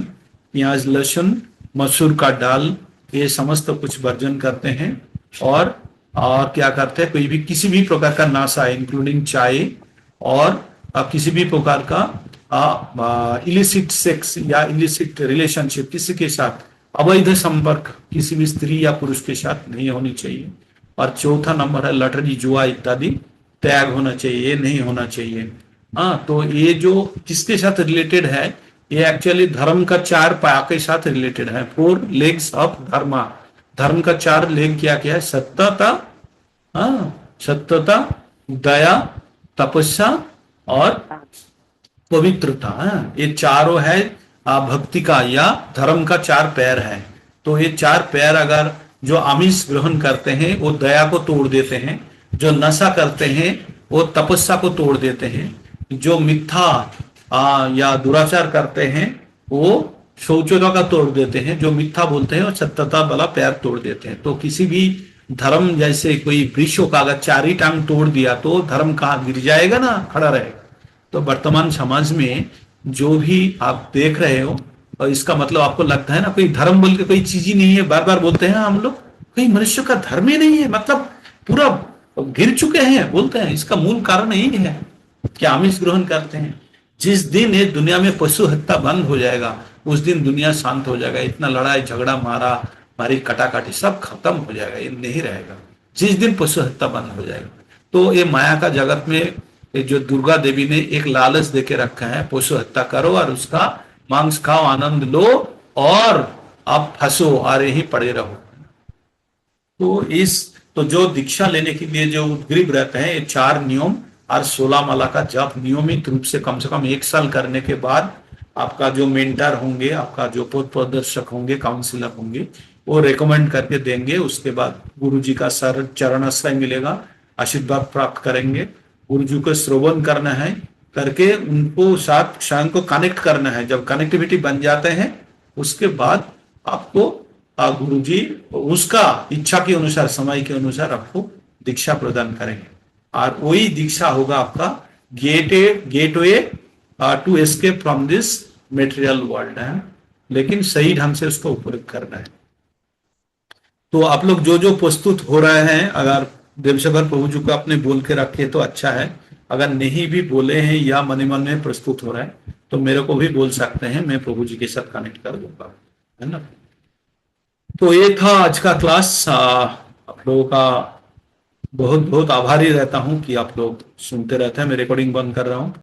प्याज लहसुन मसूर का दाल, ये समस्त कुछ वर्जन करते हैं। और क्या करते हैं, कोई भी किसी भी प्रकार का नशा इंक्लूडिंग चाय और किसी भी प्रकार का इलिसिट सेक्स या इलिसिट रिलेशनशिप, किसी के साथ अवैध संपर्क किसी भी स्त्री या पुरुष के साथ नहीं होनी चाहिए। और चौथा नंबर है लटरी जुआ इत्यादि त्याग होना चाहिए, ये नहीं होना चाहिए। हाँ, तो ये जो किसके साथ रिलेटेड है, ये एक्चुअली धर्म का 4 पाया के साथ रिलेटेड है। 4 legs ऑफ धर्म। धर्म का 4 लेग क्या क्या है, सत्यता, सत्यता, दया, तपस्या और पवित्रता। ये चारों है भक्ति का या धर्म का 4 पैर है। तो ये 4 पैर अगर जो आमिष ग्रहण करते हैं वो दया को तोड़ देते हैं, जो नशा करते हैं वो तपस्या को तोड़ देते हैं, जो मिथ्या या दुराचार करते हैं वो शौचता का तोड़ देते हैं, जो मिथ्या बोलते हैं वो सत्यता वाला पैर तोड़ देते हैं। तो किसी भी धर्म, जैसे कोई वृक्षों का अगर 4 ही टांग तोड़ दिया तो धर्म कहाँ गिर जाएगा ना, खड़ा रहेगा। तो वर्तमान समाज में जो भी आप देख रहे हो, और इसका मतलब आपको लगता है ना कोई धर्म बोल के कोई चीज ही नहीं है, बार बार बोलते हैं हम लोग, कोई मनुष्य का धर्म ही नहीं है, मतलब पूरा गिर चुके हैं बोलते हैं। इसका मूल कारण यही है कि आमिष ग्रहण करते हैं। जिस दिन ये दुनिया में पशु हत्या बंद हो जाएगा उस दिन दुनिया शांत हो जाएगा। इतना लड़ाई झगड़ा मारा मारी कटाकाटी सब खत्म हो जाएगा, ये नहीं रहेगा जिस दिन पशु हत्या बंद हो जाएगा। तो ये माया का जगत में जो दुर्गा देवी ने एक लालच देके रखा है, पशु हत्या करो और उसका मांस खाओ, आनंद लो और आप फंसो और यहीं पड़े रहो। तो जो दीक्षा लेने के लिए जो उद्ग्रीव रहते हैं, ये 4 नियम और 16 माला का जप नियमित रूप से कम 1 साल करने के बाद आपका जो मेंटर होंगे, आपका जो पथ प्रदर्शक होंगे, काउंसिलर होंगे, वो रेकमेंड करके देंगे। उसके बाद गुरु जी का सर चरणाश्रय मिलेगा, आशीर्वाद प्राप्त करेंगे। गुरु जी को श्रवण करना है, करके उनको साथ स्वयं को कनेक्ट करना है। जब कनेक्टिविटी बन जाते हैं उसके बाद आपको गुरु जी उसका इच्छा के अनुसार, समय के अनुसार आपको दीक्षा प्रदान करेंगे, और वही दीक्षा होगा आपका gateway to escape from this material world है। लेकिन सही ढंग से उसको उपयोग करना है। तो आप लोग जो जो प्रस्तुत हो रहे हैं, अगर देवशंकर प्रभु जी को आपने बोल के रखे तो अच्छा है, अगर नहीं भी बोले हैं या मन ही मन में प्रस्तुत हो रहा है तो मेरे को भी बोल सकते हैं, मैं प्रभु जी के साथ कनेक्ट कर दूंगा, है ना। तो ये था आज का क्लास। आप लोगों का बहुत बहुत आभारी रहता हूं कि आप लोग सुनते रहते हैं। मैं रिकॉर्डिंग बंद कर रहा हूं।